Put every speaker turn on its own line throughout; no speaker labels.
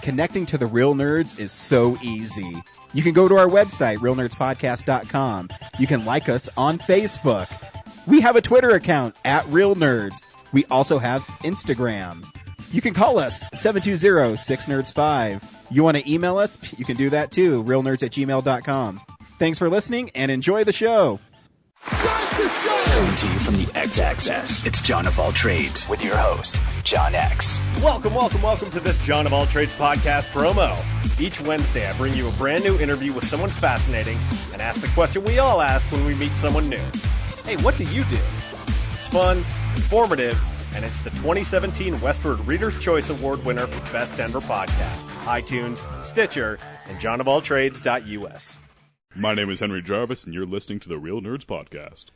connecting to the real nerds is so easy. You can go to our website, realnerdspodcast.com. You can like us on Facebook. We have a Twitter account, @RealNerds. We also have Instagram. You can call us, 720-6nerds5. You want to email us? You can do that too, realnerds@gmail.com. Thanks for listening, and enjoy the show.
Coming to you from the X-Axis, it's John of All Trades with your host, John X.
Welcome to this John of All Trades podcast promo. Each Wednesday, I bring you a brand new interview with someone fascinating and ask the question we all ask when we meet someone new. Hey, what do you do? It's fun, informative, and it's the 2017 Westward Reader's Choice Award winner for Best Denver Podcast. iTunes, Stitcher, and johnofalltrades.us.
My name is Henry Jarvis, and you're listening to the Real Nerds Podcast.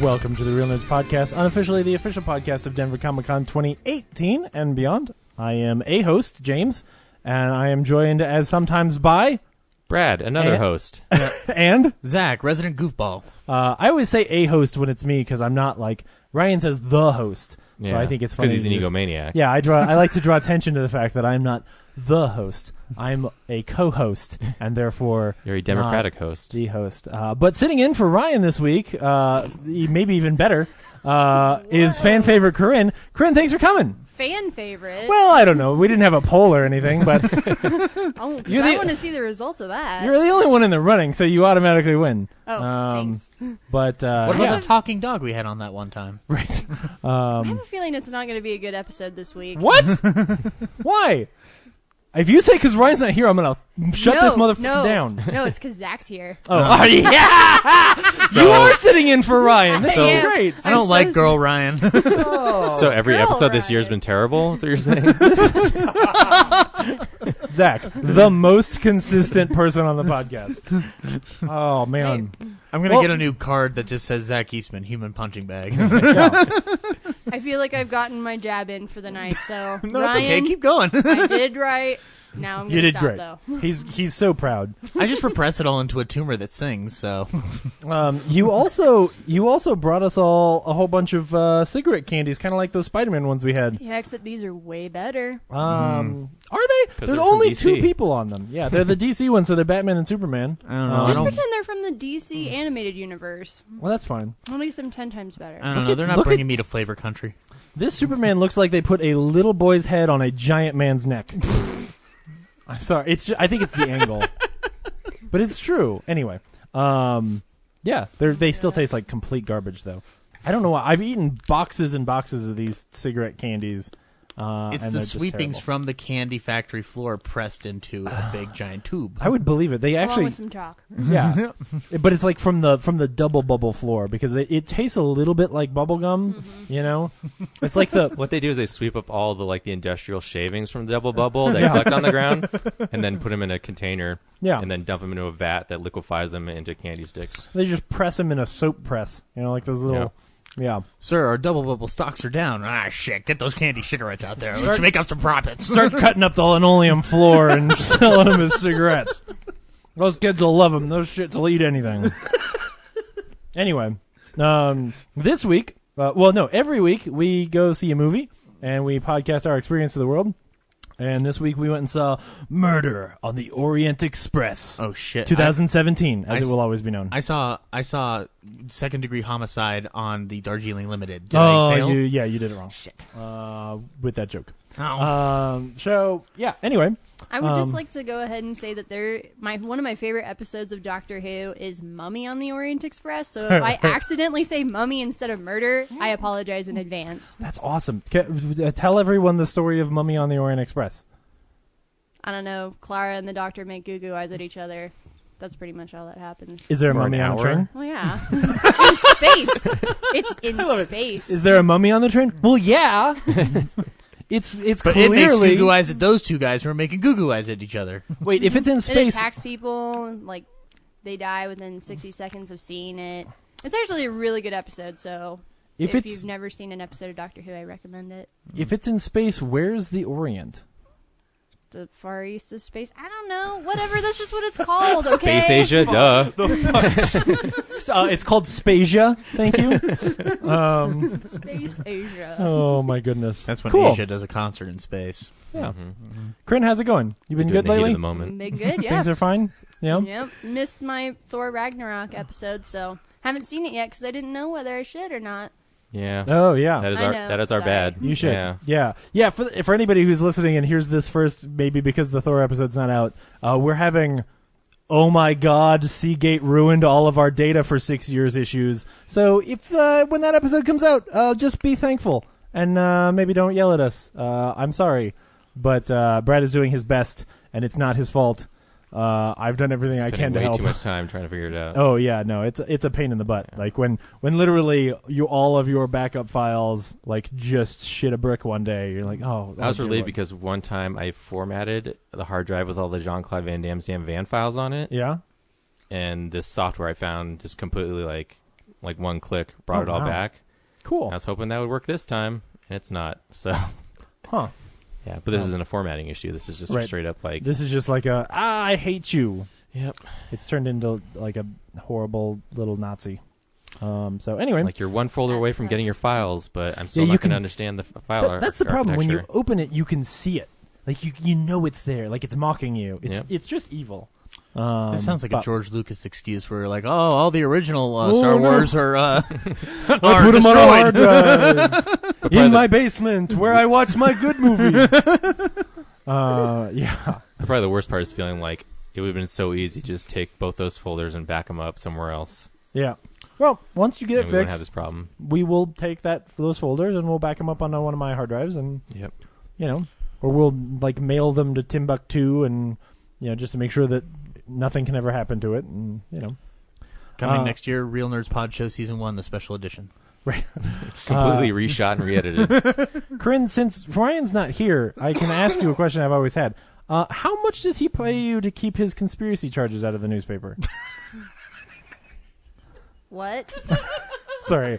Welcome to the Real Nerds Podcast, unofficially the official podcast of Denver Comic Con 2018 and beyond. I am a host, James, and I am joined as sometimes by...
Brad, another host.
And?
Zach, resident goofball.
I always say a host when it's me because I'm not like... Ryan says the host, so I think it's funny.
Because he's an egomaniac.
Yeah, I like to draw attention to the fact that I'm not the host. I'm a co-host, and therefore...
You're a democratic host.
The host. But sitting in for Ryan this week, maybe even better, is fan favorite Corinne. Corinne, thanks for coming.
Fan favorite?
Well, I don't know. We didn't have a poll or anything, but...
I want to see the results of that.
You're the only one in the running, so you automatically win.
Oh, thanks.
But,
what about the talking dog we had on that one time?
Right.
I have a feeling it's not going to be a good episode this week.
What? Why? If you say because Ryan's not here, I'm going to shut this motherfucker down.
No, it's because Zach's here.
Oh, yeah! You are sitting in for Ryan. This is great.
I don't like girl Ryan.
So every episode this year has been terrible, is what you're saying?
Zach, the most consistent person on the podcast. Oh, man.
I'm going to get a new card that just says Zach Eastman, human punching bag.
I feel like I've gotten my jab in for the night, so
No,
Ryan,
it's okay. Keep going.
I did right. Now I'm going to stop,
great.
though.
He's so proud.
I just repress it all into a tumor that sings, so...
You also brought us all a whole bunch of cigarette candies, kind of like those Spider-Man ones we had.
Yeah, except these are way better.
Are they? There's only 2 people on them. Yeah, they're the DC ones, so they're Batman and Superman.
I don't know.
Just pretend they're from the DC animated universe.
Well, that's fine.
At least I'm 10 times better.
I don't know. They're not bringing me to Flavor Country.
This Superman looks like they put a little boy's head on a giant man's neck. I'm sorry. I think it's the angle. But it's true. Anyway. Yeah, they still taste like complete garbage, though. I don't know why. I've eaten boxes and boxes of these cigarette candies.
It's the sweepings from the candy factory floor pressed into a big giant tube.
I would believe it. They actually
Along with some chalk.
Yeah, but it's like from the double bubble floor because it tastes a little bit like bubble gum. Mm-hmm. You know, it's like
what they do is they sweep up all the industrial shavings from the double bubble they collect on the ground, and then put them in a container.
Yeah.
And then dump them into a vat that liquefies them into candy sticks.
They just press them in a soap press. You know, like those little.
Yeah.
Yeah.
Sir, our double bubble stocks are down. Ah, shit. Get those candy cigarettes out there. Let's make up some profits.
Start cutting up the linoleum floor and selling them as cigarettes. Those kids will love them. Those shits will eat anything. Anyway, this week, every week we go see a movie and we podcast our experience of the world. And this week we went and saw Murder on the Orient Express.
Oh shit!
2017, as it will always be known.
I saw Second Degree Homicide on the Darjeeling Limited. Did I fail?
You did it wrong.
Shit.
With that joke.
Oh.
So yeah. Anyway,
I would just like to go ahead and say that one of my favorite episodes of Doctor Who is Mummy on the Orient Express. So if I accidentally say mummy instead of murder, I apologize in advance.
That's awesome. Tell everyone the story of Mummy on the Orient Express.
I don't know. Clara and the Doctor make goo-goo eyes at each other. That's pretty much all that happens.
Is there a mummy on the train?
Oh, yeah. In space. It's in space.
Is there a mummy on the train? Well, yeah. It's
but
clearly...
it makes goo-goo eyes at those two guys who are making goo-goo eyes at each other.
Wait, if it's in space...
It attacks people, they die within 60 seconds of seeing it. It's actually a really good episode, so if you've never seen an episode of Doctor Who, I recommend it.
If it's in space, where's the Orient?
The Far East of space? I don't know. Whatever, that's just what it's called, okay?
Space Asia, duh.
It's called Spasia. Thank you.
Space Asia.
Oh, my goodness.
That's when
Cool.
Asia does a concert in space.
Yeah. Corinne, how's it going? You been
Doing
good
the heat
lately?
of the moment.
Been good, yeah.
Things are fine? Yeah?
Yep. Missed my Thor Ragnarok episode, so haven't seen it yet because I didn't know whether I should or not.
Yeah.
Oh, yeah.
That is
I
our
know,
that is our
sorry.
bad.
You should.
Yeah.
Yeah. For anybody who's listening and hears this first, maybe because the Thor episode's not out, we're having, oh my God, Seagate ruined all of our data for 6 years issues. So if when that episode comes out, just be thankful and maybe don't yell at us. I'm sorry, but Brad is doing his best, and it's not his fault. I've done everything I can to
way
help.
too much time trying to figure it out.
Oh yeah, no, it's a pain in the butt. Yeah. Like when literally all of your backup files like just shit a brick one day. You're like, oh.
I was relieved because one time I formatted the hard drive with all the Jean-Claude Van Damme's damn van files on it.
Yeah.
And this software I found just completely like one click brought it all back.
Cool.
I was hoping that would work this time, and it's not. So.
Huh.
Yeah, but this isn't a formatting issue. This is just
Right.
straight up like.
This is just like I hate you.
Yep.
It's turned into like a horrible little Nazi. So anyway,
like you're one folder
That
away from getting your
sucks.
files, but I'm still
you
not going
can-
to understand the file.
that's the problem. When you
architecture.
open it, you can see it. Like you know it's there. Like it's mocking you.
Yep.
It's just evil.
This sounds like a
but-
George Lucas excuse where like, oh, all the original
Oh,
Star
no.
Wars are
I put them on a hard
destroyed.
drive in my basement where I watch my good movies. Yeah.
Probably the worst part is feeling like it would have been so easy to just take both those folders and back them up somewhere else.
Yeah. Well, once you get
And
it
we wouldn't have
fixed,
this problem.
we will take those folders and we'll back them up on one of my hard drives, and
Yep.
or we'll like mail them to Timbuktu, and just to make sure that nothing can ever happen to it, and
Coming next year, Real Nerds Pod Show Season 1, the special edition.
right.
Completely reshot and re-edited.
Corinne, since Ryan's not here, I can ask you a question I've always had. How much does he pay you to keep his conspiracy charges out of the newspaper?
What?
Sorry.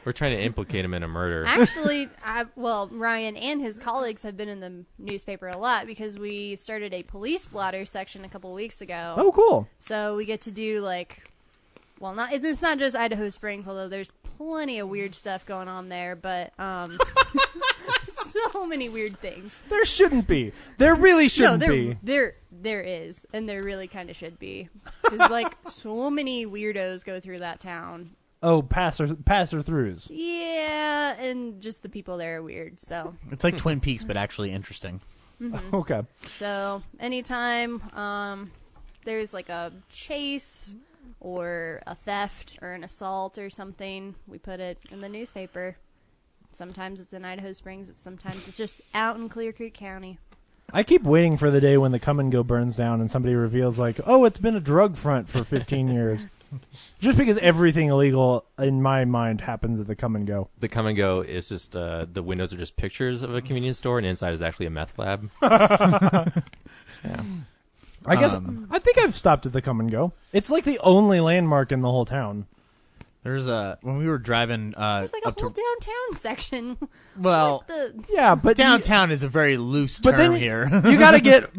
We're trying to implicate him in a murder.
Actually, Ryan and his colleagues have been in the newspaper a lot because we started a police blotter section a couple weeks ago.
Oh, cool.
So we get to do it's not just Idaho Springs, although there's plenty of weird stuff going on there, but so many weird things.
There shouldn't be. There really shouldn't be.
There is, and there really kind of should be. Because, so many weirdos go through that town.
Oh, passer-throughs.
Yeah, and just the people there are weird, so.
It's like Twin Peaks, but actually interesting.
Mm-hmm.
Okay.
So, anytime there's a chase or a theft or an assault or something, we put it in the newspaper. Sometimes it's in Idaho Springs, sometimes it's just out in Clear Creek County.
I keep waiting for the day when the Come and Go burns down and somebody reveals oh, it's been a drug front for 15 years. Just because everything illegal in my mind happens at the Come and Go.
The Come and Go is just the windows are just pictures of a convenience store, and inside is actually a meth lab. Yeah.
I guess I think I've stopped at the Come and Go. It's like the only landmark in the whole town.
There's when we were driving
There's a
up
whole
to
downtown section.
well,
Yeah, but
downtown is a very loose
but
term
then
here.
you gotta get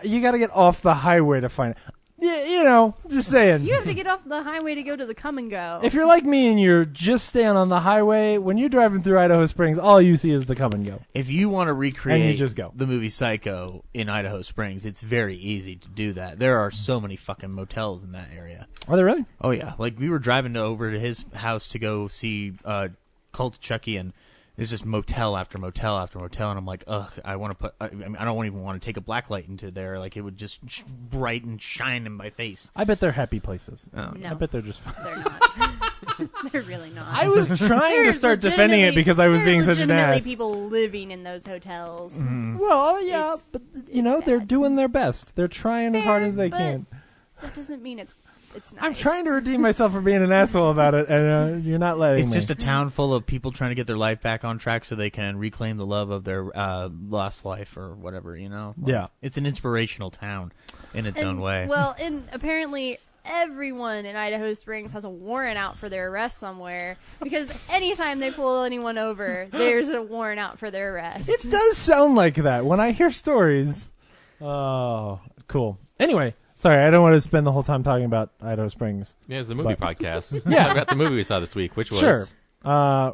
you gotta get off the highway to find it. Yeah, just saying.
You have to get off the highway to go to the Come and Go.
If you're like me and you're just staying on the highway, when you're driving through Idaho Springs, all you see is the Come and Go.
If you want to recreate
And you just go.
the movie Psycho in Idaho Springs, it's very easy to do that. There are so many fucking motels in that area.
Are they really?
Oh, yeah. We were driving over to his house to go see Cult of Chucky, and there's just motel after motel after motel, and I'm like, ugh, I want to put... I don't even want to take a black light into there. It would just bright and shine in my face.
I bet they're happy places.
Oh,
No.
I bet they're just fine.
They're not. They're really not.
I was trying to
There's
start defending it
legitimately-
because I was being
there's
such an
legitimately
ass.
people living in those hotels.
Well, yeah,
It's-
but they're
bad.
doing their best. They're trying as hard as they
Fair,
can.
That doesn't mean it's It's nice.
I'm trying to redeem myself for being an asshole about it, and you're not letting
It's
me.
just a town full of people trying to get their life back on track so they can reclaim the love of their lost life or whatever, you know?
Yeah.
It's an inspirational town in its own way.
Well, and apparently everyone in Idaho Springs has a warrant out for their arrest somewhere, because anytime they pull anyone over, there's a warrant out for their arrest.
It does sound like that when I hear stories. Oh, cool. Anyway, sorry, I don't want to spend the whole time talking about Idaho Springs.
Yeah, it's the movie podcast.
Yeah.
Talk about the movie we saw this week, which was
Sure.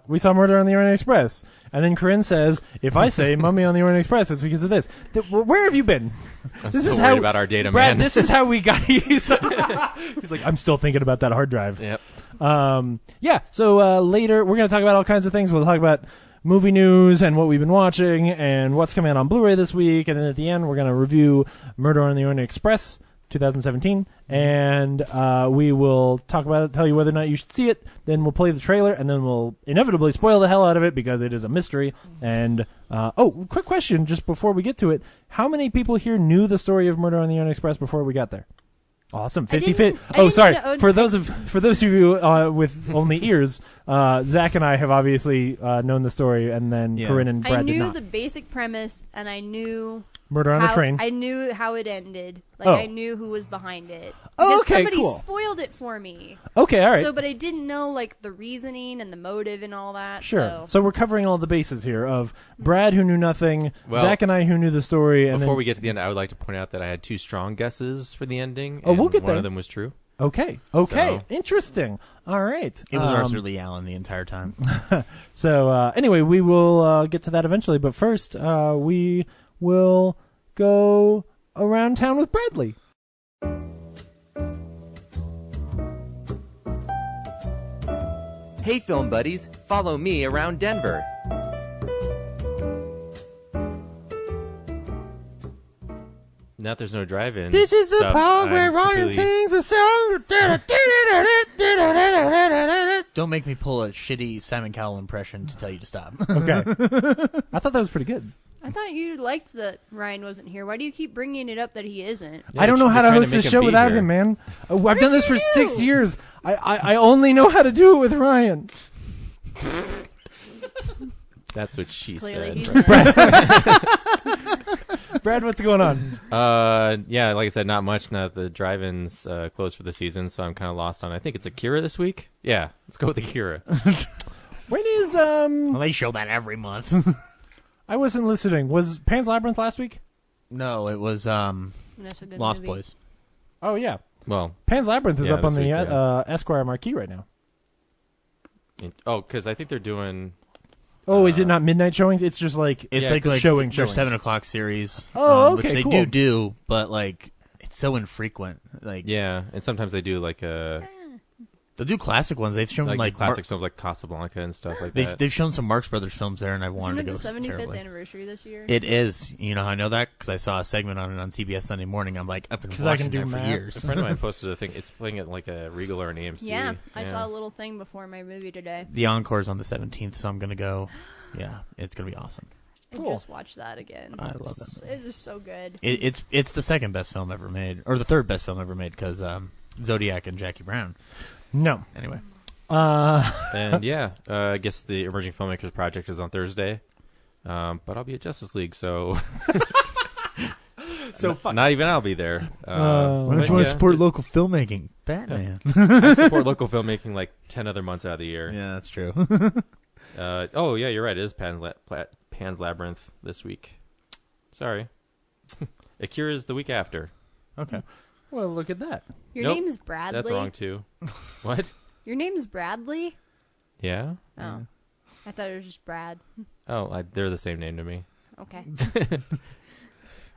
We saw Murder on the Orient Express. And then Corinne says, if I say Mummy on the Orient Express, it's because of this. Where have you been?
I'm
This
so
is
worried
how-
about our data,
Brad,
man.
this is how we got he's like, I'm still thinking about that hard drive.
Yep.
Yeah, so later we're going to talk about all kinds of things. We'll talk about movie news and what we've been watching and what's coming out on Blu-ray this week. And then at the end, we're going to review Murder on the Orient Express 2017. And we will talk about it, tell you whether or not you should see it. Then we'll play the trailer, and then we'll inevitably spoil the hell out of it because it is a mystery. And, quick question just before we get to it. How many people here knew the story of Murder on the Orient Express before we got there? Awesome. 50-50. Oh, sorry. For those of you with only ears, Zach and I have obviously known the story, and then Corinne and Brad
I
did
knew
not.
the basic premise, and I knew
Murder on a Train.
I knew how it ended. Like,
Oh.
I knew who was behind it.
Oh,
Because
okay,
somebody
cool.
spoiled it for me.
Okay, all right.
So, but I didn't know, like, the reasoning and the motive and all that.
Sure. So we're covering all the bases here of Brad, who knew nothing,
Well,
Zach and I, who knew the story. And
Before
then,
we get to the end, I would like to point out that I had 2 strong guesses for the ending.
Oh, we'll
and
get
one
there.
of them was true.
Okay.
So-
Interesting. All right.
It was Arthur Lee Allen the entire time.
So anyway, we will get to that eventually. But first, we will go around town with Bradley.
Hey, film buddies, follow me around Denver.
Now that there's no drive-in.
This is the
stuff,
part where
I'm
Ryan
completely-
sings a song.
Don't make me pull a shitty Simon Cowell impression to tell you to stop.
Okay. I thought that was pretty good.
I thought you liked that Ryan wasn't here. Why do you keep bringing it up that he isn't?
Yeah,
I don't know
they're
how to
trying
host
make
this
him
show
be
without
here.
him, man. I've done this for
for
6
you.
years. I only know how to do it with Ryan.
That's what she
Clearly,
said.
he's
Brad, what's going on?
Yeah, like I said, not much. Now that the drive-ins closed for the season, so I'm kind of lost on. I think it's Akira this week. Yeah, let's go with Akira.
When is
Well, they show that every month.
I wasn't listening. Was Pan's Labyrinth last week?
No, it was
That's a good
Lost
movie.
Boys.
Oh yeah.
Well,
Pan's Labyrinth is
Yeah,
up on
this
the
week, yeah.
Esquire marquee right now.
because I think they're doing.
Oh, is it not midnight showings? It's just like
It's
Yeah,
like
showing
their
showings.
7:00 series.
Oh, okay,
which they
cool.
do, but like it's so infrequent. Like
Yeah, and sometimes they do like
they'll do classic ones. They've shown like
classic films like Casablanca and stuff like
They've
that.
they've shown some Marx Brothers films there, and I wanted
Isn't
to
it
go.
the 75th
terribly.
anniversary this year?
It is. You know how I know that? Because I saw a segment on it on CBS Sunday morning. I'm like, I've been
'Cause I
watching
can do
that for
math.
years.
A friend of mine posted a thing. It's playing at like a Regal or an AMC.
Yeah, I saw a little thing before my movie today.
The encore's on the 17th, so I'm gonna go. Yeah, it's gonna be awesome.
I
Cool.
just watched that again.
I love that.
It is so good.
It's the second best film ever made, or the third best film ever made, because Zodiac and Jackie Brown.
no.
Anyway,
And yeah, I guess the Emerging Filmmakers Project is on Thursday. But I'll be at Justice League, so
So fuck.
not even I'll be there.
why don't you want to support local filmmaking? Batman.
I support local filmmaking like 10 other months out of the year.
Yeah, that's true.
Oh yeah, you're right. It is Pan's Labyrinth this week. Sorry, Akira is the week after.
Okay.
Well, look at that.
Your
Nope,
name's Bradley.
That's wrong too. What?
Your name's Bradley?
Yeah.
Oh. I thought it was just Brad.
Oh, they're the same name to me.
Okay.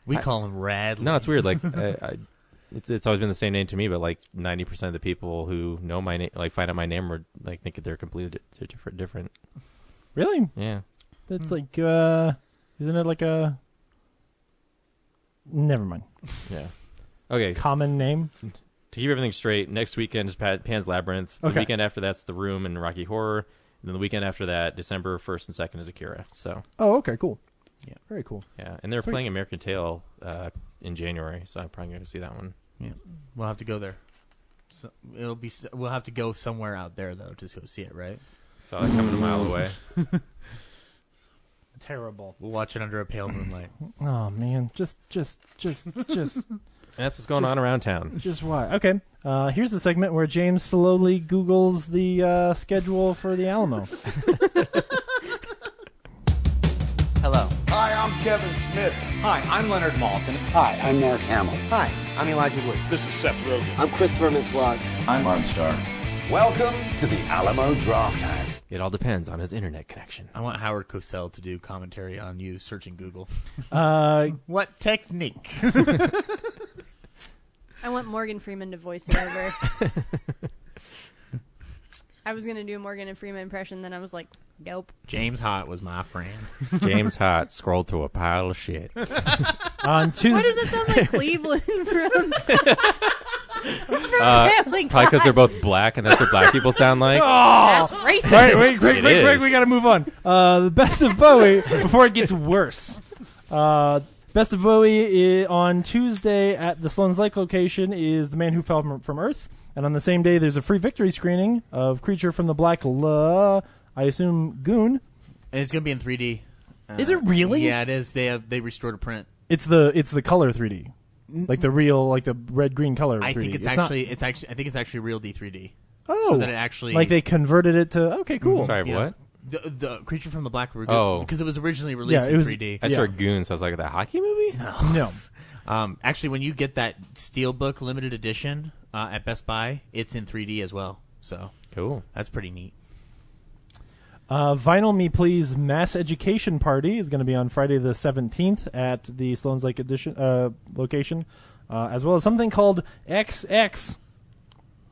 We call him Rad.
No, it's weird. Like, it's always been the same name to me, but like 90% of the people who know my name, like find out my name, or like think they're completely different.
Really?
Yeah.
That's like, isn't it like a? Never mind.
Yeah. Okay.
Common name.
To keep everything straight, next weekend is Pan's Labyrinth. The
Okay.
weekend after that's The Room and Rocky Horror. And then the weekend after that, December 1st and 2nd is Akira. So,
Oh, okay, cool.
Yeah.
Very cool.
yeah. And they're
Sweet.
playing American Tail in January, so I'm probably going to see that one.
Yeah. We'll have to go there. So we'll have to go somewhere out there though to go see it, right?
Saw it coming a mile away.
Terrible.
We'll watch it under a pale moonlight.
Oh man, just.
And that's what's going on around town.
Just why? Okay. Here's the segment where James slowly Googles the schedule for the Alamo.
Hello.
Hi, I'm Kevin Smith.
Hi, I'm Leonard Maltin.
Hi, I'm Mark Hamill.
Hi, I'm Elijah Wood.
This is Seth Rogen.
I'm Christopher Mintz-Plasse.
I'm Martin Starr.
Welcome to the Alamo Draft Time.
It all depends on his internet connection.
I want Howard Cosell to do commentary on you searching Google.
What
technique?
I want Morgan Freeman to voice it over. I was going to do a Morgan and Freeman impression, then I was like, nope.
James Hott was my friend.
James Hott scrolled through a pile of shit.
On Tuesday.
Why does it sound like Cleveland from
Probably
Family Guy?
because they're both black, and that's what black people sound like.
That's racist.
Wait, quick, we gotta move on. The Best of Bowie, before it gets worse. Best of Bowie on Tuesday at the Sloan's Lake location is The Man Who Fell from Earth. And on the same day, there's a free victory screening of Creature from the Black I assume, Goon.
And it's going to be in 3D.
Is it really?
Yeah, it is. They restored a print.
It's the color 3D. Like the real, like the red-green color 3D.
I think I think it's actually real D3D.
Oh.
So that it actually...
Like they converted it to... Okay, cool.
Sorry, what?
The Creature from the Black Lagoon.
Oh.
Because it was originally released in 3D.
I saw Goon, so I was like, that hockey movie?
No.
Actually, when you get that Steelbook limited edition at Best Buy, it's in 3D as well. So
cool.
That's pretty neat.
Vinyl Me Please Mass Education Party is going to be on Friday the 17th at the Sloan's Lake location, as well as something called XX.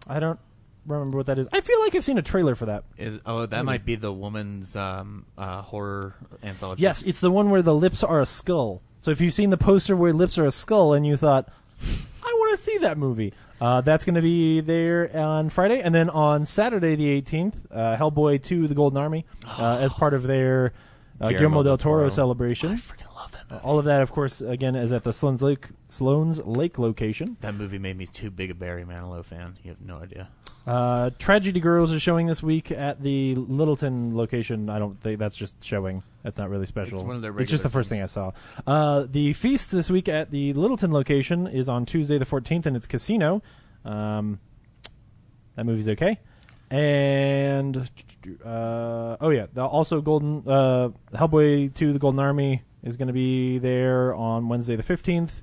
I don't remember what that is. I feel like I've seen a trailer for that.
That might be the woman's horror anthology.
Yes, it's the one where the lips are a skull. So if you've seen the poster where lips are a skull and you thought, I want to see that movie, that's going to be there on Friday. And then on Saturday the 18th, Hellboy 2, The Golden Army, as part of their Guillermo del Toro celebration.
I freaking love that movie.
All of that, of course, again, is at the Sloan's Lake location.
That movie made me too big a Barry Manilow fan. You have no idea.
Tragedy Girls is showing this week at the Littleton location. I don't think that's just showing. That's not really special.
It's one of their
It's just the first thing I saw. The Feast this week at the Littleton location is on Tuesday the 14th, and it's Casino. That movie's okay. And also Hellboy 2, The Golden Army is going to be there on Wednesday the 15th.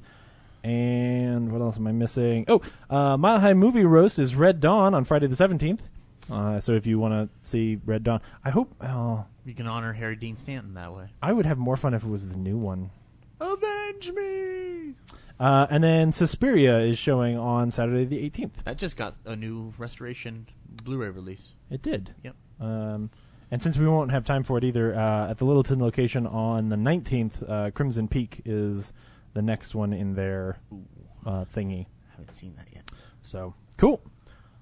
And what else am I missing? Mile High Movie Roast is Red Dawn on Friday the 17th. So if you want to see Red Dawn, I hope...
you can honor Harry Dean Stanton that way.
I would have more fun if it was the new one.
Avenge me!
And then Suspiria is showing on Saturday the 18th.
That just got a new restoration Blu-ray release.
It did.
Yep.
And since we won't have time for it either, at the Littleton location on the 19th, Crimson Peak is... the next one in their thingy.
Haven't seen that yet.
So, cool.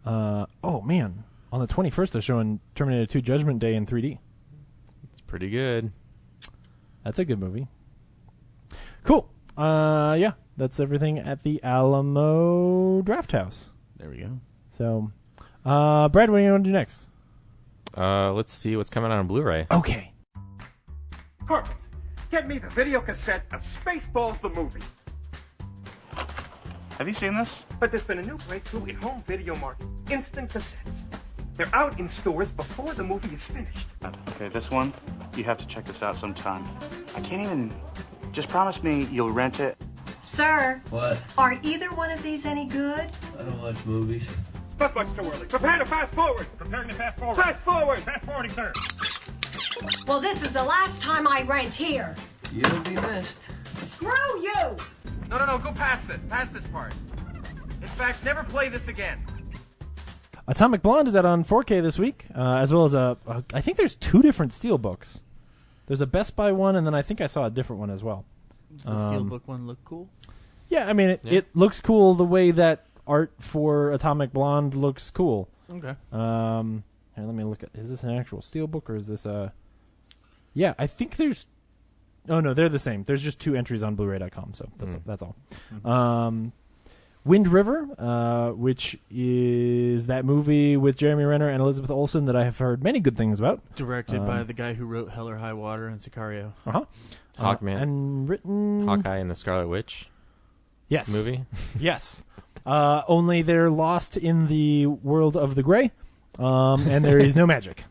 Oh, man. On the 21st, they're showing Terminator 2 Judgment Day in 3D.
It's pretty good.
That's a good movie. Cool. Yeah, that's everything at the Alamo Draft House.
There we go.
So, Brad, what do you want to do next?
Let's see what's coming out on Blu-ray.
Okay.
Perfect. Get me the video cassette of Spaceballs the movie.
Have you seen this?
But there's been a new breakthrough in home video market. Instant cassettes. They're out in stores before the movie is finished.
Okay, this one, you have to check this out sometime. I can't even... Just promise me you'll rent it.
Sir.
What?
Are either one of these any good?
I don't watch movies.
Not much too early. Prepare to fast forward. Preparing to fast forward. Fast forward. Fast forwarding, sir.
Well, this is the last time I rent here.
You'll be missed.
Screw you!
No. Go past this. Past this part. In fact, never play this again.
Atomic Blonde is out on 4K this week, as well as I think there's two different Steelbooks. There's a Best Buy one, and then I think I saw a different one as well.
Does the Steelbook one look cool?
Yeah, I mean, it looks cool the way that art for Atomic Blonde looks cool.
Okay.
Here, let me look at... Is this an actual Steelbook, or is this a... Yeah, I think there's... Oh, no, they're the same. There's just two entries on Blu-ray.com, so that's all. Wind River, which is that movie with Jeremy Renner and Elizabeth Olsen that I have heard many good things about.
Directed by the guy who wrote Hell or High Water and Sicario.
Hawkman.
And written...
Hawkeye and the Scarlet Witch movie.
Yes. Only they're lost in the world of the gray, and there is no magic.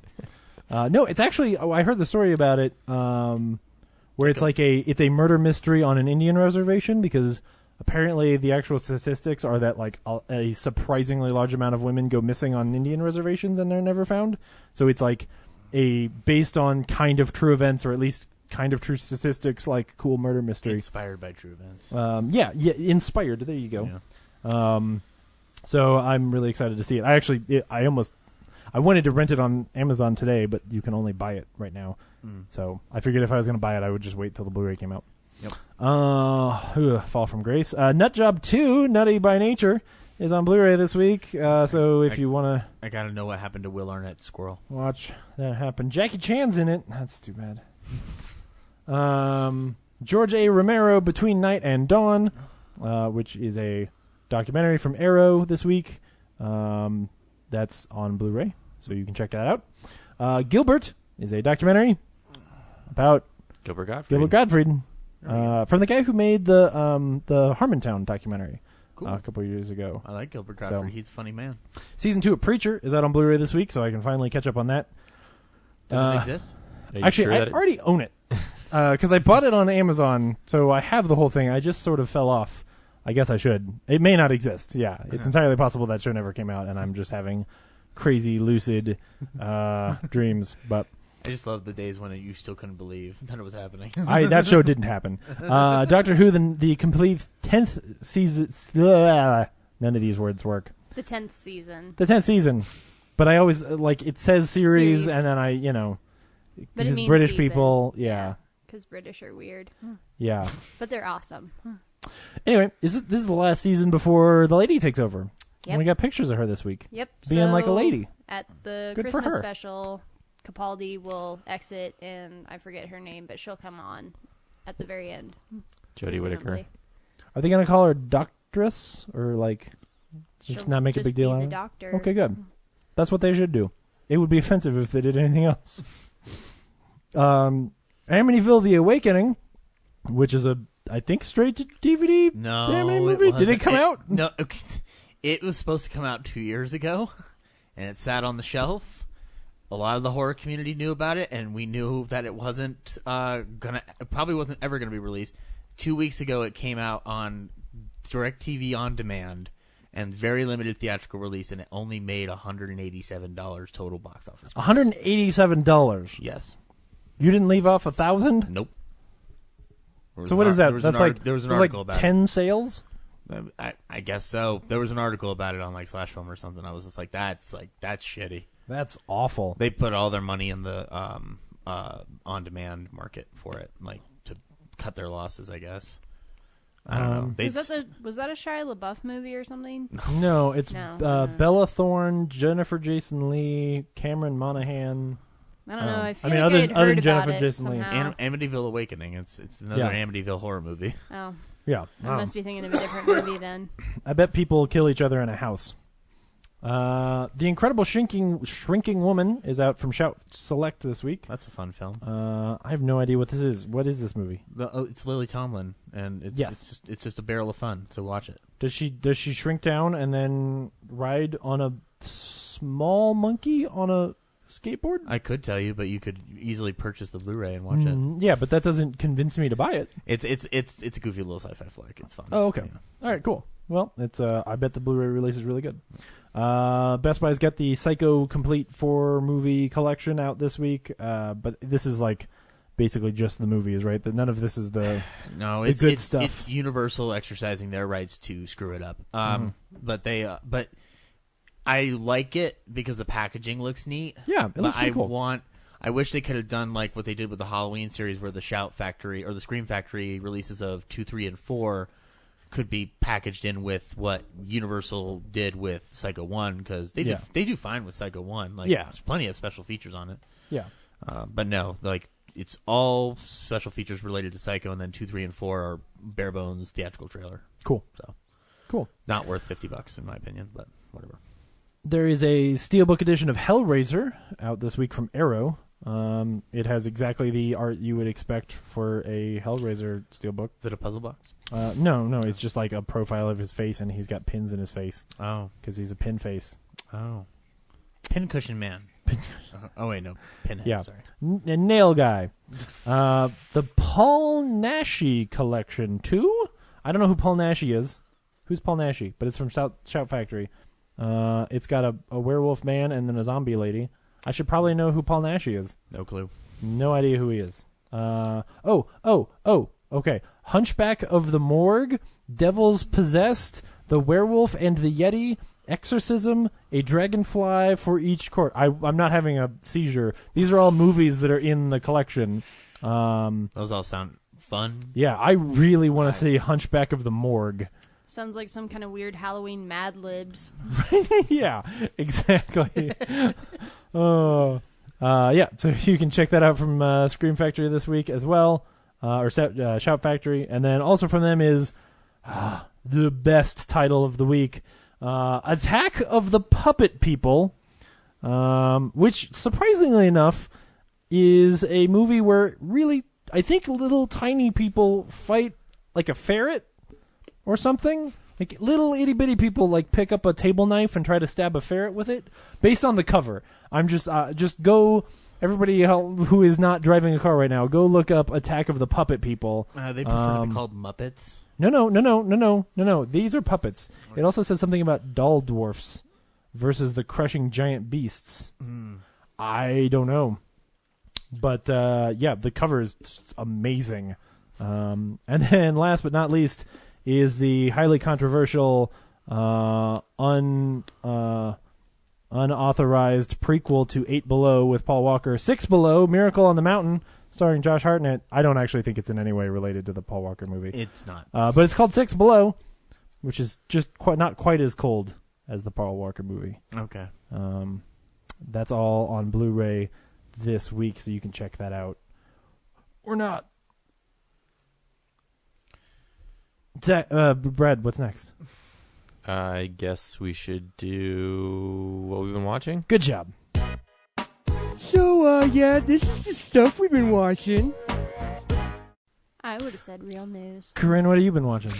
No, it's actually... I heard the story about it, where it's a murder mystery on an Indian reservation, because apparently the actual statistics are that like a surprisingly large amount of women go missing on Indian reservations and they're never found. So it's like a based on kind of true events, or at least kind of true statistics, like cool murder mystery.
Inspired by true events.
Yeah, inspired. There you go. Yeah. So I'm really excited to see it. I wanted to rent it on Amazon today, but you can only buy it right now. So I figured if I was going to buy it, I would just wait till the Blu-ray came out.
Yep.
Fall from Grace. Nut Job 2, Nutty by Nature, is on Blu-ray this week. So if you want to...
I got to know what happened to Will Arnett's squirrel.
Watch that happen. Jackie Chan's in it. That's too bad. George A. Romero, Between Night and Dawn, which is a documentary from Arrow this week. That's on Blu-ray, so you can check that out. Gilbert is a documentary about
Gilbert
Gottfried. From the guy who made the Harmontown documentary a couple years ago.
I like Gilbert Gottfried. He's a funny man.
Season 2 of Preacher is out on Blu-ray this week, so I can finally catch up on that.
Does it exist?
Actually, I already own it because I bought it on Amazon, so I have the whole thing. I just sort of fell off. I guess I should. It may not exist. Yeah, it's entirely possible that show never came out, and I'm just having crazy lucid dreams. But
I just love the days when you still couldn't believe that it was happening.
That show didn't happen. Doctor Who, the complete 10th season. None of these words work.
The 10th season.
The 10th season. But I always, it says series, and then
but it means
British
season.
people, yeah.
Because British are weird.
Yeah.
But they're awesome.
Anyway, this is the last season before the lady takes over.
Yep.
And we got pictures of her this week.
Yep.
Being like a lady.
At the
Good for
Christmas
her.
special, Capaldi will exit, and I forget her name, but she'll come on at the very end.
Jodie Whittaker.
Are they going to call her doctress? Or, just not make a
just
big deal
be
out
the
of it?
doctor.
Okay, good. That's what they should do. It would be offensive if they did anything else. Amityville: The Awakening, which is I think straight to DVD movie. Did it come out?
No, it was supposed to come out 2 years ago, and it sat on the shelf. A lot of the horror community knew about it, and we knew that it wasn't it probably wasn't ever gonna be released. 2 weeks ago, it came out on DirecTV on demand, and very limited theatrical release, and it only made $187 total box office.
$187.
Yes.
You didn't leave off 1,000?
Nope.
So what is that?
There was an
that's
article
like
about
10 sales?
I guess so. There was an article about it on Slash Film or something. I was just like, that's shitty.
That's awful.
They put all their money in the on-demand market for it, to cut their losses, I guess. I don't know.
Was that a Shia LaBeouf movie or something?
No, it's Bella Thorne, Jennifer Jason Leigh, Cameron Monaghan.
I don't know. I feel like I'd heard about it somehow.
Amityville Awakening. It's another Amityville horror movie.
Oh.
Yeah.
I must be thinking of a different movie then.
I bet people kill each other in a house. The Incredible Shrinking Woman is out from Shout Select this week.
That's a fun film.
I have no idea what this is. What is this movie?
It's Lily Tomlin, and it's just a barrel of fun. So watch it.
Does she shrink down and then ride on a small monkey on a skateboard?
I could tell you, but you could easily purchase the Blu-ray and watch it.
Yeah, but that doesn't convince me to buy it.
It's a goofy little sci-fi flick. It's fun.
Oh, okay. Yeah. All right, cool. Well, it's I bet the Blu-ray release is really good. Best Buy's got the Psycho Complete 4 movie collection out this week, but this is basically just the movies, right? None of this is the good stuff.
It's Universal exercising their rights to screw it up. But I like it because the packaging looks neat.
Yeah, it looks pretty cool.
I wish they could have done like what they did with the Halloween series, where the Shout Factory or the Scream Factory releases of 2, 3, and 4 could be packaged in with what Universal did with Psycho 1, because they do fine with Psycho 1. There's plenty of special features on it.
Yeah.
But no, it's all special features related to Psycho, and then 2, 3, and 4 are bare bones theatrical trailer.
Cool.
So
Cool.
Not worth $50 in my opinion, but whatever.
There is a steelbook edition of Hellraiser out this week from Arrow. It has exactly the art you would expect for a Hellraiser steelbook.
Is it a puzzle box?
No, it's just like a profile of his face, and he's got pins in his face.
Oh.
Because he's a pin face.
Oh. Pincushion man. Oh, wait, no. Pinhead,
Yeah.
sorry.
A nail guy. The Paul Naschy collection, too? I don't know who Paul Naschy is. Who's Paul Naschy? But it's from Shout Factory. It's got a werewolf man and then a zombie lady. I should probably know who Paul Naschy is.
No clue.
No idea who he is. Okay. Hunchback of the Morgue, Devils Possessed, The Werewolf and the Yeti, Exorcism, A Dragonfly for Each Court. I'm not having a seizure. These are all movies that are in the collection.
Those all sound fun.
Yeah, I really want to see Hunchback of the Morgue.
Sounds like some kind of weird Halloween Mad Libs.
Yeah, exactly. Yeah, so you can check that out from Scream Factory this week as well, or Shout Factory. And then also from them is the best title of the week, Attack of the Puppet People, which, surprisingly enough, is a movie where really, I think little tiny people fight like a ferret or something. Like little itty bitty people like pick up a table knife and try to stab a ferret with it. Based on the cover, I'm just go. Everybody who is not driving a car right now, go look up Attack of the Puppet People.
They prefer to be called Muppets.
No. These are puppets. It also says something about doll dwarfs versus the crushing giant beasts. I don't know, but yeah, the cover is just amazing. And then last but not least is the highly controversial unauthorized prequel to 8 Below with Paul Walker, 6 Below, Miracle on the Mountain, starring Josh Hartnett. I don't actually think it's in any way related to the Paul Walker movie.
It's not.
But it's called 6 Below, which is just not quite as cold as the Paul Walker movie.
Okay.
That's all on Blu-ray this week, so you can check that out. Or not. Brad, what's next?
I guess we should do what we've been watching.
Good job.
So, yeah, this is the stuff we've been watching.
I would have said real news.
Corinne, what have you been watching?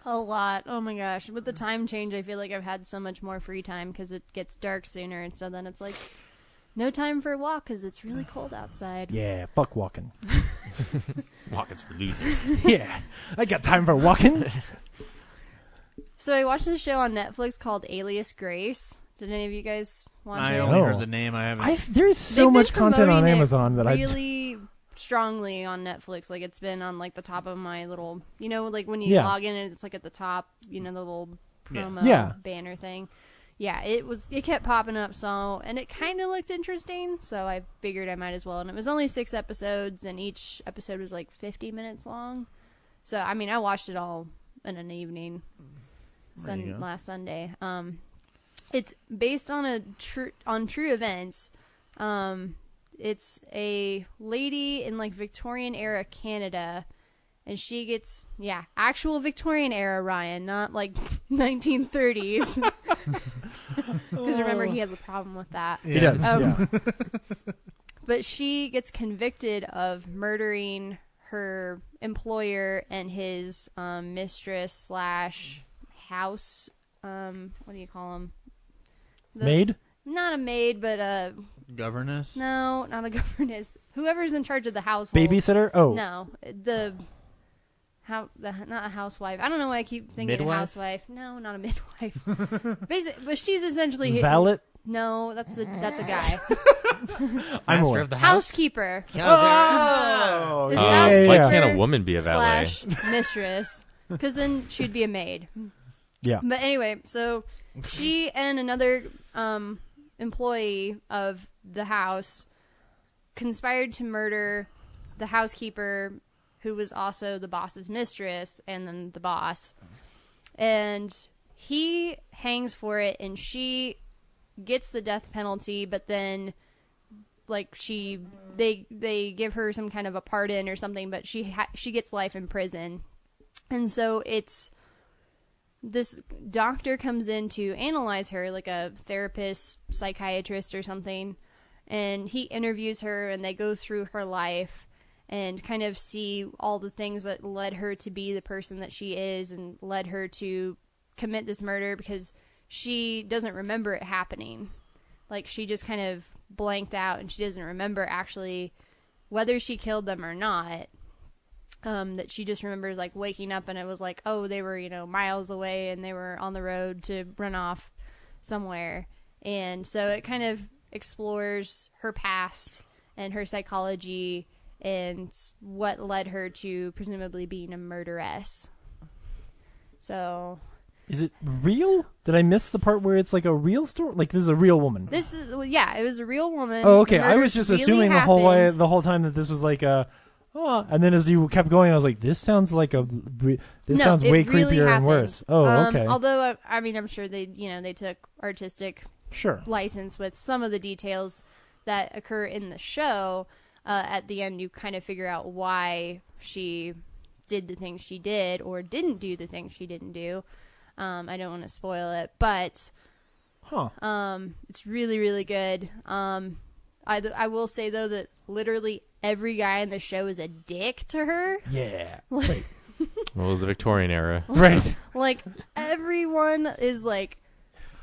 A lot. Oh my gosh. With the time change, I feel like I've had so much more free time because it gets dark sooner. And so then it's like no time for a walk because it's really cold outside.
Yeah, fuck walking.
Walking's for losers.
Yeah, I got time for walking.
So I watched this show on Netflix called Alias Grace. Did any of you guys watch it?
I only heard the name. I haven't.
There's so much content on Amazon that
really strongly on Netflix. Like it's been on like the top of my little, like when you
Yeah.
log in and it's like at the top, the little promo banner thing. Yeah, it kept popping up, and it kind of looked interesting, so I figured I might as well. And it was only 6 episodes, and each episode was like 50 minutes long. So, I mean, I watched it all in an evening last Sunday. It's based on true events. It's a lady in like Victorian era Canada, and she gets actual Victorian era, Ryan, not like 1930s. Because remember, he has a problem with that.
He does. Yeah.
But she gets convicted of murdering her employer and his mistress / house. What do you call him?
Maid?
Not a maid, but a
governess.
No, not a governess. Whoever's in charge of the household.
Babysitter? Oh,
no, not a housewife. I don't know why I keep thinking
Midwife?
a housewife. No, not a midwife. But she's essentially
valet.
No, that's a guy.
Master of the house.
Housekeeper.
Oh,
This
yeah.
housekeeper
Why can't a woman be a valet?
/ mistress, because then she'd be a maid.
Yeah.
But anyway, so she and another employee of the house conspired to murder the housekeeper, who was also the boss's mistress, and then the boss. And he hangs for it, and she gets the death penalty, but then like they give her some kind of a pardon or something, but she gets life in prison. And so it's this doctor comes in to analyze her, like a therapist, psychiatrist or something, and he interviews her, and they go through her life and kind of see all the things that led her to be the person that she is and led her to commit this murder, because she doesn't remember it happening. Like, she just kind of blanked out, and she doesn't remember actually whether she killed them or not. That she just remembers, like, waking up and it was like, oh, they were, miles away and they were on the road to run off somewhere. And so it kind of explores her past and her psychology and what led her to presumably being a murderess. So...
Is it real? Did I miss the part where it's like a real story? Like, this is a real woman.
It was a real woman.
Oh, okay. I was just assuming the whole time that this was like a... Oh, and then as you kept going, I was like, "This sounds like sounds way creepier and worse." Oh, okay.
Although, I'm sure they took artistic license with some of the details that occur in the show. At the end, you kind of figure out why she did the things she did or didn't do the things she didn't do. I don't want to spoil it, but it's really, really good. I will say though that literally every guy in the show is a dick to her.
Yeah.
Well, it was the Victorian era.
Right.
Like, everyone is, like,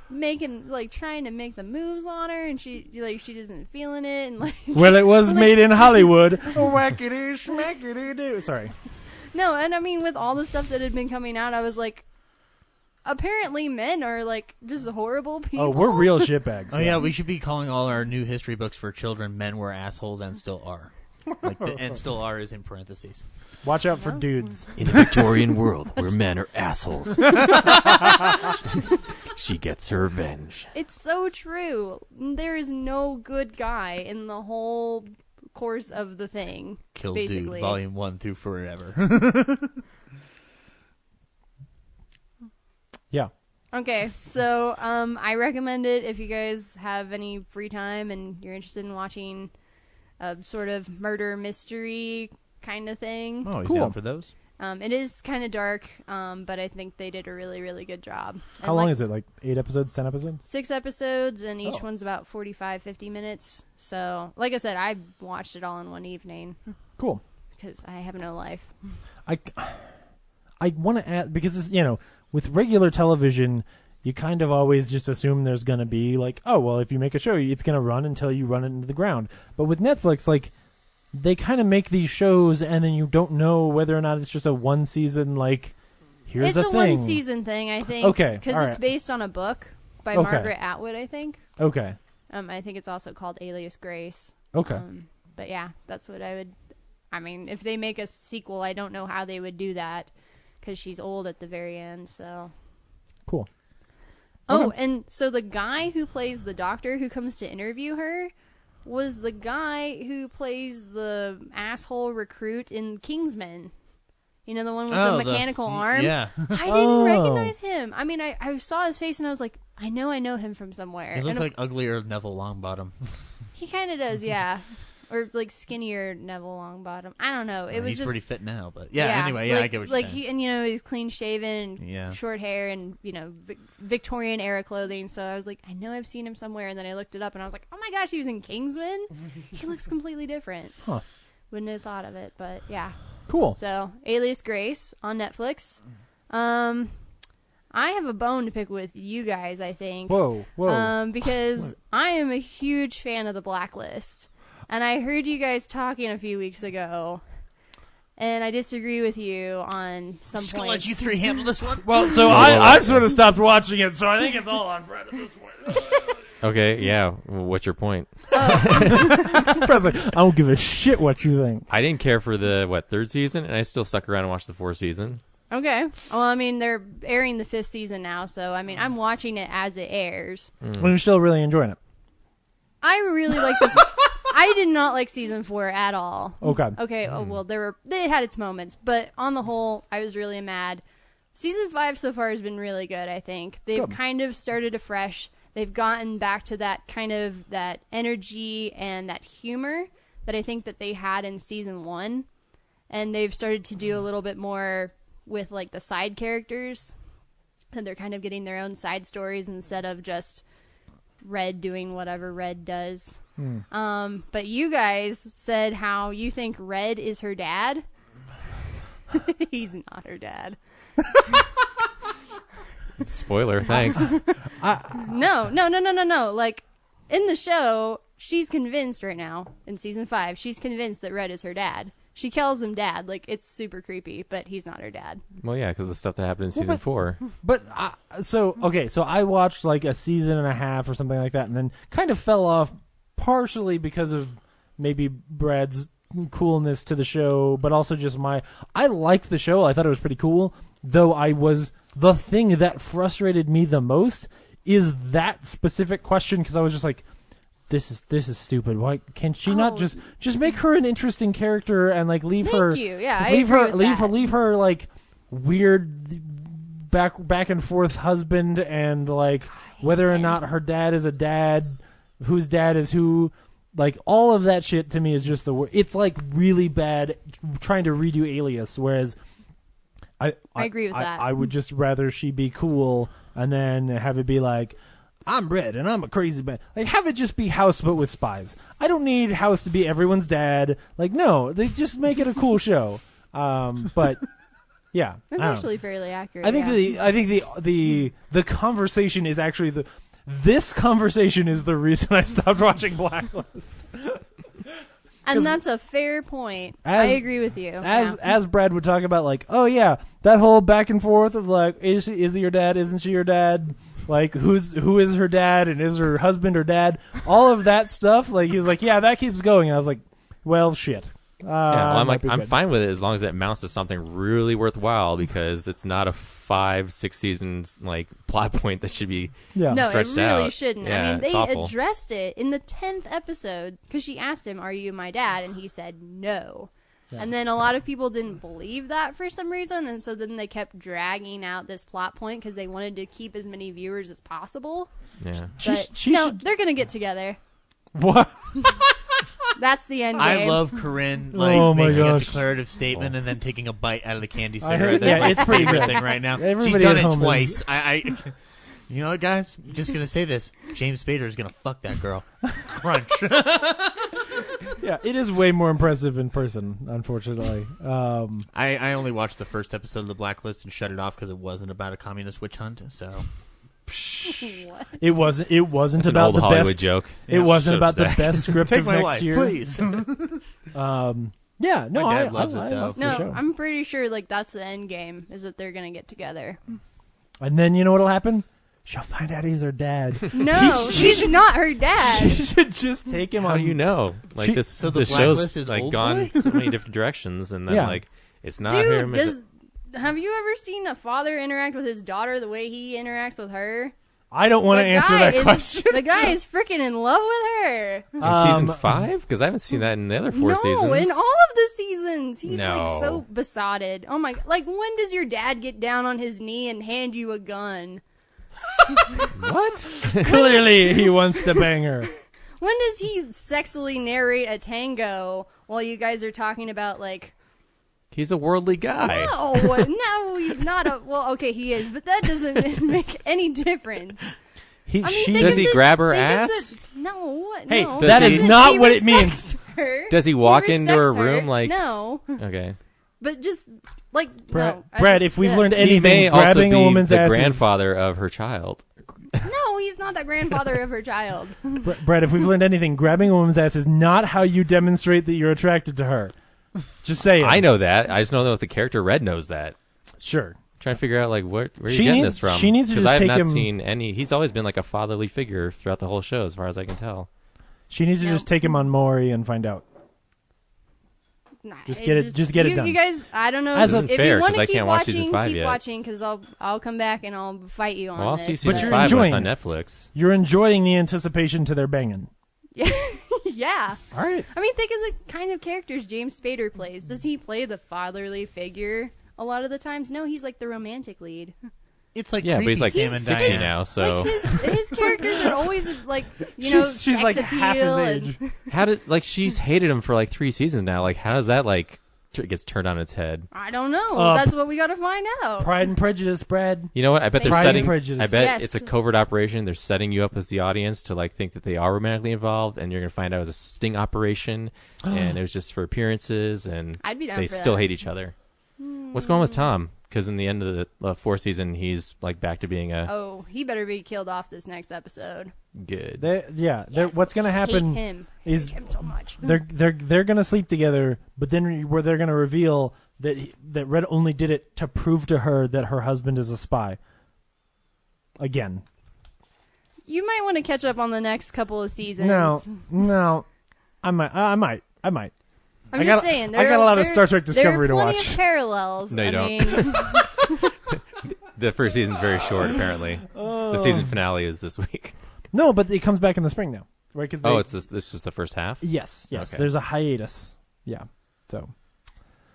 trying to make the moves on her, and she isn't feeling it. And like,
well, it was made in Hollywood. Whackity, schmackity, do. Sorry.
No, and I mean, with all the stuff that had been coming out, I was like, apparently men are, like, just horrible people.
Oh, we're real shitbags.
Oh, yeah, we should be calling all our new history books for children, Men Were Assholes and Still Are. And still are is in parentheses.
Watch out for dudes.
In a Victorian world where men are assholes, she gets her revenge.
It's so true. There is no good guy in the whole course of the thing.
Kill
basically.
Dude, Volume 1 through forever.
Yeah.
Okay, so I recommend it if you guys have any free time and you're interested in watching a sort of murder mystery kind of thing.
Oh, he's down for those?
It is kind of dark, but I think they did a really, really good job.
How long is it? Like 8 episodes, 10 episodes?
6 episodes, and each one's about 45, 50 minutes. So, like I said, I watched it all in one evening.
Cool.
Because I have no life.
I want to add, because it's, with regular television, you kind of always just assume there's going to be like, oh, well, if you make a show, it's going to run until you run it into the ground. But with Netflix, like, they kind of make these shows and then you don't know whether or not it's just a one season, like, here's a thing.
It's a one season thing, I think.
Okay.
Because it's based on a book by Margaret Atwood, I think.
Okay.
I think it's also called Alias Grace.
Okay.
But yeah, that's what if they make a sequel, I don't know how they would do that because she's old at the very end, so.
Cool.
Oh, and so the guy who plays the doctor who comes to interview her was the guy who plays the asshole recruit in Kingsman. You know, the one with the mechanical arm?
Yeah.
I didn't recognize him. I mean, I saw his face and I was like, I know him from somewhere.
He looks like uglier Neville Longbottom.
He kind of does, yeah. Or like skinnier Neville Longbottom. I don't know. It was
he's
just
pretty fit now, but anyway, I get what you're saying.
He's clean shaven, and short hair, and Victorian era clothing. So I was like, I know I've seen him somewhere, and then I looked it up, and I was like, oh my gosh, he was in Kingsman. He looks completely different.
Huh?
Wouldn't have thought of it, but yeah.
Cool.
So Alias Grace on Netflix. I have a bone to pick with you guys. I think.
Whoa.
Because I am a huge fan of The Blacklist. And I heard you guys talking a few weeks ago, and I disagree with you on some points.
Just gonna let you three handle this one.
Well, so I've sort of stopped watching it, so I think it's all on Brett at this point.
Okay, yeah. Well, what's your point?
Brett's like, I don't give a shit what you think.
I didn't care for the third season, and I still stuck around and watched the fourth season.
Okay. Well, I mean, they're airing the 5th season now, so I mean, I'm watching it as it airs.
And you're still really enjoying it.
I really like the. I did not like season 4 at all.
Oh God.
Okay. Oh well, it had its moments, but on the whole, I was really mad. Season 5 so far has been really good. I think they've kind of started afresh. They've gotten back to that kind of that energy and that humor that I think that they had in season 1, and they've started to do a little bit more with like the side characters. that they're kind of getting their own side stories instead of just Red doing whatever Red does. But you guys said how you think Red is her dad. He's not her dad.
Spoiler, thanks.
No. Like, in the show, she's convinced right now, in season 5, she's convinced that Red is her dad. She calls him dad. Like, it's super creepy, but he's not her dad.
Well, yeah, because the stuff that happened in season 4.
But, so I watched like a season and a half or something like that, and then kind of fell off partially because of maybe Brad's coolness to the show, but also just I liked the show. I thought it was pretty cool, though the thing that frustrated me the most is that specific question, because I was just like, this is stupid. Why can she not just make her an interesting character and like leave her like weird back and forth husband, and like whether or not her dad is a dad, whose dad is who, like all of that shit to me is just it's like really bad trying to redo Alias, whereas I
agree with that.
I would just rather she be cool and then have it be like, I'm Red and I'm a crazy man. Like, have it just be House but with spies. I don't need House to be everyone's dad. Like, no, they just make it a cool show. But yeah,
that's actually fairly accurate.
I think the conversation is actually this conversation is the reason I stopped watching Blacklist.
And that's a fair point. I agree with you.
As Brad would talk about, like, oh yeah, that whole back and forth of like, is he your dad? Isn't she your dad? Like, who is her dad, and is her husband her dad? All of that stuff. Like, he was like, yeah, that keeps going. And I was like, well, shit.
I'm fine with it as long as it amounts to something really worthwhile, because it's not a 5-6 seasons like plot point that should be stretched out.
No, it really shouldn't.
Yeah,
I mean, they
awful.
addressed it in the 10th episode because she asked him, "Are you my dad?" and he said no. Yeah. And then a lot of people didn't believe that for some reason, and so then they kept dragging out this plot point because they wanted to keep as many viewers as possible.
Yeah,
but they're gonna get together.
What?
That's the end game.
I love Corinne making a declarative statement and then taking a bite out of the candy cigarette. That's my
it's pretty
favorite
good
thing right now.
Everybody
She's done
at
it
home
twice. I you know what, guys? I'm just gonna say this: James Spader is gonna fuck that girl. Crunch.
Yeah, it is way more impressive in person, unfortunately.
I only watched the first episode of The Blacklist and shut it off because it wasn't about a communist witch hunt. So.
What?
It wasn't
That's
about
an old
the
Hollywood
best
joke.
It wasn't about the best script
Take
of
my
next
wife,
year,
please.
Yeah, no,
My dad
I
loves it, though.
love the show.
I'm pretty sure like that's the end game is that they're gonna get together.
And then you know what'll happen? She'll find out he's her dad.
No, he's not her dad.
She should just take him
How
on.
do you know? Like this,
So the
this
Blacklist
show's
is
like
old
gone
boy?
so many different directions, and then like it's not her.
Dude, have you ever seen a father interact with his daughter the way he interacts with her?
I don't want to answer that question.
The guy is freaking in love with her.
In season 5? Because I haven't seen that in the other 4 seasons.
No, in all of the seasons. He's
No.
like so besotted. Oh my, like when does your dad get down on his knee and hand you a gun?
What?
Clearly he wants to bang her.
When does he sexily narrate a tango while you guys are talking about like...
He's a worldly guy.
No, he's not a... Well, okay, he is, but that doesn't make any difference.
Does he grab her ass?
No.
Hey,
no.
that is not what it means.
Her.
Does he walk into her
respects
room like...
No.
Okay.
But just, like,
Brad,
no.
if we've learned
He
anything,
may also
grabbing
be
a woman's
the
ass
grandfather of her child.
No, he's not the grandfather of her child.
Brad, if we've learned anything, grabbing a woman's ass is not how you demonstrate that you're attracted to her. Just saying.
I know that. I just don't know if the character Red knows that.
Sure.
Trying to figure out like where are you getting this from?
She needs to just
I have
take
not
him.
seen any. He's always been like a fatherly figure throughout the whole show, as far as I can tell.
She needs to just take him on Maury and find out.
Nah,
Just get it done.
You guys, I don't know
As
if
fair,
you want
'cause I
to keep
can't watch
watching.
season 5
Keep
yet.
watching because I'll come back and I'll fight you on
Well, I'll
this.
see season
you're
5 when it's
enjoying
on
it.
Netflix.
You're enjoying the anticipation to their banging.
Yeah.
All right.
I mean, think of the kind of characters James Spader plays. Does he play the fatherly figure a lot of the times? No, he's like the romantic lead.
It's like
Yeah, but he's like
Sam and
60
Diane.
now, so
His characters are always like she's
she's like
sex
half his
appeal
age.
and-
how did like she's hated him for like 3 seasons now? Like how does that like gets turned on its head.
I don't know. That's what we got to find out.
Pride and Prejudice, Brad.
You know what? I bet they're
Pride
setting.
and Prejudice.
I bet
Yes.
it's a covert operation. They're setting you up as the audience to like think that they are romantically involved, and you're gonna find out it was a sting operation, and it was just for appearances, and
I'd be down
they
for
still
that.
hate each other. What's going on with Tom? Because in the end of the fourth season, he's like back to being a
Oh, he better be killed off this next episode.
good.
What's going to happen
Hate him.
is
Hate him so much.
they're going to sleep together, but then where they're going to reveal that Red only did it to prove to her that her husband is a spy. Again.
You might want to catch up on the next couple of seasons.
No, I might.
I'm just saying.
I got a lot of Star Trek Discovery to
There are
watch.
plenty of parallels.
No, you don't.
Mean,
The first season's very short, apparently. The season finale is this week.
No, but it comes back in the spring now, right?
This is the first half.
Yes.
Okay.
There's a hiatus. Yeah. So.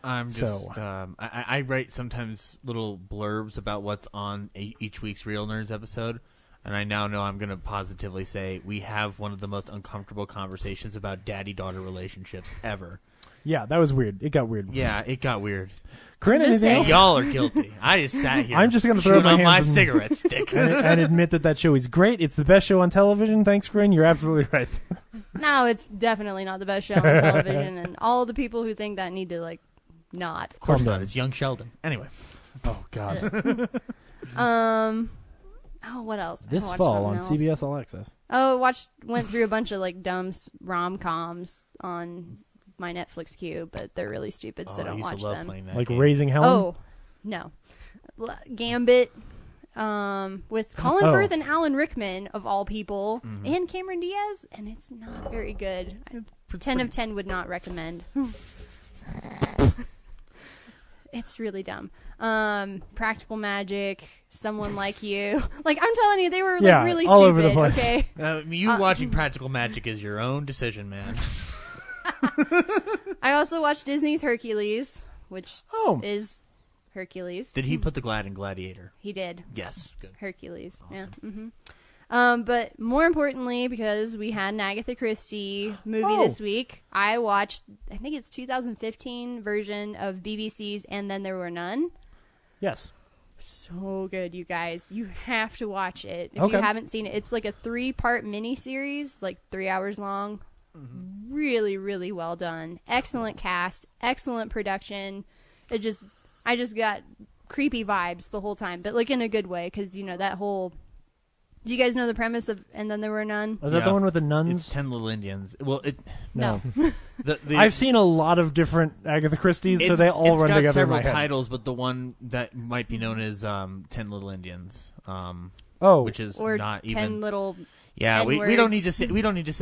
I'm just. I write sometimes little blurbs about what's on each week's Real Nerds episode, and I now know I'm going to positively say we have one of the most uncomfortable conversations about daddy-daughter relationships ever.
Yeah, that was weird. It got weird.
Yeah, it got weird.
Corinne, anything else?
Y'all are guilty. I just sat here.
I'm just going to throw my
on my
hands
cigarette stick
and admit that show is great. It's the best show on television. Thanks, Corinne. You're absolutely right.
no, it's definitely not the best show on television, and all the people who think that need to not.
Of course not. It's young Sheldon. Anyway.
Oh God.
What else?
This fall on CBS All Access.
Went through a bunch of dumb rom-coms on my Netflix queue, but they're really stupid, so don't watch them.
Like game. Raising Helen?
Oh, no. Gambit with Colin Firth and Alan Rickman, of all people, and Cameron Diaz, and it's not very good. 10 of 10 would not recommend. It's really dumb. Practical Magic, Someone Like You. I'm telling you, they were really
all
stupid.
Over the place.
Okay.
You watching Practical Magic is your own decision, man.
I also watched Disney's Hercules, which is Hercules.
Did he put the Glad in Gladiator?
He did.
Yes, good.
Hercules.
Awesome.
Yeah. But more importantly, because we had an Agatha Christie movie this week, I watched, I think it's 2015 version of BBC's And Then There Were None.
Yes.
So good, you guys. You have to watch it. If you haven't seen it, it's like a 3-part miniseries, 3 hours long. Really, really well done. Excellent cast, excellent production. I just got creepy vibes the whole time, but in a good way, because that whole. Do you guys know the premise of And Then There Were None?
Is that the one with the nuns?
It's 10 Little Indians. Well,
no.
I've seen a lot of different Agatha Christie's, so they all run together in my head.
It's got several titles, but the one that might be known as 10 Little Indians, which is
or
not
10
even
little.
Yeah, we don't need to say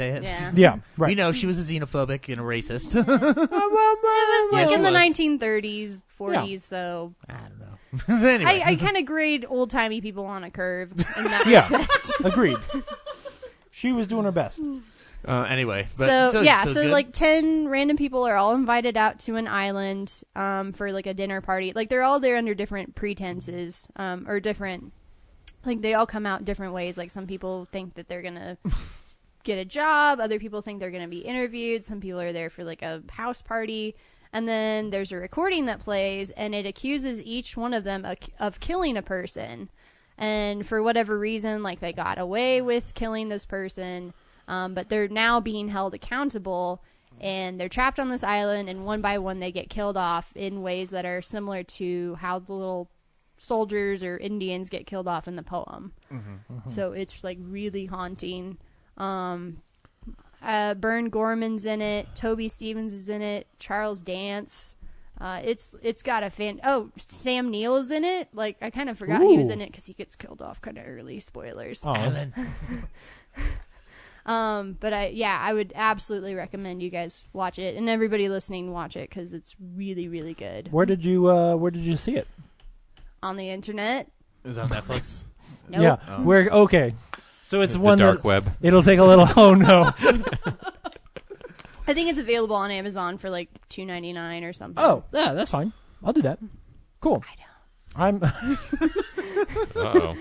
it.
Yeah,
right.
We know she was a xenophobic and a racist.
It was in the 1930s, 40s, so
I don't know. Anyway.
I kind of grade old-timey people on a curve in that respect.
Agreed. She was doing her best.
Anyway,
so 10 random people are all invited out to an island for a dinner party. They're all there under different pretenses or different. They all come out different ways. Some people think that they're gonna get a job. Other people think they're gonna be interviewed. Some people are there for a house party. And then there's a recording that plays, and it accuses each one of them of killing a person. And for whatever reason, they got away with killing this person, but they're now being held accountable, and they're trapped on this island, and one by one they get killed off in ways that are similar to how the little soldiers or Indians get killed off in the poem. So it's really haunting. Bern Gorman's in it. Toby Stevens is in it. Charles Dance. It's got a fan. Oh, Sam Neill is in it. I kind of forgot he was in it because he gets killed off kind of early. Spoilers.
Oh.
But I would absolutely recommend you guys watch it, and everybody listening watch it because it's really, really good.
Where did you see it?
On the internet.
It was on Netflix.
Nope.
Yeah. Okay. So it's one
dark web.
It'll take a little. Oh no.
I think it's available on Amazon for $2.99 or something.
Oh, yeah, that's fine. I'll do that. Cool.
I know.
Uh-oh.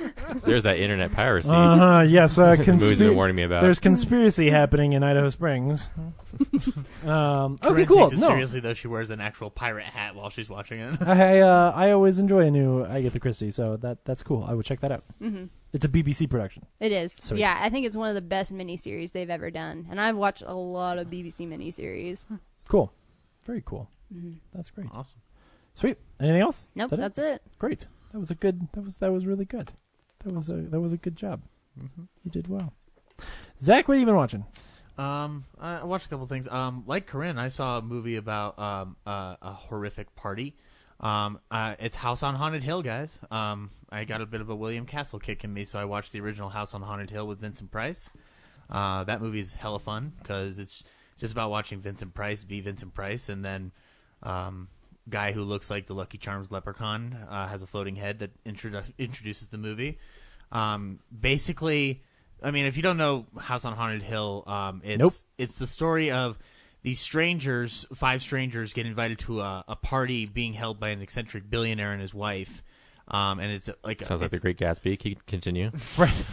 There's that internet piracy.
Yes.
Movies have been warning me about.
There's conspiracy happening in Idaho Springs. Okay,
Corinne
cool.
Takes it seriously, though. She wears an actual pirate hat while she's watching it.
I always enjoy a new Agatha Christie, so that's cool. I would check that out.
Mm-hmm.
It's a BBC production.
It is.
Sweet.
Yeah, I think it's one of the best miniseries they've ever done, and I've watched a lot of BBC miniseries.
Cool. Very cool.
Mm-hmm.
That's great.
Awesome.
Sweet. Anything else?
Nope, that's it.
Great. That was a good. That was really good. That was a good job.
Mm-hmm.
You did well. Zach, what have you been watching?
I watched a couple things. Like Corinne, I saw a movie about a horrific party. It's House on Haunted Hill, guys. I got a bit of a William Castle kick in me, so I watched the original House on Haunted Hill with Vincent Price. That movie's hella fun because it's just about watching Vincent Price be Vincent Price, and then guy who looks like the Lucky Charms leprechaun has a floating head that introduces the movie. Basically, I mean, if you don't know House on Haunted Hill, it's the story of these strangers, 5 strangers, get invited to a party being held by an eccentric billionaire and his wife. And it's like
sounds like The Great Gatsby. Continue.
Right.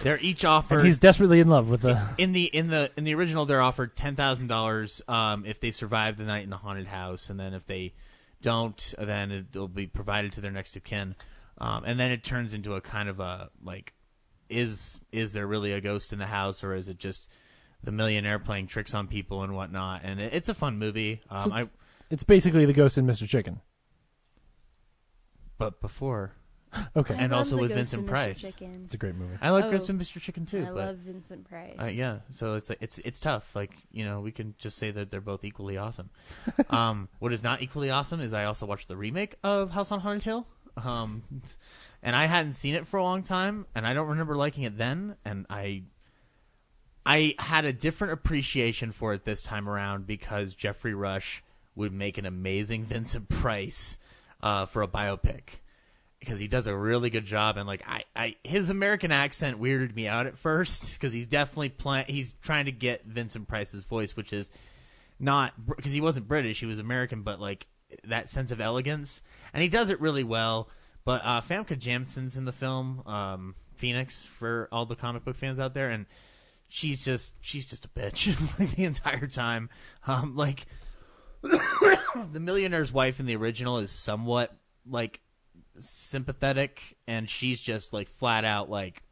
They're each offered.
And he's desperately in love with the.
In the original, they're offered $10,000 if they survive the night in the haunted house, and then if they don't, then it'll be provided to their next of kin. And then it turns into a kind of a like, is there really a ghost in the house, or is it just the millionaire playing tricks on people and whatnot? And it's a fun movie.
It's basically The Ghost in Mr. Chicken.
But before.
Okay.
And also with Vincent Price.
It's a great movie.
I like Ghost in Mr. Chicken too.
I love Vincent Price.
Yeah, so it's tough. Like, you know, we can just say that they're both equally awesome. What is not equally awesome is I also watched the remake of House on Haunted Hill. And I hadn't seen it for a long time, and I don't remember liking it then, and I had a different appreciation for it this time around because Jeffrey Rush would make an amazing Vincent Price for a biopic, because he does a really good job. And like his American accent weirded me out at first, because he's definitely he's trying to get Vincent Price's voice, which is not, because he wasn't British, he was American, but like that sense of elegance, and he does it really well. But Famke Jansson's in the film, Phoenix, for all the comic book fans out there, and she's just a bitch like, the entire time. Like the millionaire's wife in the original is somewhat like sympathetic, and she's just like flat out like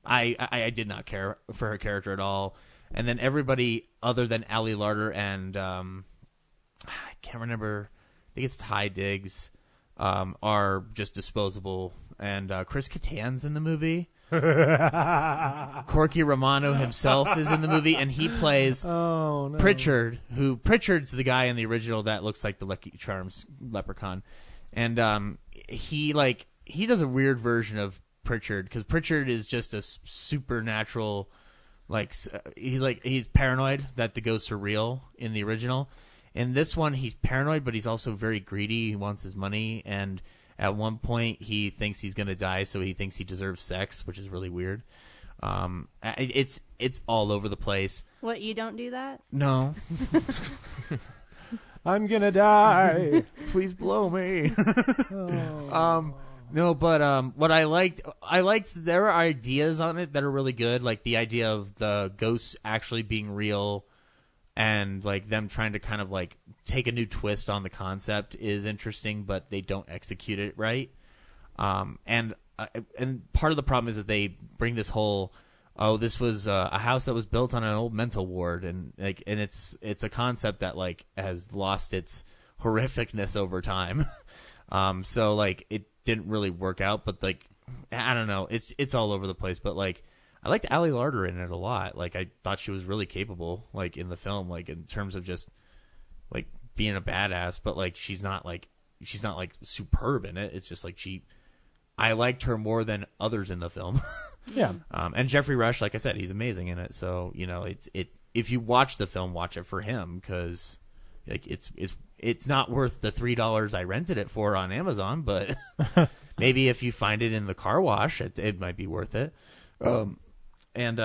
I did not care for her character at all. And then everybody other than Ali Larter and I can't remember, I think it's Ty Diggs, are just disposable. And Chris Kattan's in the movie. Corky Romano himself is in the movie, and he plays Pritchard, Pritchard's the guy in the original that looks like the Lucky Charms leprechaun. And he does a weird version of Pritchard, because Pritchard is just a supernatural, he's paranoid that the ghosts are real in the original. In this one, he's paranoid, but he's also very greedy. He wants his money, and at one point, he thinks he's going to die, so he thinks he deserves sex, which is really weird. It's all over the place.
What, you don't do that?
No.
I'm going to die.
Please blow me. No, but what I liked there are ideas on it that are really good, like the idea of the ghosts actually being real, and like them trying to kind of like take a new twist on the concept is interesting, but they don't execute it right. And part of the problem is that they bring this whole, this was a house that was built on an old mental ward, and it's a concept that like has lost its horrificness over time. So like it didn't really work out, but like I don't know, it's all over the place. But like I liked Ali Larter in it a lot. Like I thought she was really capable, like in the film, like in terms of just like being a badass. But like she's not like superb in it. It's just like I liked her more than others in the film.
Yeah.
And Jeffrey Rush, like I said, he's amazing in it. So you know, if you watch the film, watch it for him, because like it's not worth the $3 I rented it for on Amazon, but maybe if you find it in the car wash, it might be worth it. And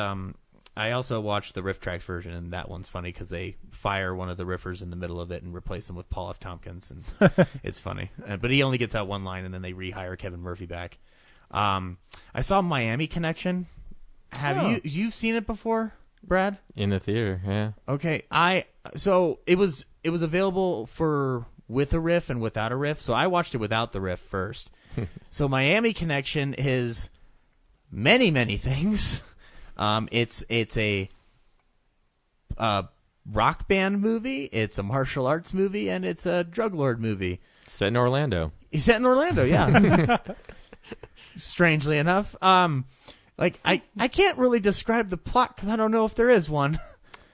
I also watched the Riff Tracks version, and that one's funny because they fire one of the riffers in the middle of it and replace him with Paul F. Tompkins, and it's funny. But he only gets out one line, and then they rehire Kevin Murphy back. I saw Miami Connection. Have you've seen it before, Brad?
In the theater, yeah.
Okay, so it was available for with a riff and without a riff. So I watched it without the riff first. So Miami Connection is many things. It's a rock band movie. It's a martial arts movie, and it's a drug lord movie.
Set in Orlando.
He's set in Orlando, yeah. Strangely enough, I can't really describe the plot because I don't know if there is one.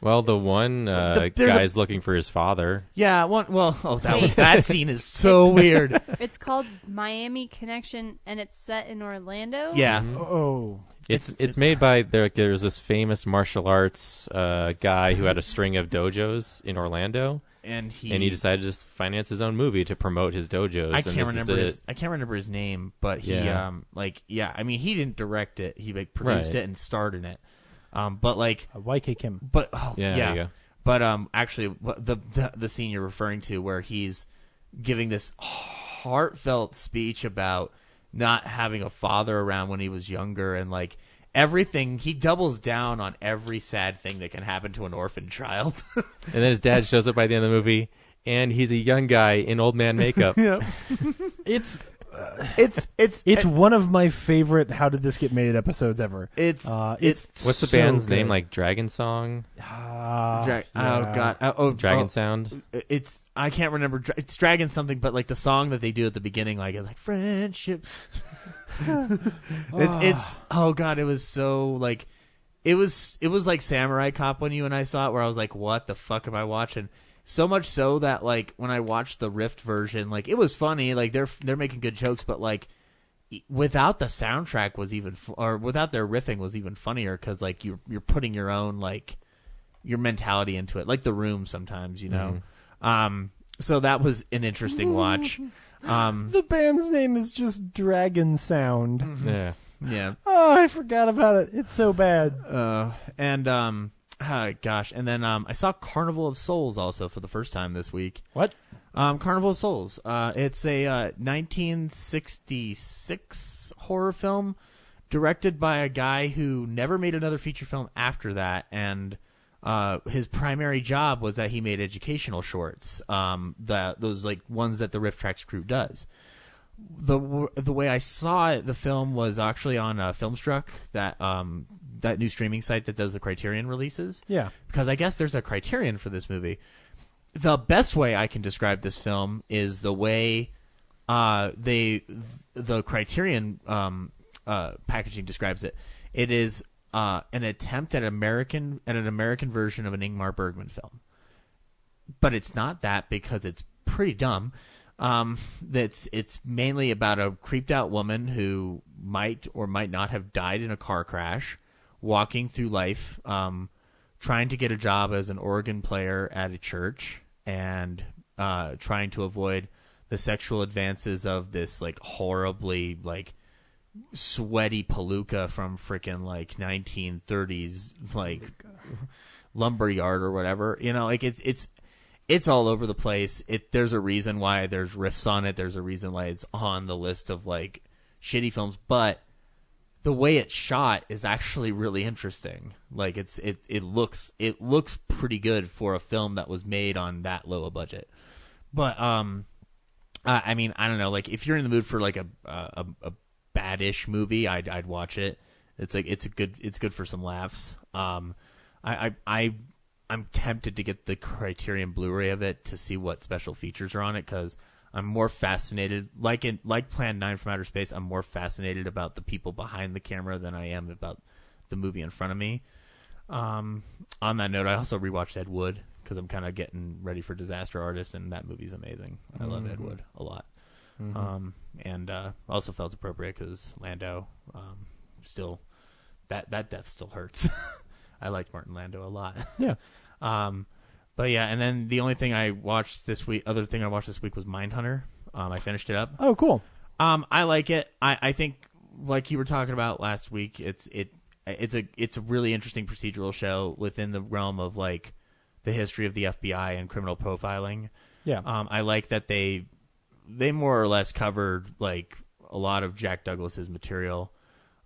Well, the one guy's looking for his father.
Yeah, that scene is so weird.
It's called Miami Connection, and it's set in Orlando.
Yeah.
Oh.
It's made by there's this famous martial arts guy who had a string of dojos in Orlando, and he decided to just finance his own movie to promote his dojos.
I can't remember his name, but he I mean, he didn't direct it. He produced it and starred in it. But
YK Kim.
But
there you go.
But actually, the scene you're referring to, where he's giving this heartfelt speech about not having a father around when he was younger, and everything, he doubles down on every sad thing that can happen to an orphan child.
And then his dad shows up by the end of the movie, and he's a young guy in old man makeup.
Yeah. It's one of my favorite How Did This Get Made episodes ever.
What's the band's name? Like Dragon Song?
Oh God!
Dragon Sound.
I can't remember. It's Dragon something, but the song that they do at the beginning, it's like friendship. It's oh God! It was so it was like Samurai Cop when you and I saw it, where I was like, what the fuck am I watching? So much so that when I watched the Rift version, it was funny. They're making good jokes, but without the soundtrack was even or without their riffing was even funnier, because you're putting your own your mentality into it, like The Room sometimes, you know. Mm-hmm. So that was an interesting watch.
The band's name is just Dragon Sound.
Yeah.
Yeah.
Oh, I forgot about it. It's so bad.
Gosh. And then I saw Carnival of Souls also for the first time this week.
What?
Carnival of Souls. It's a 1966 horror film directed by a guy who never made another feature film after that, and his primary job was that he made educational shorts, those ones that the Riff Tracks crew does. The way I saw it, the film was actually on Filmstruck, that new streaming site that does the Criterion releases.
Yeah.
Because I guess there's a Criterion for this movie. The best way I can describe this film is the way the Criterion packaging describes it. It is an attempt at an American version of an Ingmar Bergman film. But it's not that, because it's pretty dumb. It's mainly about a creeped out woman who might or might not have died in a car crash, walking through life, trying to get a job as an organ player at a church, and trying to avoid the sexual advances of this horribly sweaty palooka from frickin' 1930s lumberyard or whatever. It's all over the place. There's a reason why there's riffs on it. There's a reason why it's on the list of shitty films, but the way it's shot is actually really interesting. It looks pretty good for a film that was made on that low a budget. But I mean, I don't know. If you're in the mood for a bad-ish movie, I'd watch it. It's good for some laughs. I'm tempted to get the Criterion Blu-ray of it to see what special features are on it, because I'm more fascinated, like Plan 9 from Outer Space, I'm more fascinated about the people behind the camera than I am about the movie in front of me. On that note, I also rewatched Ed Wood, because I'm kind of getting ready for Disaster Artist, and that movie's amazing. I love Ed Wood a lot. Mm-hmm. And also felt appropriate because Landau, still, that death still hurts. I liked Martin Landau a lot.
Yeah.
But yeah, and then the only thing I watched this week, was Mindhunter. I finished it up.
Oh, cool.
I like it. I think, like you were talking about last week, it's a really interesting procedural show within the realm of like the history of the FBI and criminal profiling.
Yeah.
I like that they more or less covered like a lot of Jack Douglas's material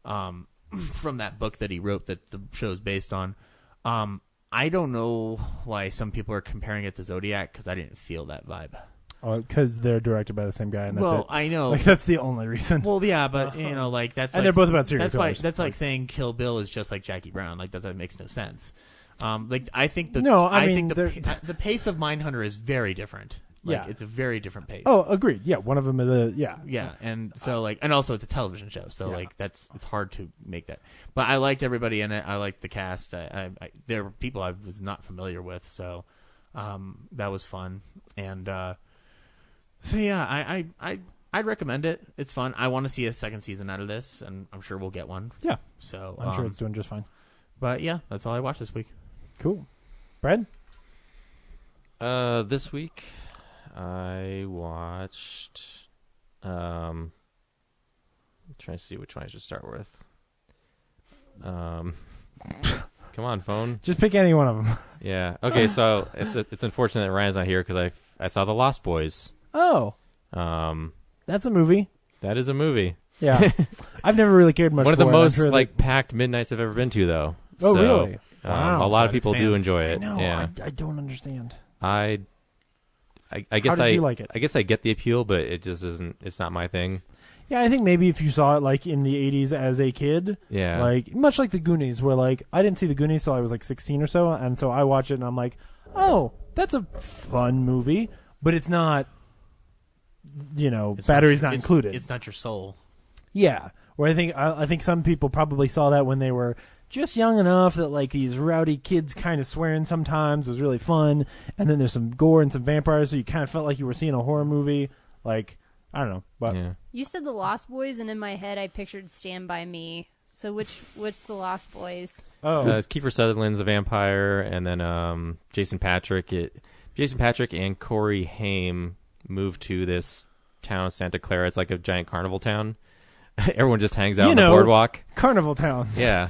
from that book that he wrote that the show's based on. I don't know why some people are comparing it to Zodiac because I didn't feel that vibe.
Because they're directed by the same guy, and that's it.
I know.
Like, that's the only reason.
Well, yeah, but like that's
and
like,
they're both about serial
that's
killers.
that's like saying Kill Bill is just like Jackie Brown. Like that makes no sense. Like I think the the pace of Mindhunter is very different. Like, it's a very different pace.
Oh, agreed. Yeah, one of them is
yeah, and so and also it's a television show, so like it's hard to make that. But I liked everybody in it. I liked the cast. There were people I was not familiar with, so that was fun. And so yeah, I'd recommend it. It's fun. I want to see a second season out of this, and I'm sure we'll get one.
Yeah.
So
I'm sure it's doing just fine.
But yeah, that's all I watched this week.
Cool. Brad?
This week I watched I'm trying to see which one I should start with. Come on, phone.
Just pick any one of them.
Yeah. Okay, so it's unfortunate that Ryan's not here because I saw The Lost Boys.
Oh. That's a movie.
That is a movie.
Yeah. I've never really cared much for it.
One of the most packed midnights I've ever been to, though.
Oh,
so,
really? Wow.
A lot of people do enjoy it.
No,
yeah.
I don't understand.
I guess
How did you like it?
I guess I get the appeal, but it just isn't. It's not my thing.
Yeah, I think maybe if you saw it like in the 80s as a kid,
yeah,
like much like the Goonies, where like I didn't see the Goonies till I was like 16 or so, and so I watch it and I'm like, oh, that's a fun movie, but it's not. Batteries not included.
It's not your soul.
Yeah, where I think some people probably saw that when they were just young enough that like these rowdy kids kind of swearing sometimes was really fun, and then there's some gore and some vampires, so you kind of felt like you were seeing a horror movie. Like I don't know, but
you said The Lost Boys, and in my head I pictured Stand By Me. So which The Lost Boys?
Oh, Kiefer Sutherland's a vampire, and then Jason Patrick and Corey Haim moved to this town, Santa Clara. It's like a giant carnival town. Everyone just hangs out on the boardwalk.
Carnival towns.
Yeah.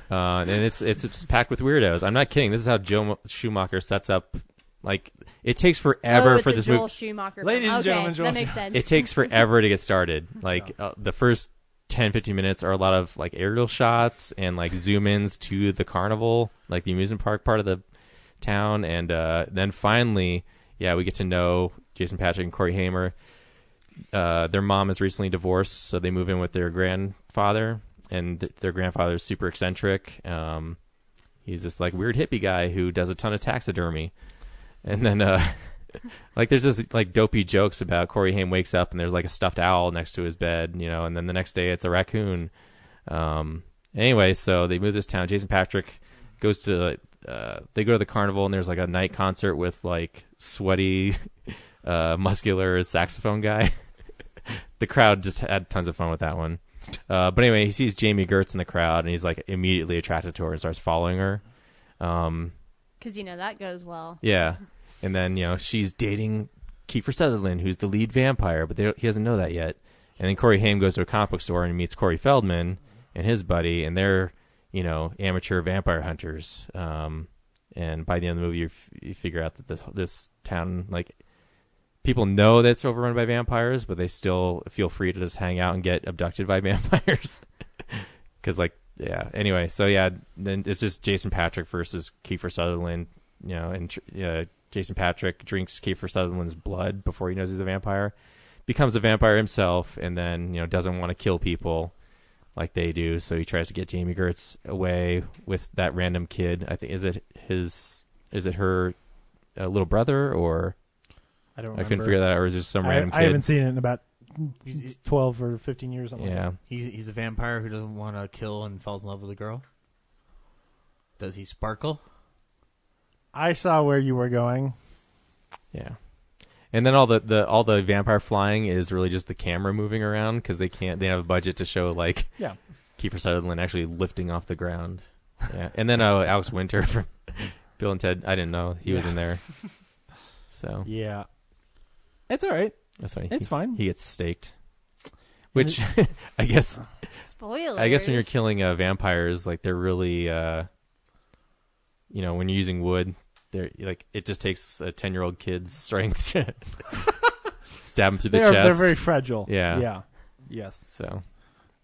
And it's packed with weirdos. I'm not kidding. This is how Joel Schumacher sets up. Like, it takes forever for this movie.
Joel Schumacher.
Ladies and gentlemen, Joel
that makes sense.
It takes forever to get started. Like, the first 10-15 minutes are a lot of like aerial shots and like zoom ins to the carnival, like the amusement park part of the town, and then finally, we get to know Jason Patrick and Corey Haim. Their mom is recently divorced, so they move in with their grandfather, and their grandfather is super eccentric. He's this like weird hippie guy who does a ton of taxidermy, and then like there's this like dopey jokes about Corey Haim wakes up and there's like a stuffed owl next to his bed, and then the next day it's a raccoon. Anyway, so they move to this town. Jason Patrick goes to they go to the carnival, and there's like a night concert with like sweaty muscular saxophone guy. The crowd just had tons of fun with that one. But anyway, he sees Jamie Gertz in the crowd, and he's like immediately attracted to her and starts following her.
Because that goes well.
Yeah, and then she's dating Kiefer Sutherland, who's the lead vampire, but he doesn't know that yet. And then Corey Haim goes to a comic book store and meets Corey Feldman and his buddy, and they're amateur vampire hunters. And by the end of the movie, you figure out that this town, like, people know that it's overrun by vampires, but they still feel free to just hang out and get abducted by vampires. Because, anyway, so then it's just Jason Patrick versus Kiefer Sutherland, and Jason Patrick drinks Kiefer Sutherland's blood before he knows he's a vampire, becomes a vampire himself, and then, doesn't want to kill people like they do, so he tries to get Jamie Gertz away with that random kid. I think, is it her little brother, or
I don't remember.
I couldn't figure that out, or is it just some random kid?
I haven't seen it in about 12 or 15 years. Something
yeah.
Like that.
He's a vampire who doesn't want to kill and falls in love with a girl. Does he sparkle?
I saw where you were going.
Yeah. And then all the vampire flying is really just the camera moving around because they don't have a budget to show Kiefer Sutherland actually lifting off the ground. Yeah. And then Alex Winter from Bill and Ted, I didn't know he was in there. So
yeah. It's all right.
That's fine.
It's fine.
He gets staked. Which I guess
Spoilers.
I guess when you're killing vampires, like they're really, when you're using wood, they're like it just takes a 10-year-old kid's strength to stab them through the chest.
They're very fragile.
Yeah.
Yeah. Yes.
So.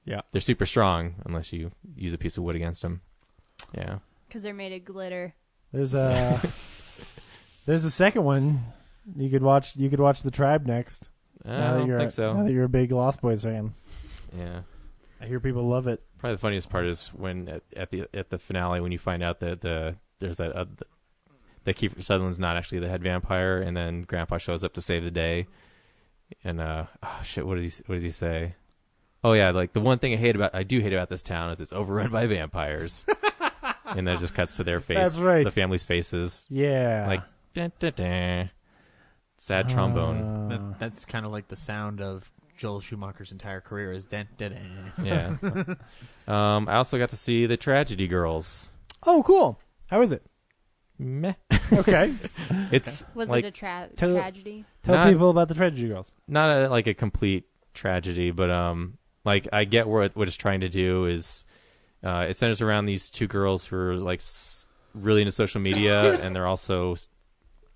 Yeah.
They're super strong unless you use a piece of wood against them. Yeah.
Because they're made of glitter.
There's a second one. You could watch The Tribe next.
I don't think so.
Now that you're a big Lost Boys fan.
Yeah.
I hear people love it.
Probably the funniest part is when at the finale when you find out that there's that Kiefer Sutherland's not actually the head vampire, and then Grandpa shows up to save the day, and what does he say? Oh yeah, like the one thing I do hate about this town is it's overrun by vampires, and then it just cuts to their face,
That's right.
the family's faces,
Yeah,
like dun, dun, dun. Sad trombone.
That's kind of like the sound of Joel Schumacher's entire career is dun, dun, dun.
Yeah. I also got to see the Tragedy Girls.
Oh, cool. How is it?
Meh.
Okay.
Was
like,
it a tragedy?
Tell people about the Tragedy Girls.
Not like a complete tragedy, but like I get what it's trying to do is it centers around these two girls who are like really into social media and they're also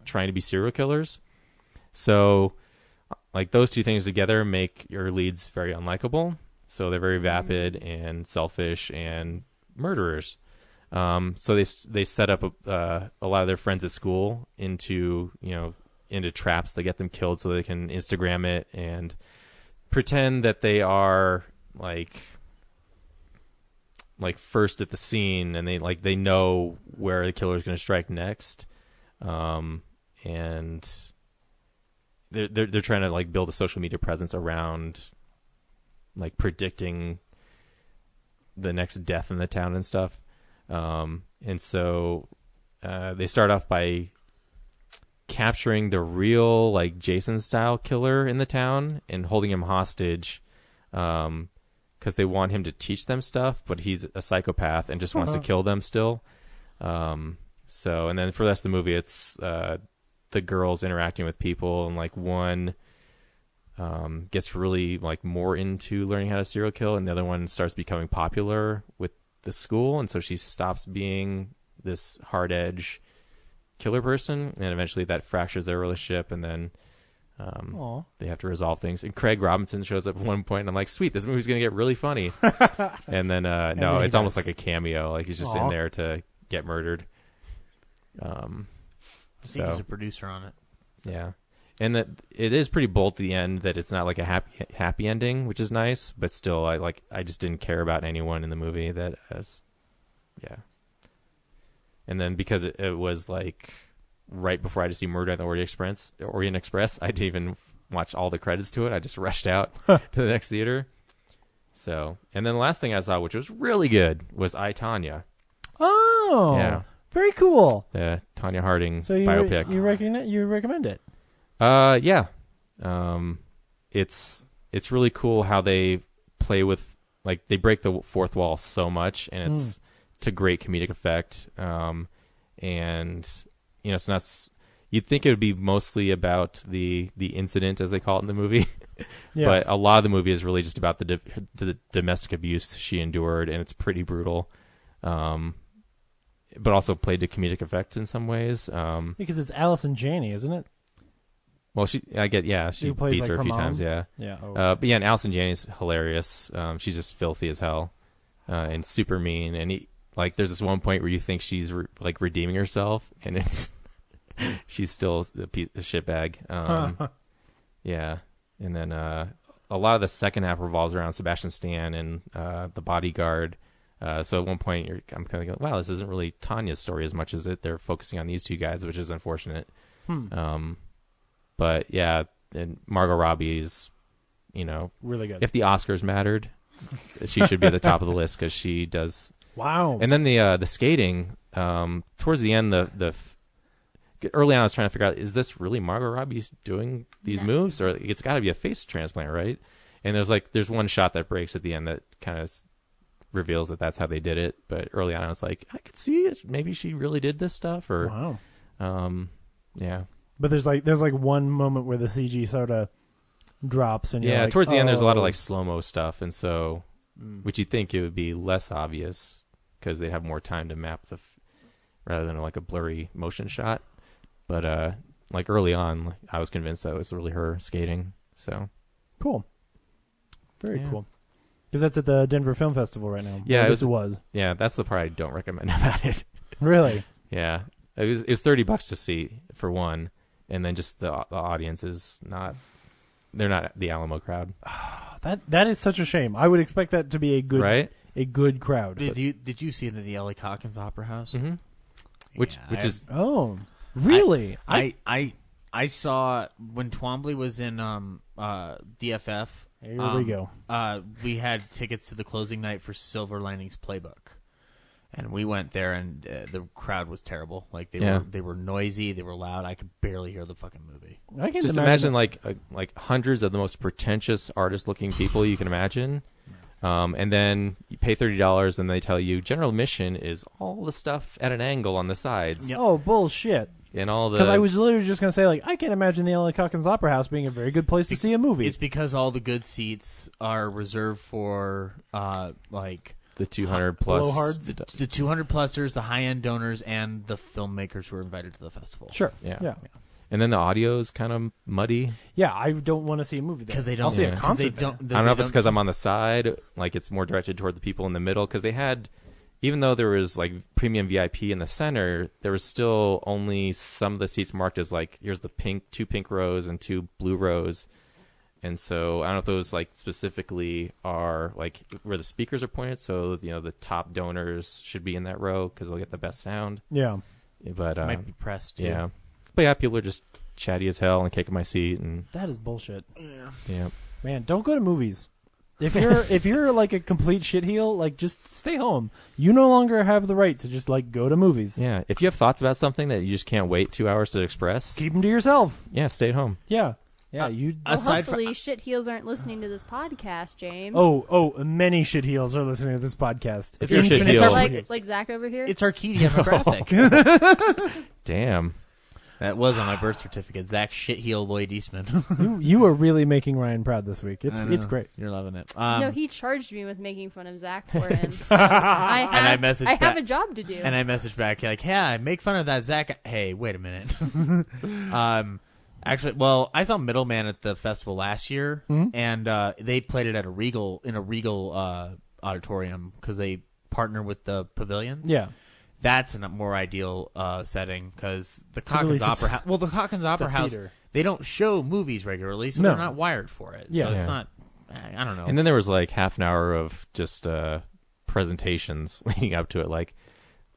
trying to be serial killers. So like those two things together make your leads very unlikable. So they're very vapid and selfish and murderers. So they set up a lot of their friends at school into traps that get them killed so they can Instagram it and pretend that they are like first at the scene and they know where the killer is going to strike next. And they're trying to like build a social media presence around like predicting the next death in the town and stuff. And so they start off by capturing the real like Jason style killer in the town and holding him hostage because they want him to teach them stuff, but he's a psychopath and just wants to kill them still. So and then for the rest of the movie it's the girls interacting with people, and like one gets really like more into learning how to serial kill, and the other one starts becoming popular with the school, and so she stops being this hard edge killer person, and eventually that fractures their relationship, and then they have to resolve things. And Craig Robinson shows up at one point, and I'm like, sweet, this movie's gonna get really funny. And then no, it's almost like a cameo, like he's just in there to get murdered.
I think he's a producer on it.
Yeah. And that it is pretty bold at the end that it's not like a happy ending, which is nice, but still I just didn't care about anyone in the movie that has And then because it was like right before I had to see Murder at the Orient Express, I didn't even watch all the credits to it. I just rushed out to the next theater. So, and then the last thing I saw, which was really good, was I, Tonya.
Oh,
yeah.
Very cool.
The Tonya Harding
so
biopic.
You recommend it?
Yeah. It's really cool how they play with, like, they break the fourth wall so much, and it's to great comedic effect. And it's not. You'd think it would be mostly about the incident, as they call it in the movie, but a lot of the movie is really just about the domestic abuse she endured, and it's pretty brutal. But also played to comedic effect in some ways.
Because it's Allison Janney, isn't it?
Well, she beats
like
her a few times, yeah.
Yeah. Oh.
But yeah, and Allison Janney's hilarious. She's just filthy as hell, and super mean. And there's this one point where you think she's redeeming herself, and it's she's still a shitbag. Yeah, and then a lot of the second half revolves around Sebastian Stan and the bodyguard. So at one point, I'm kind of going, wow, this isn't really Tanya's story as much as they're focusing on these two guys, which is unfortunate. But yeah, and Margot Robbie's,
really good.
If the Oscars mattered, she should be at the top of the list because she does.
Wow.
And then the skating towards the end, early on, I was trying to figure out, is this really Margot Robbie doing these moves, or it's got to be a face transplant, right? And there's one shot that breaks at the end that kind of reveals that that's how they did it. But early on, I was like, I could see it. Maybe she really did this stuff, or
wow.
Yeah.
But there's one moment where the CG sort of drops, and you're
yeah,
like,
towards the end there's a lot of
oh.
like slow-mo stuff, and so which you'd think it would be less obvious because they have more time to map rather than like a blurry motion shot. But like early on, like, I was convinced that was really her skating. So
cool, very cool. Because that's at the Denver Film Festival right now.
Yeah,
it was.
Yeah, that's the part I don't recommend about it.
Really?
Yeah, it was $30 to see for one, and then just the audience is not. They're not the Alamo crowd.
That is such a shame. I would expect that to be a good a good crowd.
Did you see it at the L.A. Calkins Opera House?
Mm-hmm. Which is
really?
I saw when Twombly was in DFF.
Here we go.
We had tickets to the closing night for Silver Linings Playbook, and we went there, and the crowd was terrible. Like they were noisy, they were loud. I could barely hear the fucking movie.
I can
just imagine like hundreds of the most pretentious artist-looking people you can imagine, and then you pay $30, and they tell you general admission is all the stuff at an angle on the sides.
Oh, bullshit.
And all the
because I was literally just going to say, like, I can't imagine the L.A. Calkins Opera House being a very good place to see a movie.
It's because all the good seats are reserved for like
the 200 plus
blowhards,
the 200 plusers, the high end donors, and the filmmakers who are invited to the festival.
Sure.
Yeah. And then the audio is kind of muddy.
Yeah, I don't want to see a movie there.
Because they don't.
I'll see a concert there.
I don't know if it's because I'm on the side, like it's more directed toward the people in the middle. Because they had, even though there was like premium VIP in the center, there was still only some of the seats marked as like, here's the two pink rows and 2 blue rows. And so I don't know if those like specifically are like where the speakers are pointed. So, the top donors should be in that row because they'll get the best sound.
Yeah.
But might be pressed too.
Yeah. But yeah, people are just chatty as hell and kicking my seat. And
that is bullshit.
Yeah.
Man, don't go to movies. If you're like a complete shitheel, like just stay home. You no longer have the right to just like go to movies.
Yeah. If you have thoughts about something that you just can't wait 2 hours to express,
keep them to yourself.
Yeah, stay at home.
Yeah.
Well, hopefully shitheels aren't listening to this podcast, James.
Oh, many shitheel are listening to this podcast.
If you're shitheel,
like Zach over here.
It's our key demographic.
Damn.
That was on my birth certificate. Zach Shitheel Lloyd Eastman.
You are really making Ryan proud this week. It's great.
You're loving it.
No, he charged me with making fun of Zach for him. So I have a job to do.
And I messaged back like, "Yeah, make fun of that Zach." Hey, wait a minute. Actually, well, I saw Middleman at the festival last year, and they played it at a Regal auditorium because they partner with the pavilions.
Yeah.
That's a more ideal setting because the Calkins Opera House. Well, the Calkins Opera House, they don't show movies regularly, so they're not wired for it.
Yeah.
So it's not. I don't know.
And then there was like half an hour of just presentations leading up to it, like,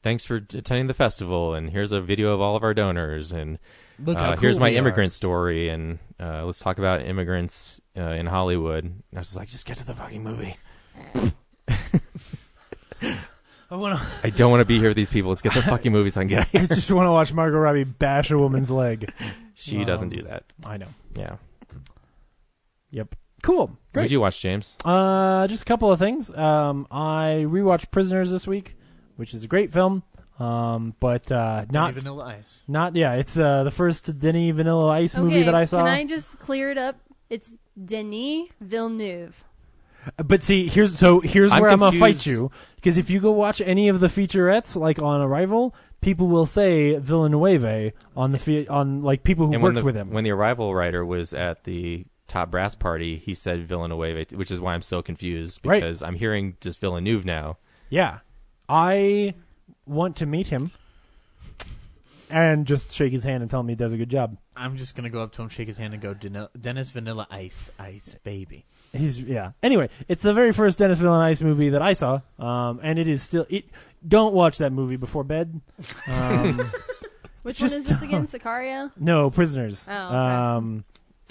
thanks for attending the festival, and here's a video of all of our donors, and here's my immigrant story, and let's talk about immigrants in Hollywood. And I was just like, just get to the fucking movie. I don't want to be here with these people. Let's get the fucking movie so I can get out of here.
I just want to watch Margot Robbie bash a woman's leg.
She doesn't do that.
I know.
Yeah.
Yep. Cool. Great.
What did you watch, James?
Just a couple of things. I rewatched Prisoners this week, which is a great film. But not
Vanilla Ice.
Not it's the first Denis Vanilla Ice movie that I saw.
Can I just clear it up? It's Denis Villeneuve.
But see, here's where I'm gonna fight
confused.
you, because if you go watch any of the featurettes, like on Arrival, people will say Villeneuve on like people who worked with him.
When the Arrival writer was at the top brass party, he said Villeneuve, which is why I'm so confused, because I'm hearing just Villeneuve now.
Yeah, I want to meet him and just shake his hand and tell him he does a good job.
I'm just gonna go up to him, shake his hand, and go, "Dennis Vanilla Ice, baby."
Anyway, it's the very first Dennis Vanilla Ice movie that I saw, and it is still. Don't watch that movie before bed.
Which one is this again? Sicario?
No, Prisoners.
Oh, okay.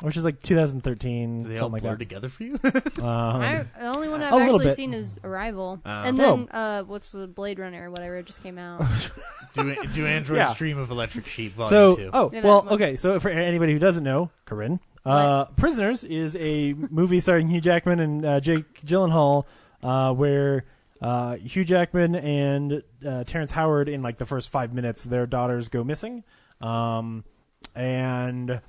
Which is like 2013.
Do they all
something like
blur
that.
together for you?
The only one I've
a little
actually
bit.
seen is Arrival, and then what's the Blade Runner or whatever just came out.
Do Android Stream of Electric Sheep Volume
So,
2.
Okay. So for anybody who doesn't know, Corinne, Prisoners is a movie starring Hugh Jackman and Jake Gyllenhaal, where Hugh Jackman and Terrence Howard, in like the first 5 minutes, their daughters go missing, and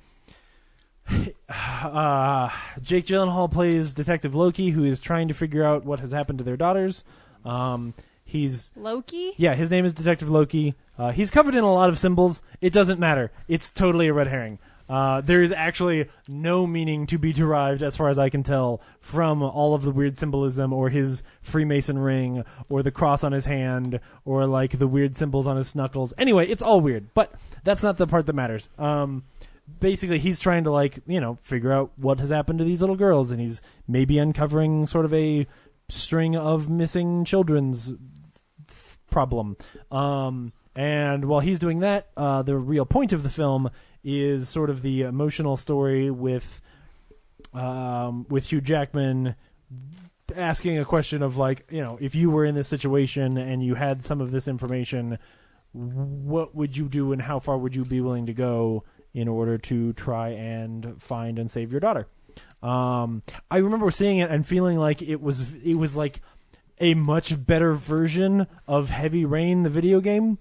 Jake Gyllenhaal plays Detective Loki, who is trying to figure out what has happened to their daughters. He's
Loki?
Yeah, his name is Detective Loki. He's covered in a lot of symbols. It doesn't matter. It's totally a red herring. There is actually no meaning to be derived, as far as I can tell, from all of the weird symbolism, or his Freemason ring, or the cross on his hand, or like the weird symbols on his knuckles. Anyway, it's all weird, but that's not the part that matters. Basically, he's trying to figure out what has happened to these little girls, and he's maybe uncovering sort of a string of missing children's problem. And while he's doing that, the real point of the film is sort of the emotional story with Hugh Jackman asking a question of if you were in this situation and you had some of this information, what would you do and how far would you be willing to go in order to try and find and save your daughter? I remember seeing it and feeling like it was like a much better version of Heavy Rain, the video game.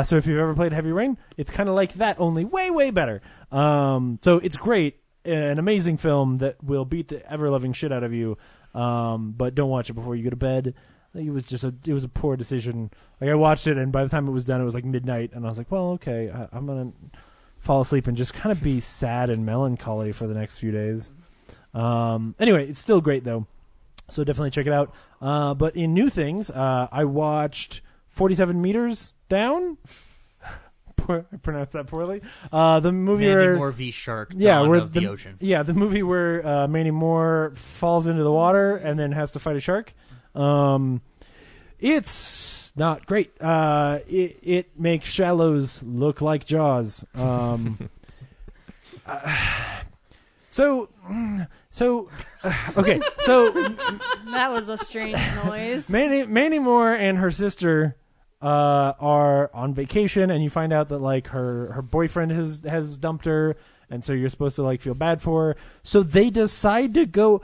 So if you've ever played Heavy Rain, it's kind of like that, only way, way better. So it's great, an amazing film that will beat the ever-loving shit out of you. But don't watch it before you go to bed. It was a poor decision. Like, I watched it, and by the time it was done, it was like midnight, and I was like, well, okay, I'm gonna fall asleep and just kind of be sad and melancholy for the next few days. Anyway, it's still great though, so definitely check it out. But in new things, I watched 47 Meters Down. I pronounced that poorly. The movie
Mandy Moore v. Shark.
Where
of the ocean.
Yeah, the movie where Mandy Moore falls into the water and then has to fight a shark. It's not great. It makes Shallows look like Jaws. Okay, so
that was a strange noise.
Mandy Moore and her sister are on vacation, and you find out that her boyfriend has dumped her, and so you're supposed to feel bad for her. So they decide to go.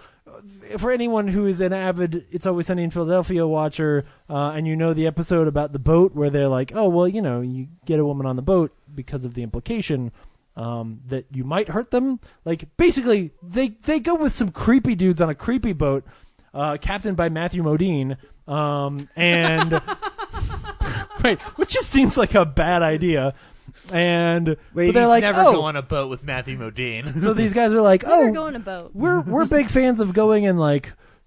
For anyone who is an avid It's Always Sunny in Philadelphia watcher, and the episode about the boat where they're like, oh well, you get a woman on the boat because of the implication that you might hurt them. Basically, they go with some creepy dudes on a creepy boat, captained by Matthew Modine, and right, which just seems like a bad idea. And
Ladies,
but they're like,
never go on a boat with Matthew Modine.
So these guys are like,
never go on a boat.
We're big fans of going and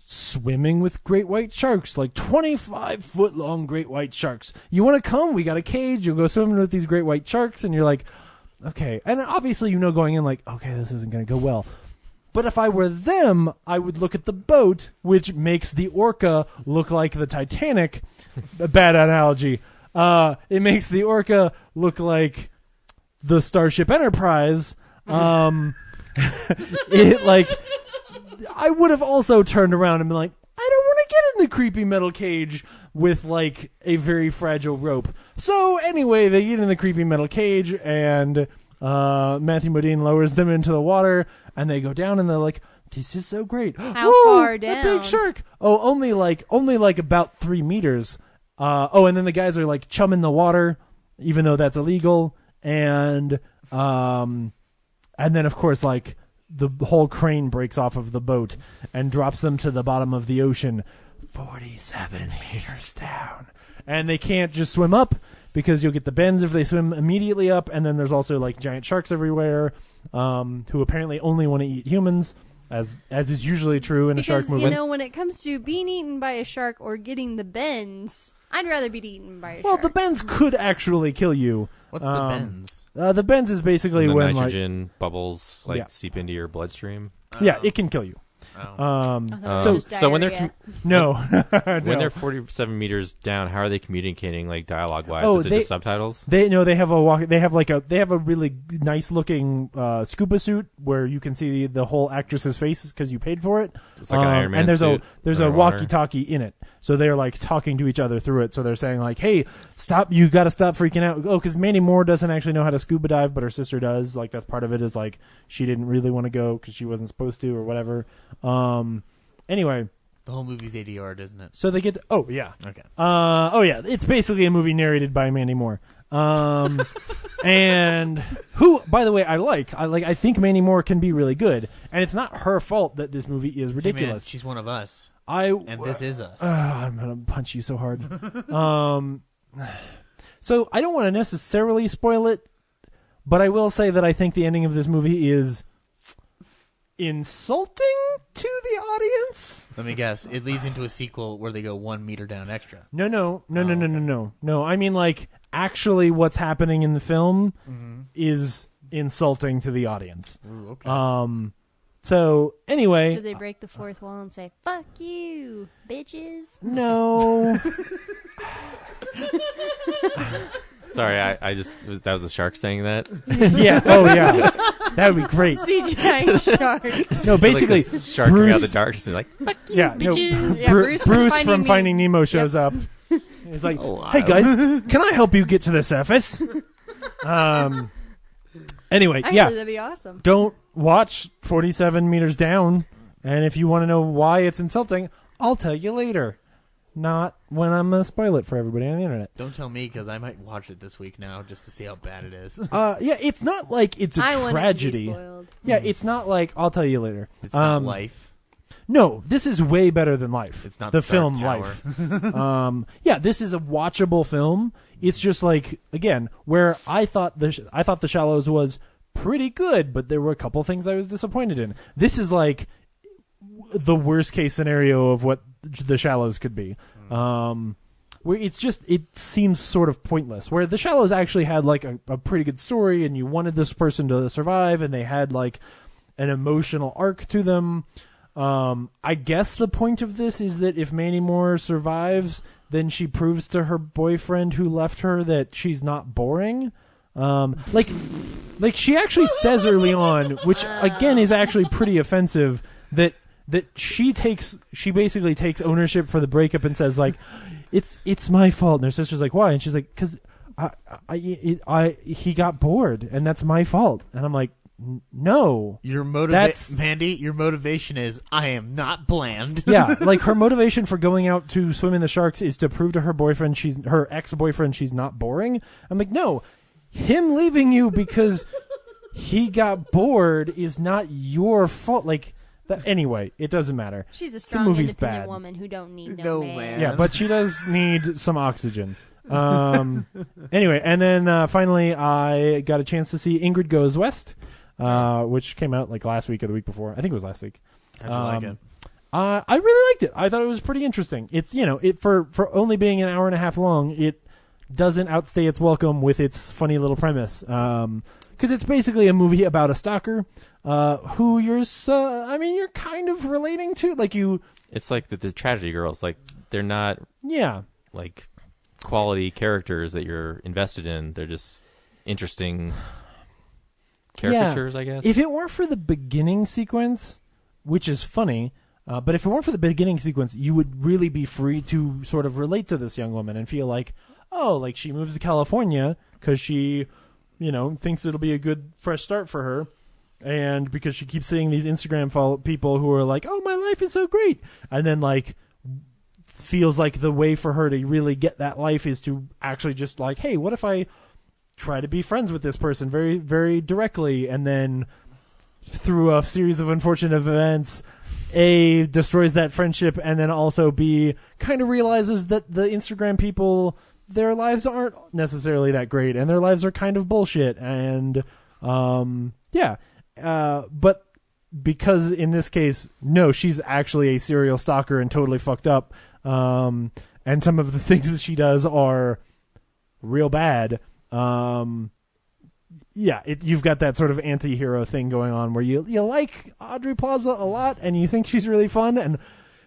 swimming with great white sharks, 25-foot long great white sharks. You want to come? We got a cage. You'll go swimming with these great white sharks, and you're like, okay. And obviously, going in okay, this isn't going to go well. But if I were them, I would look at the boat, which makes the orca look like the Titanic. A bad analogy. It makes the orca look like the Starship Enterprise. I would have also turned around and been like, I don't want to get in the creepy metal cage with a very fragile rope. So anyway, they get in the creepy metal cage, and Matthew Modine lowers them into the water, and they go down, and they're like, this is so great.
How far down?
A big shark. Oh, only about 3 meters. And then the guys are chumming the water, even though that's illegal. And then of course the whole crane breaks off of the boat and drops them to the bottom of the ocean, 47 meters down. And they can't just swim up because you'll get the bends if they swim immediately up. And then there's also giant sharks everywhere, who apparently only want to eat humans, as is usually true in a shark movie.
Because, when it comes to being eaten by a shark or getting the bends, I'd rather be eaten by a shark.
Well, the bends could actually kill you.
What's the bends?
The bends is basically
the
when
nitrogen bubbles seep into your bloodstream.
Yeah, it can kill you.
So when they're
no,
when they're 47 meters down, how are they communicating dialogue wise? Is it just subtitles?
They have a really nice looking scuba suit where you can see the whole actress's face because you paid for it.
It's like an Iron Man
and
suit
there's a walkie-talkie in it, so they're talking to each other through it. So they're saying hey, stop! You got to stop freaking out. Oh, because Mandy Moore doesn't actually know how to scuba dive, but her sister does. That's part of it. Is she didn't really want to go because she wasn't supposed to or whatever. Anyway,
the whole movie's ADR, isn't it?
So they get oh yeah,
okay.
It's basically a movie narrated by Mandy Moore. And who, by the way, I think Mandy Moore can be really good, and it's not her fault that this movie is ridiculous.
Hey man, she's one of us.
And
this is us.
I'm gonna punch you so hard. So I don't want to necessarily spoil it, but I will say that I think the ending of this movie is insulting to the audience.
Let me guess. It leads into a sequel where they go 1 meter down extra.
No. I mean, like, actually what's happening in the film is insulting to the audience.
Ooh, okay.
So, anyway.
Do they break the fourth wall and say, fuck you, bitches?
No.
Sorry, that was a shark saying that?
Yeah. Oh, yeah. That would be great.
CGI shark.
No, basically,
like this shark coming out of the darkness and like, fuck you,
bitches.
Yeah, Bruce from Finding Nemo shows up. He's like, hey guys, can I help you get to the surface? Anyway,
Actually,
yeah.
that'd be awesome.
Don't watch 47 Meters Down, and if you want to know why it's insulting, I'll tell you later. Not when I'm going to spoil it for everybody on the internet.
Don't tell me, because I might watch it this week now just to see how bad it is.
Yeah, it's not like it's a tragedy.
Want it to be spoiled.
Yeah, it's not like, I'll tell you later.
It's not Life.
No, this is way better than Life.
It's not
the
Dark
film
Tower.
Life. Yeah, this is a watchable film. It's just like, again, where I thought The Shallows was pretty good, but there were a couple things I was disappointed in. This is like the worst case scenario of what The Shallows could be. Where it seems sort of pointless. Where The Shallows actually had like a pretty good story, and you wanted this person to survive, and they had like an emotional arc to them. I guess the point of this is that if Mandy Moore survives, then she proves to her boyfriend who left her that she's not boring. Like she actually says early on, which again is actually pretty offensive, that she basically takes ownership for the breakup and says like, it's my fault. And her sister's like, why? And she's like, because he got bored and that's my fault. And I'm like, no.
Mandy, your motivation is, I am not bland.
Yeah, like her motivation for going out to swim in the sharks is to prove to her boyfriend, her ex-boyfriend, she's not boring. I'm like, no. Him leaving you because he got bored is not your fault. Like, anyway, it doesn't matter.
She's a strong, independent woman who don't need no man.
Yeah, but she does need some oxygen. Anyway, and then finally, I got a chance to see Ingrid Goes West, which came out like last week or the week before. I think it was last week.
How'd you like it?
I really liked it. I thought it was pretty interesting. It's for only being an hour and a half long, it doesn't outstay its welcome with its funny little premise. Because it's basically a movie about a stalker who you're kind of relating to. Like
it's like the tragedy girls. Like they're not like quality characters that you're invested in. They're just interesting caricatures, I guess.
If it weren't for the beginning sequence, which is funny, but if it weren't for the beginning sequence, you would really be free to sort of relate to this young woman and feel like, oh, like she moves to California because she, thinks it'll be a good fresh start for her. And because she keeps seeing these Instagram people who are like, oh, my life is so great. And then like feels like the way for her to really get that life is to actually just like, hey, what if I try to be friends with this person very, very directly, and then through a series of unfortunate events, A, destroys that friendship, and then also B, kind of realizes that the Instagram people, their lives aren't necessarily that great, and their lives are kind of bullshit, and but because in this case, no, she's actually a serial stalker and totally fucked up, and some of the things that she does are real bad. You've got that sort of anti-hero thing going on where you like Audrey Plaza a lot and you think she's really fun, and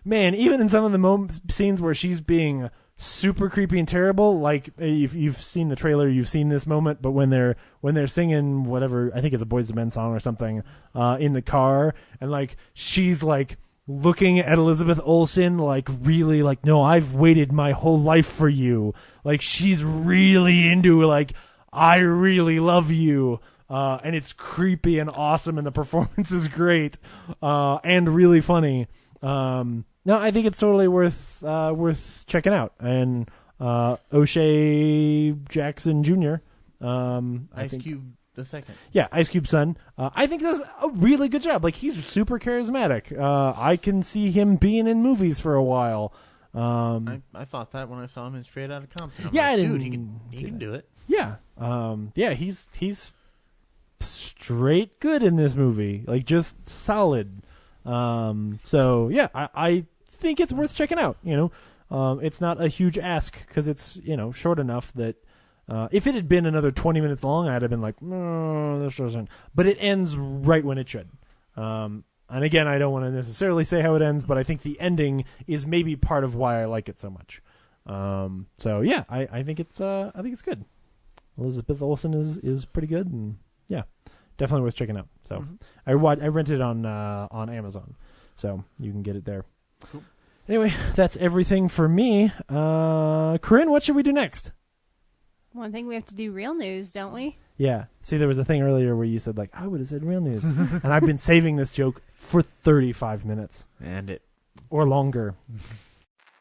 man, even in some of the scenes where she's being super creepy and terrible, like if you've seen the trailer, you've seen this moment, but when they're singing whatever, I think it's a Boyz II Men song or something, in the car, and like she's like looking at Elizabeth Olsen like really like, no, I've waited my whole life for you. Like she's really into like, I really love you. And it's creepy and awesome, and the performance is great, and really funny. No, I think it's totally worth checking out. And O'Shea Jackson Jr.
Ice Cube the second.
Yeah, Ice Cube's son. I think does a really good job. Like, he's super charismatic. I can see him being in movies for a while.
I thought that when I saw him in Straight Outta Compton.
Yeah,
like,
I
dude,
didn't
he can do it.
Yeah. Yeah, he's straight good in this movie. Like, just solid. So yeah, I think it's worth checking out. It's not a huge ask because it's, short enough that if it had been another 20 minutes long, I'd have been like, no, this doesn't. But it ends right when it should. And again, I don't want to necessarily say how it ends, but I think the ending is maybe part of why I like it so much. So yeah, I think it's good. Elizabeth Olsen is pretty good, and yeah, definitely worth checking out. So I rented it on Amazon, so you can get it there.
Cool.
Anyway, that's everything for me. Corinne, what should we do next?
Well, I think we have to do real news, don't we?
Yeah. See, there was a thing earlier where you said, like, I would have said real news. And I've been saving this joke for 35 minutes. Or longer.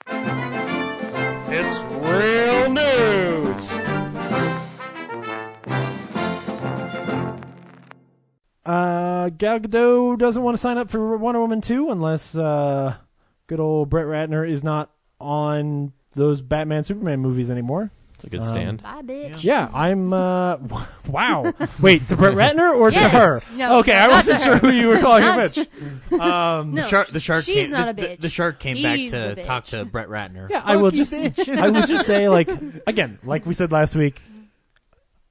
It's real news!
Gal Gadot doesn't want to sign up for Wonder Woman 2 unless good old Brett Ratner is not on those Batman Superman movies anymore.
It's a good stand.
Bye, bitch.
Yeah, I'm wow. Wait, to Brett Ratner or
Yes.
to her?
No,
okay,
no,
I
not
wasn't
to
sure
her.
who you were calling a
Not
bitch.
No,
The shark
she's
came.
not a bitch.
The shark came
He's
back
the
to
bitch.
talk to Brett Ratner.
Yeah, I will just say, like, again, like we said last week,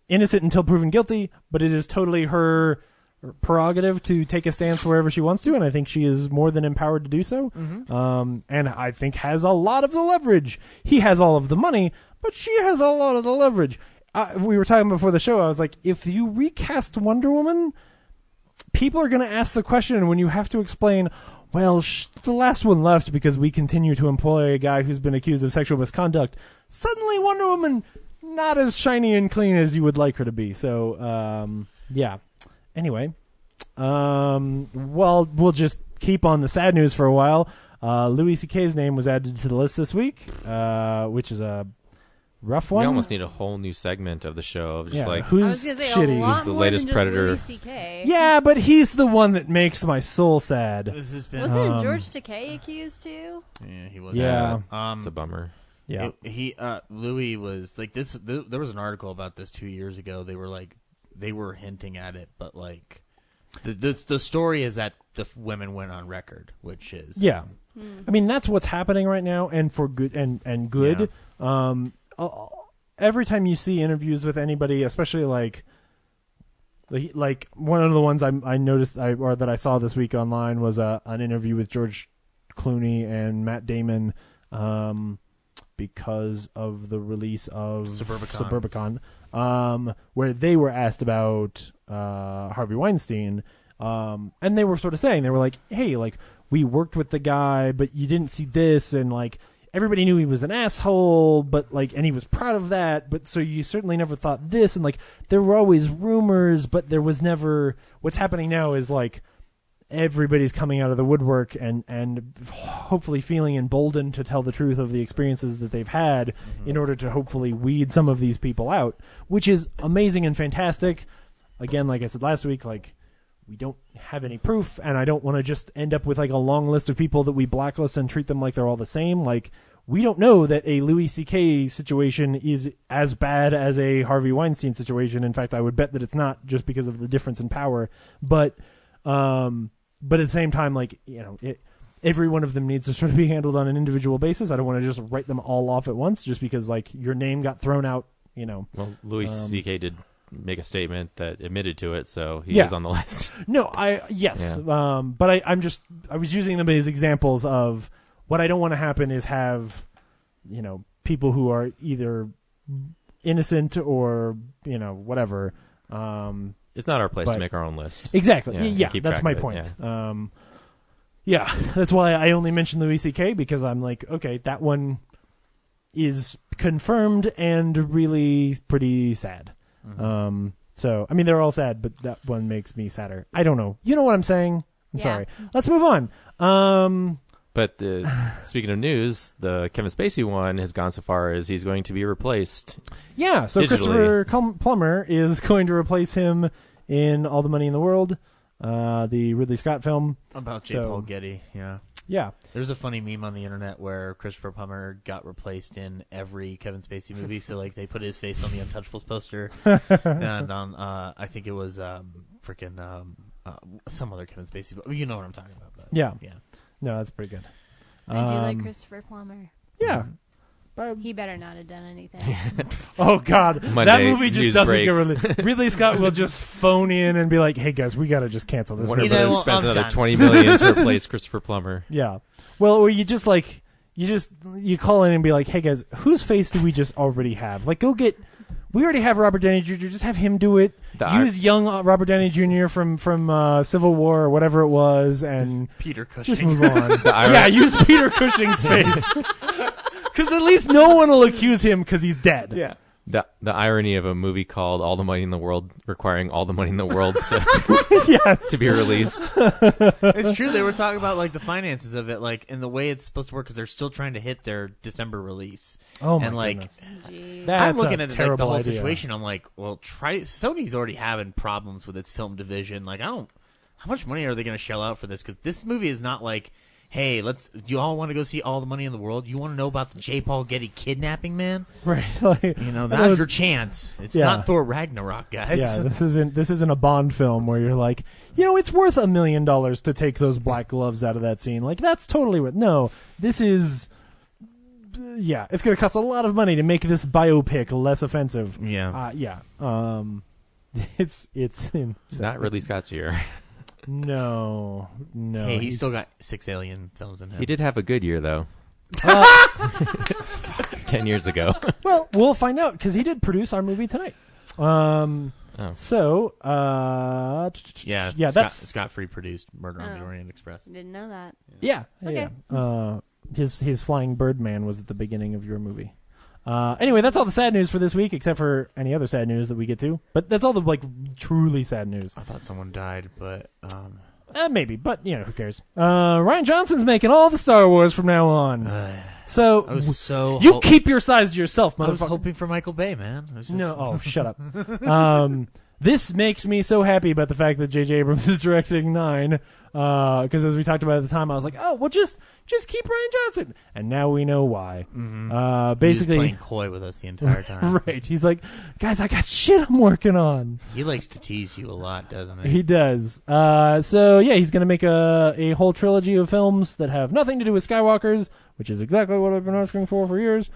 innocent until proven guilty, but it is totally her prerogative to take a stance wherever she wants to, and I think she is more than empowered to do so. And I think has a lot of the leverage. He has all of the money, but she has a lot of the leverage. We were talking before the show, I was like, if you recast Wonder Woman, people are going to ask the question when you have to explain, well, the last one left because we continue to employ a guy who's been accused of sexual misconduct. Suddenly Wonder Woman, not as shiny and clean as you would like her to be. So, yeah. Anyway, well, we'll just keep on the sad news for a while. Louis C.K.'s name was added to the list this week, which is a rough one.
We almost need a whole new segment of the show of just like
who's
I was gonna say
shitty.
a lot
Who's the
more
latest
than
predator?
Just Louis C.K.
Yeah, but he's the one that makes my soul sad.
Wasn't George Takei accused too?
Yeah, he was.
Yeah.
It's a bummer.
Yeah.
Louis was like this. There was an article about this 2 years ago. They were hinting at it, but like the story is that the women went on record, which is
I mean, that's what's happening right now, and for good and good.
Yeah.
Every time you see interviews with anybody, especially like one of the ones I noticed or that I saw this week online was an interview with George Clooney and Matt Damon because of the release of Suburbicon, where they were asked about Harvey Weinstein, and they were sort of saying, they were like, hey, like, we worked with the guy, but you didn't see this, and like everybody knew he was an asshole, but like, and he was proud of that, but so you certainly never thought this, and like there were always rumors, but there was never. What's happening now is like everybody's coming out of the woodwork and hopefully feeling emboldened to tell the truth of the experiences that they've had in order to hopefully weed some of these people out, which is amazing and fantastic. Again, like I said last week, like, we don't have any proof, and I don't want to just end up with like a long list of people that we blacklist and treat them like they're all the same. Like, we don't know that a Louis C.K. situation is as bad as a Harvey Weinstein situation. In fact, I would bet that it's not, just because of the difference in power. But at the same time, like, every one of them needs to sort of be handled on an individual basis. I don't want to just write them all off at once just because like your name got thrown out.
Well, Louis C.K. did make a statement that admitted to it, so he is on the list.
No, but I was using them as examples of what I don't want to happen is have, people who are either innocent or, whatever.
It's not our place to make our own list.
Exactly. Yeah,
keep
that's
track
my
of it,
point. Yeah, that's why I only mentioned Louis C.K. because I'm like, okay, that one is confirmed and really pretty sad. So, I mean, they're all sad, but that one makes me sadder. I don't know. You know what I'm saying? I'm sorry. Let's move on.
But speaking of news, the Kevin Spacey one has gone so far as he's going to be replaced.
Yeah, so
digitally.
Christopher Plummer is going to replace him in All the Money in the World, the Ridley Scott film.
About J. Paul Getty, yeah.
Yeah.
There's a funny meme on the internet where Christopher Plummer got replaced in every Kevin Spacey movie. So, like, they put his face on the Untouchables poster. And on, I think it was some other Kevin Spacey. But you know what I'm talking about. But,
yeah.
Yeah.
No, that's pretty good.
I do like Christopher Plummer.
Yeah.
He better not have done anything.
Oh, God.
Monday,
that movie just
news
doesn't
breaks.
get released. Ridley Scott will just phone in and be like, hey, guys, we got to just cancel this
Warner
movie.
Brothers spends another $20 million to replace Christopher Plummer.
Yeah. Well, or you just like, you call in and be like, hey, guys, whose face do we just already have? Like, go get... We already have Robert Downey Jr. Just have him do it. Use young Robert Downey Jr. from Civil War or whatever it was, and
Peter Cushing.
Just move on. Yeah, use Peter Cushing's face, because at least no one will accuse him because he's dead.
Yeah. The irony of a movie called All the Money in the World requiring all the money in the world to be released.
It's true. They were talking about like the finances of it, like, and the way it's supposed to work because they're still trying to hit their December release.
Oh my
and like,
goodness.
I'm looking at like, the whole
idea.
situation. I'm like, well, Sony's already having problems with its film division. Like, how much money are they going to shell out for this? Because this movie is not like, hey, you all want to go see All the Money in the World? You want to know about the J. Paul Getty kidnapping, man?
Right. Like,
now's your chance. It's not Thor Ragnarok, guys.
Yeah, this isn't a Bond film where you're like, it's worth $1 million to take those black gloves out of that scene. Like, that's totally worth. No, this is. Yeah, it's going to cost a lot of money to make this biopic less offensive.
Yeah.
It's insane.
Not Ridley Scott's year.
No.
Hey, he's still got 6 Alien films in him.
He did have a good year, though. 10 years ago.
Well, we'll find out, because he did produce our movie tonight. So, that's
Scott-free produced Murder on the Orient Express.
Didn't know that.
Yeah.
Okay.
Yeah. His Flying Birdman was at the beginning of your movie. Anyway, that's all the sad news for this week, except for any other sad news that we get to. But that's all the truly sad news.
I thought someone died, but
maybe. But who cares? Rian Johnson's making all the Star Wars from now on. So
I was so
you keep your size to yourself, motherfucker.
I was hoping for Michael Bay, man.
No, shut up. This makes me so happy about the fact that J.J. Abrams is directing 9. Because as we talked about at the time, I was like, oh, well, just keep Rian Johnson. And now we know why.
Mm-hmm.
Basically,
he was playing coy with us the entire time.
Right. He's like, guys, I got shit I'm working on.
He likes to tease you a lot, doesn't he?
He does. So, yeah, he's going to make a whole trilogy of films that have nothing to do with Skywalkers, which is exactly what I've been asking for years,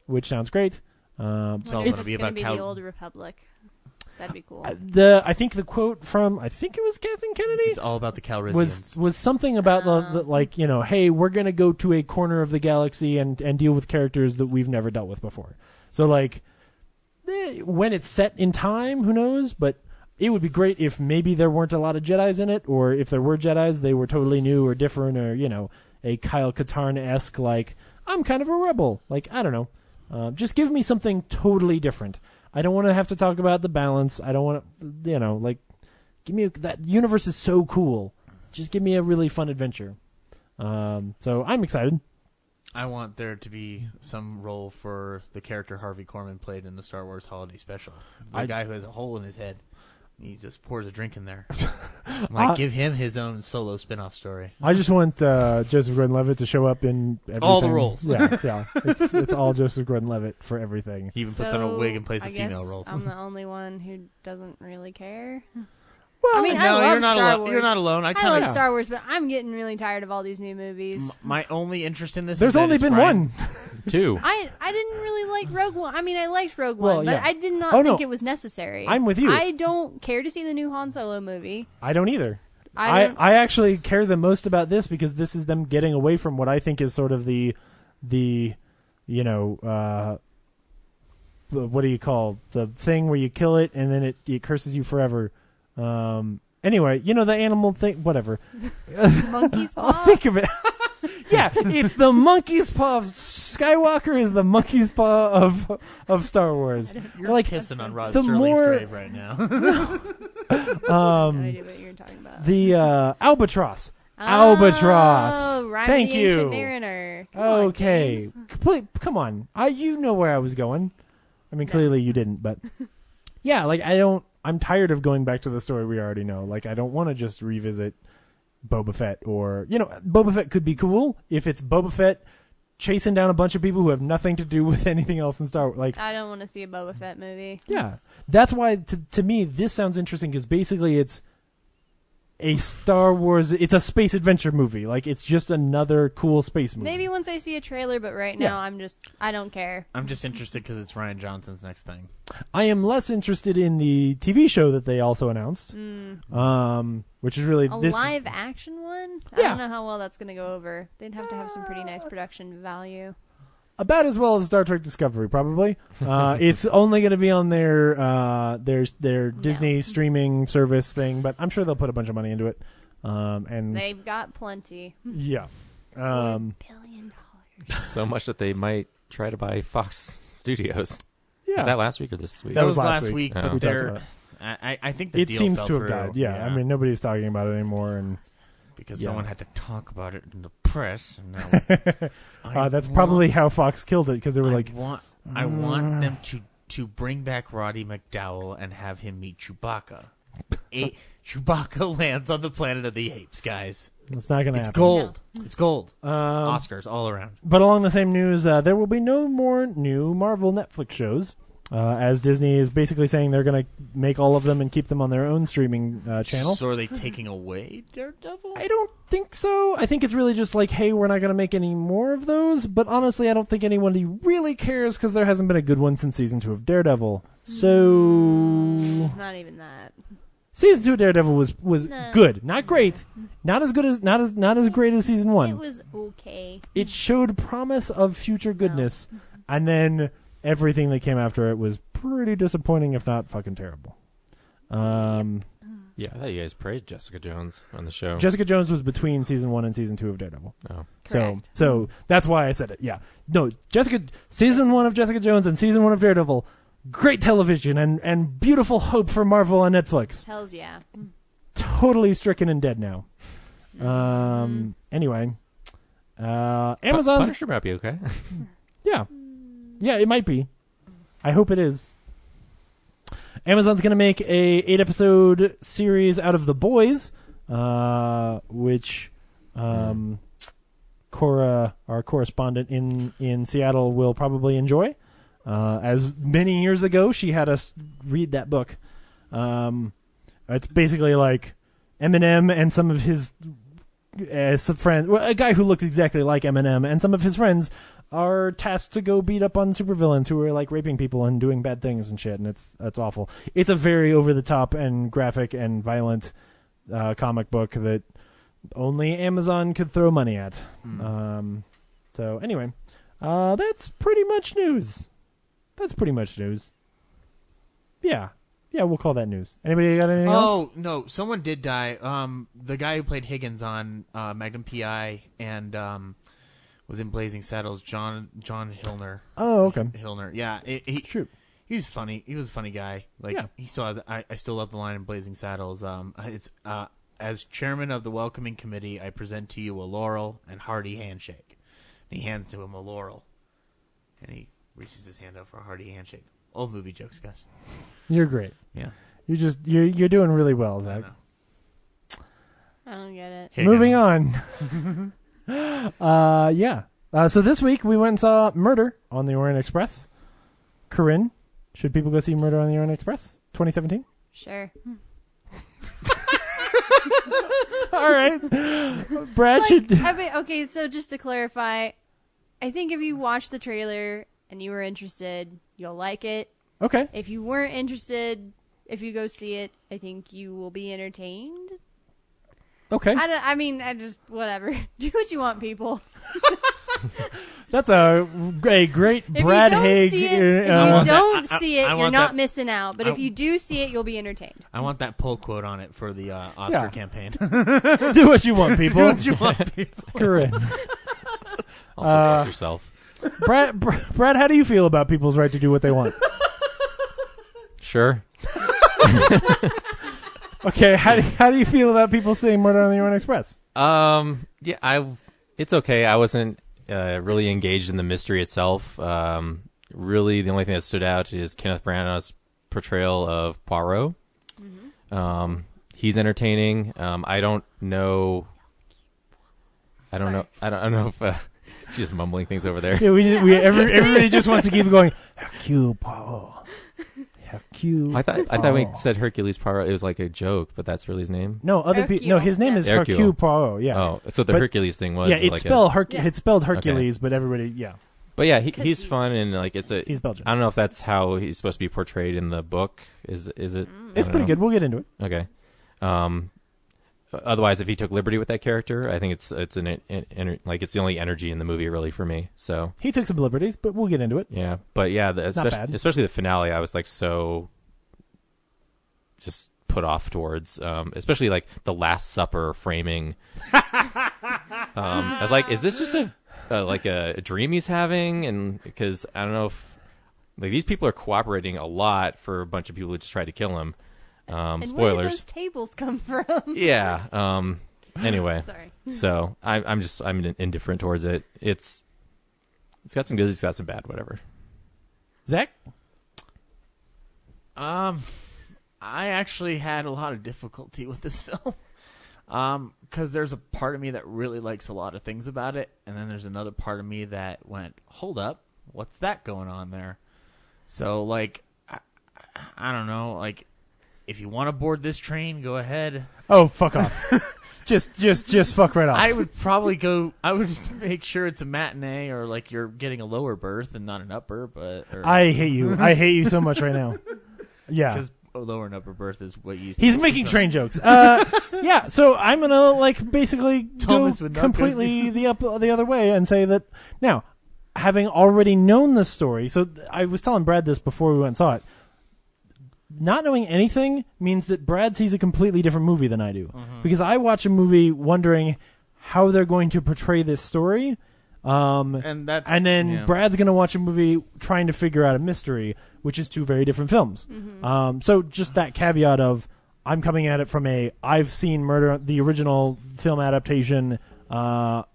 which sounds great.
It's all going to be about
the Old Republic. That'd be cool.
I think the quote from, I think it was Kathleen Kennedy.
It's all about the Calrissians.
Was something about the hey, we're going to go to a corner of the galaxy and deal with characters that we've never dealt with before. So, when it's set in time, who knows? But it would be great if maybe there weren't a lot of Jedis in it, or if there were Jedis, they were totally new or different, or, a Kyle Katarn-esque, I'm kind of a rebel. I don't know. Just give me something totally different. I don't want to have to talk about the balance. I don't want to, give me that universe is so cool. Just give me a really fun adventure. So I'm excited.
I want there to be some role for the character Harvey Korman played in the Star Wars Holiday Special. The guy who has a hole in his head. He just pours a drink in there. Give him his own solo spin-off story.
I just want Joseph Gordon-Levitt to show up in everything.
All the roles.
Yeah. It's all Joseph Gordon-Levitt for everything.
He even puts on a wig and plays the female roles.
I'm the only one who doesn't really care.
Well,
I love Star Wars.
You're not alone. I
love Star Wars, but I'm getting really tired of all these new movies.
My only interest in this
There's
is
only been one.
2.
I didn't really like Rogue One. I liked Rogue One, but I did not think it was necessary.
I'm with you.
I don't care to see the new Han Solo movie.
I don't either. I actually care the most about this because this is them getting away from what I think is sort of the what do you call the thing where you kill it and then it curses you forever. Anyway, the animal thing, whatever.
Monkey's paw?
I'll think of it. Yeah, it's the monkey's paw. Skywalker is the monkey's paw of Star Wars.
You're pissing on Rod Serling's grave right now.
No idea what you're talking about.
The albatross. Albatross.
Oh, Rime
Thank
of the
you.
Ancient Mariner. Come on,
Okay.
James.
Come on. You know where I was going. I mean, clearly you didn't, but yeah, like I'm tired of going back to the story we already know. Like, I don't want to just revisit Boba Fett or, Boba Fett could be cool if it's Boba Fett chasing down a bunch of people who have nothing to do with anything else in Star Wars. Like,
I don't want to see a Boba Fett movie.
yeah. That's why, to me, this sounds interesting because basically it's a Star Wars, it's a space adventure movie. Like, it's just another cool space movie.
Maybe once I see a trailer, but right now I don't care.
I'm just interested because it's Ryan Johnson's next thing.
I am less interested in the TV show that they also announced, which is really
a live action one. I don't know how well that's going to go over. They'd have to have some pretty nice production value.
About as well as Star Trek Discovery, probably. It's only going to be on their Disney streaming service thing, but I'm sure they'll put a bunch of money into it. And
they've got plenty.
Yeah.
$4 billion.
So much that they might try to buy Fox Studios.
Yeah.
Was that last week or this week?
That was last week, but
We
they're.
talked about
I think the
it
deal
seems
fell
to have
through.
died. Yeah. I mean, nobody's talking about it anymore, and
because someone had to talk about it in the press. And now
that's probably how Fox killed it, because they were like,
I want them to bring back Roddy McDowell and have him meet Chewbacca. Chewbacca lands on the planet of the apes, guys.
It's not going to happen.
It's gold. No. It's gold.
Um,
Oscars all around.
But along the same news, there will be no more new Marvel Netflix shows, as Disney is basically saying they're going to make all of them and keep them on their own streaming channel.
So are they taking away Daredevil?
I don't think so. I think it's really just like, hey, we're not going to make any more of those. But honestly, I don't think anybody really cares because there hasn't been a good one since season 2 of Daredevil. So
not even that.
Season 2 of Daredevil was good, not great, not as good as not as great as season 1.
It was okay.
It showed promise of future goodness, and then everything that came after it was pretty disappointing, if not fucking terrible.
Yeah, I thought you guys praised Jessica Jones on the show.
Jessica Jones was between season 1 and season 2 of Daredevil.
Oh,
so that's why I said it. Yeah, no, season 1 of Jessica Jones and season 1 of Daredevil. Great television and beautiful hope for Marvel on Netflix.
Hells yeah.
Totally stricken and dead now. Anyway, Amazon's
Punisher might be okay.
yeah, it might be. I hope it is. Amazon's going to make a 8-episode series out of The Boys, which Cora, our correspondent in Seattle, will probably enjoy. As many years ago, she had us read that book. It's basically like Eminem and some of his some friends, a guy who looks exactly like Eminem, and some of his friends are tasked to go beat up on supervillains who are like raping people and doing bad things and shit, and it's awful. It's a very over the top and graphic and violent comic book that only Amazon could throw money at. So anyway, that's pretty much news. Yeah, we'll call that news. Anybody got anything else?
Oh, no, someone did die. The guy who played Higgins on Magnum P.I. and was in Blazing Saddles, John Hilner.
Oh, okay.
Hilner, yeah. He was funny. He was a funny guy. Like, he saw. I still love the line in Blazing Saddles. It's as chairman of the welcoming committee, I present to you a laurel and hearty handshake. And he hands to him a laurel, and he reaches his hand out for a hearty handshake. Old movie jokes, guys.
You're great.
Yeah.
You're doing really well, Zach.
I don't get it.
Moving on. Yeah. So this week we went and saw Murder on the Orient Express. Corinne, should people go see Murder on the Orient Express 2017?
Sure.
All right. Brad should.
Okay, so just to clarify, I think if you watch the trailer and you were interested, you'll like it.
Okay.
If you weren't interested, if you go see it, I think you will be entertained.
Okay.
I just whatever. Do what you want, people.
That's a great Brad Haig.
If you don't see it, you're not missing out. But if you do see it, you'll be entertained.
I want that pull quote on it for the Oscar campaign.
Do what you want, people.
Do what you want, people.
Corinne.
Also, help yourself.
Brad, how do you feel about people's right to do what they want?
Sure.
Okay, how do you feel about people saying Murder on the Orient Express?
It's okay. I wasn't really engaged in the mystery itself. Really, the only thing that stood out is Kenneth Branagh's portrayal of Poirot. Mm-hmm. He's entertaining. I don't know if she's just mumbling things over there.
Yeah, everybody just wants to keep going. Hercule Poirot. Hercule.
I thought we said Hercules Poirot. It was like a joke, but that's really his name.
No, no, his name is Hercule Poirot. Yeah.
Oh, so the Hercules thing was
it's spelled Hercules, but everybody
But yeah, he's fun and like
he's Belgian.
I don't know if that's how he's supposed to be portrayed in the book. Is it?
It's pretty good. We'll get into it.
Okay. Otherwise, if he took liberty with that character, I think it's it's the only energy in the movie really for me. So
he took some liberties, but we'll get into it.
Yeah, but yeah, especially the finale, I was like so just put off towards, especially like the Last Supper framing. I was like, is this just a dream he's having? And because I don't know if like these people are cooperating a lot for a bunch of people who just tried to kill him.
And
Spoilers.
Where did those tables come from?
Yeah. Anyway.
Sorry.
So I'm indifferent towards it. It's got some good, it's got some bad, whatever.
Zach?
I actually had a lot of difficulty with this film. Because there's a part of me that really likes a lot of things about it, and then there's another part of me that went, hold up, what's that going on there? So, like, I don't know, like, if you want to board this train, go ahead.
Oh, fuck off. just fuck right off.
I would make sure it's a matinee or like you're getting a lower berth and not an upper,
I hate you. I hate you so much right now. Yeah.
Because a lower and upper berth is what you
He's making train jokes. Yeah, so I'm going to like basically go completely the other way and say that now, having already known the story, so I was telling Brad this before we went and saw it. Not knowing anything means that Brad sees a completely different movie than I do. Mm-hmm. Because I watch a movie wondering how they're going to portray this story. And then Brad's going to watch a movie trying to figure out a mystery, which is two very different films. Mm-hmm. So just that caveat of I'm coming at it from I've seen the original film adaptation, I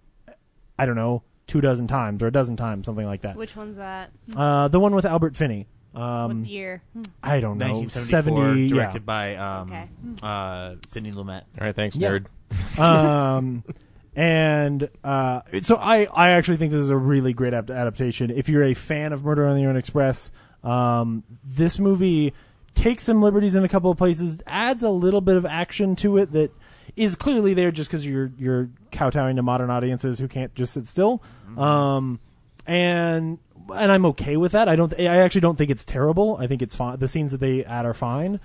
don't know, 24 times or a dozen times, something like that.
Which one's that?
The one with Albert Finney.
What year?
I don't know.
1974, directed by Sidney Lumet.
All right, thanks, nerd.
So I actually think this is a really great adaptation. If you're a fan of Murder on the Orient Express, this movie takes some liberties in a couple of places, adds a little bit of action to it that is clearly there just because you're kowtowing to modern audiences who can't just sit still. Mm-hmm. And I'm okay with that. I actually don't think it's terrible. I think it's fine. The scenes that they add are fine.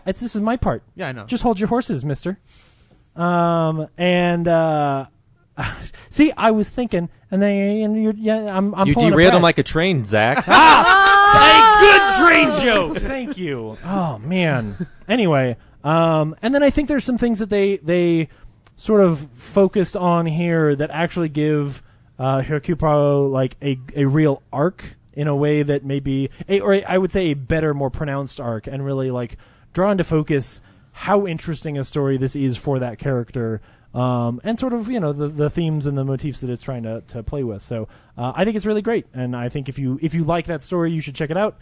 This is my part.
Yeah, I know.
Just hold your horses, mister. See, I was thinking, and then I'm
you derailed him like a train, Zach.
Good train joke. Thank you. Oh man. Anyway, and then I think there's some things that they sort of focused on here that actually give Hercule Poirot like a real arc in a way that maybe I would say a better, more pronounced arc, and really like draw into focus how interesting a story this is for that character, and sort of the themes and the motifs that it's trying to play with. So I think it's really great, and I think if you like that story, you should check it out.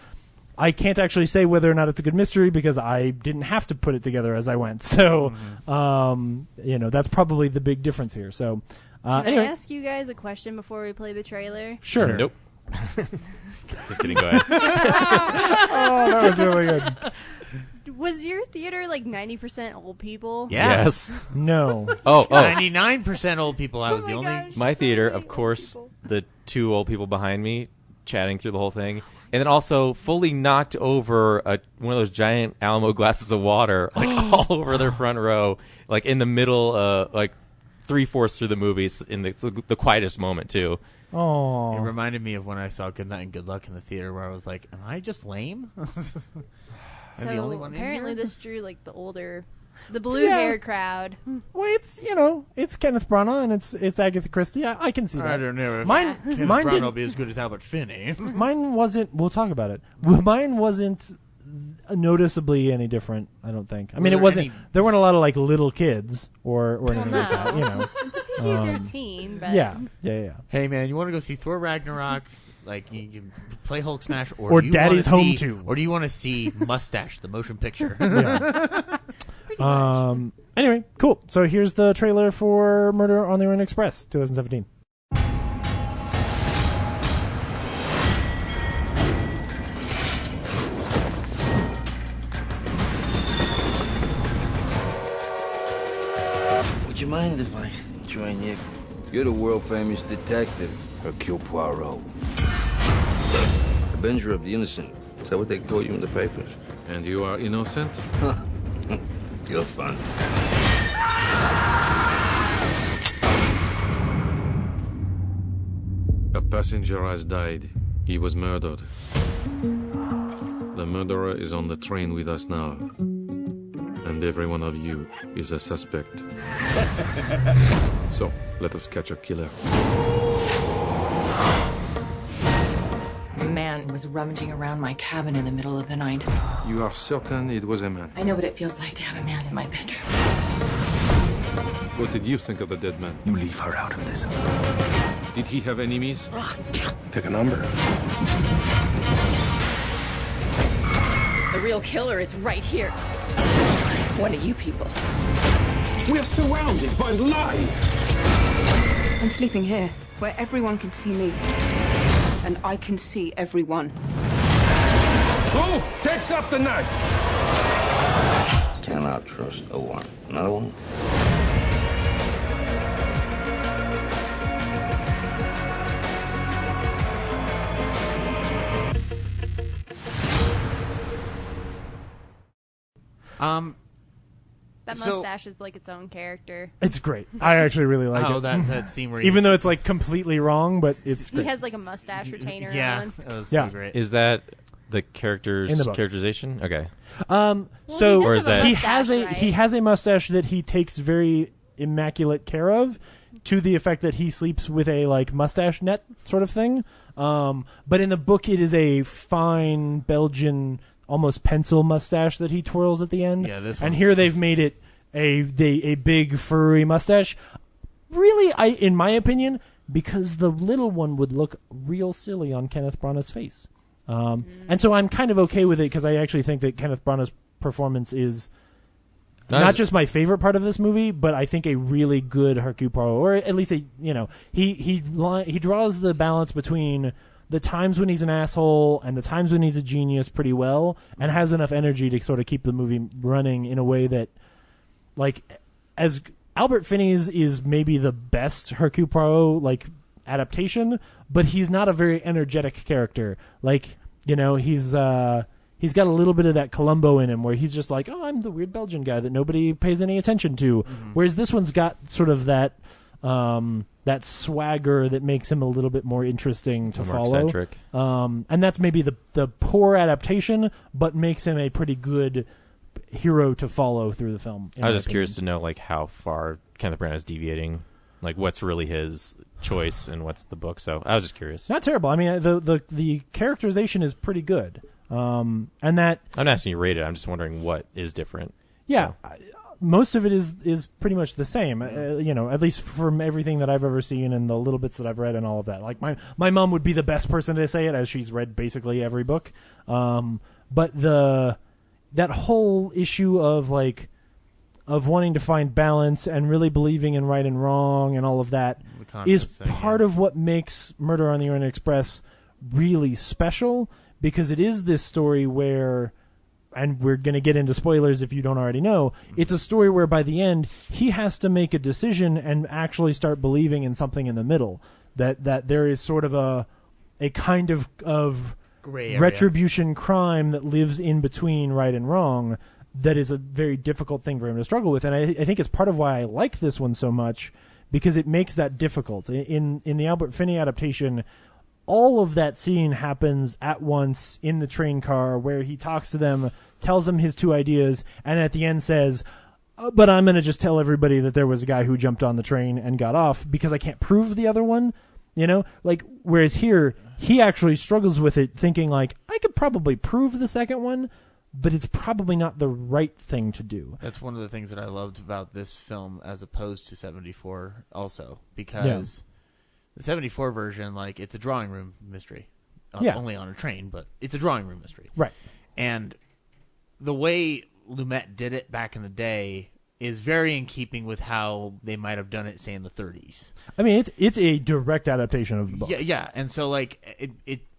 I can't actually say whether or not it's a good mystery because I didn't have to put it together as I went. So that's probably the big difference here. So.
Can I ask you guys a question before we play the trailer?
Sure.
Nope. Just kidding. Go ahead.
Oh, that was really good.
Was your theater like 90% old people?
Yeah.
Yes.
No.
Oh.
99% old people. I was the only.
My theater, of course, the two old people behind me chatting through the whole thing. And then also fully knocked over one of those giant Alamo glasses of water, like all over their front row, like in the middle, like 3/4 through the movies in the quietest moment too.
Oh,
it reminded me of when I saw Good Night and Good Luck in the theater, where I was like, "Am I just lame?"
So the only one apparently this drew like the blue-haired crowd.
Well, it's Kenneth Branagh and it's Agatha Christie. I can see that.
I don't know.
Mine
Branagh will be as good as Albert Finney.
Mine wasn't. We'll talk about it. Mine wasn't noticeably any different. I don't think. I mean,
Were
it wasn't.
any-
There weren't a lot of like little kids or anything like that. You know,
It's a PG-13, but
yeah.
Hey man, you want to go see Thor Ragnarok? Like you can play Hulk Smash,
Or
do you
Daddy's
wanna
Home
see,
2.
or do you want to see Mustache, the motion picture?
Anyway, cool. So here's the trailer for Murder on the Orient Express, 2017.
Would you mind if I join you? You're the world-famous detective, Hercule Poirot. Avenger of the innocent. Is that what they told you in the papers?
And you are innocent?
You're fun.
A passenger has died. He was murdered. The murderer is on the train with us now. And every one of you is a suspect. So, let us catch a killer.
A man was rummaging around my cabin in the middle of the night.
You are certain it was a man?
I know what it feels like to have a man in my bedroom.
What did you think of the dead man?
You leave her out of this.
Did he have enemies?
Pick a number.
The real killer is right here. One of you people.
We're surrounded by lies.
I'm sleeping here, where everyone can see me. And I can see everyone.
Who takes up the knife?
Cannot trust a one. Another one?
That
So-
mustache is like its own character.
It's great. I actually really like it.
that scene where
even though it's like completely wrong, but it's
He
great.
has like a mustache retainer
yeah,
on.
that was
Yeah.
so great.
Is that the character's
In the book.
characterization? Okay.
So
Or is that
he has a mustache that he takes very immaculate care of, to the effect that he sleeps with a like mustache net sort of thing. But in the book, it is a fine Belgian, almost pencil mustache that he twirls at the end.
Yeah, this
and
one's-
here they've made it a big furry mustache. Really, in my opinion, because the little one would look real silly on Kenneth Branagh's face. And so I'm kind of okay with it because I actually think that Kenneth Branagh's performance is not just my favorite part of this movie, but I think a really good Hercule Poirot, or at least he draws the balance between the times when he's an asshole and the times when he's a genius pretty well, and has enough energy to sort of keep the movie running in a way that, like, as Albert Finney's is maybe the best Hercule Poirot like adaptation, but he's not a very energetic character. Like, he's got a little bit of that Columbo in him, where he's just like, oh, I'm the weird Belgian guy that nobody pays any attention to. Whereas this one's got sort of that swagger that makes him a little bit more interesting to
More
follow.
eccentric.
And that's maybe the poor adaptation, but makes him a pretty good hero to follow through the film.
I was just curious to know like how far Kenneth Branagh is deviating, like what's really his choice and what's the book. So I was just curious.
Not terrible. I mean, the characterization is pretty good. And that
I'm not asking you to rate it. I'm just wondering what is different.
Yeah, most of it is pretty much the same. At least from everything that I've ever seen and the little bits that I've read and all of that. Like my mom would be the best person to say it, as she's read basically every book. But that whole issue of wanting to find balance and really believing in right and wrong and all of that is part of what makes Murder on the Orient Express really special, because it is this story where, and we're going to get into spoilers if you don't already know, it's a story where by the end he has to make a decision and actually start believing in something in the middle, that there is sort of a kind of
gray area.
Retribution crime that lives in between right and wrong, that is a very difficult thing for him to struggle with. And I think it's part of why I like this one so much, because it makes that difficult. In the Albert Finney adaptation, all of that scene happens at once in the train car, where he talks to them, tells them his two ideas, and at the end says, but I'm going to just tell everybody that there was a guy who jumped on the train and got off because I can't prove the other one. Whereas here, he actually struggles with it, thinking like, I could probably prove the second one, but it's probably not the right thing to do.
That's one of the things that I loved about this film as opposed to 74 also, because the 74 version, like, it's a drawing room mystery. Only on a train, but it's a drawing room mystery.
Right.
And the way Lumet did it back in the day is very in keeping with how they might have done it, say, in the 30s.
I mean, it's a direct adaptation of the book.
Yeah, and so, like,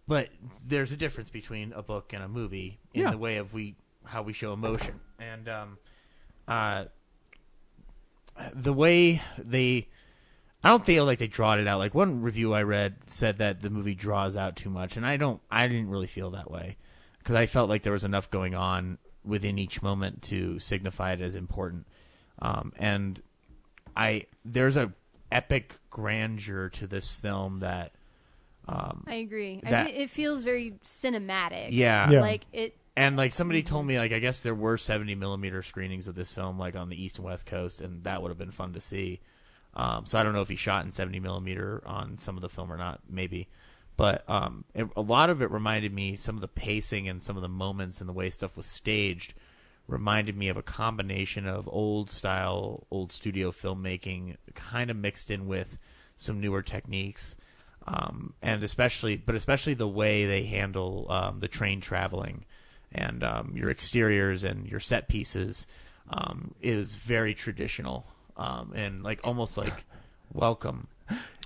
but there's a difference between a book and a movie in the way of how we show emotion. And the way I don't feel like they drawed it out. Like, one review I read said that the movie draws out too much, and I didn't really feel that way, because I felt like there was enough going on within each moment to signify it as important. And there's a epic grandeur to this film that
I agree.
that-
It feels very cinematic.
Yeah.
Like it.
And, like, somebody told me, like, I guess there were 70mm screenings of this film, like, on the East and West Coast, and that would have been fun to see. So I don't know if he shot in 70mm on some of the film or not, maybe. But a lot of it reminded me, some of the pacing and some of the moments and the way stuff was staged reminded me of a combination of old style, old studio filmmaking, kind of mixed in with some newer techniques. And especially the way they handle the train traveling and your exteriors and your set pieces is very traditional. And like almost like welcome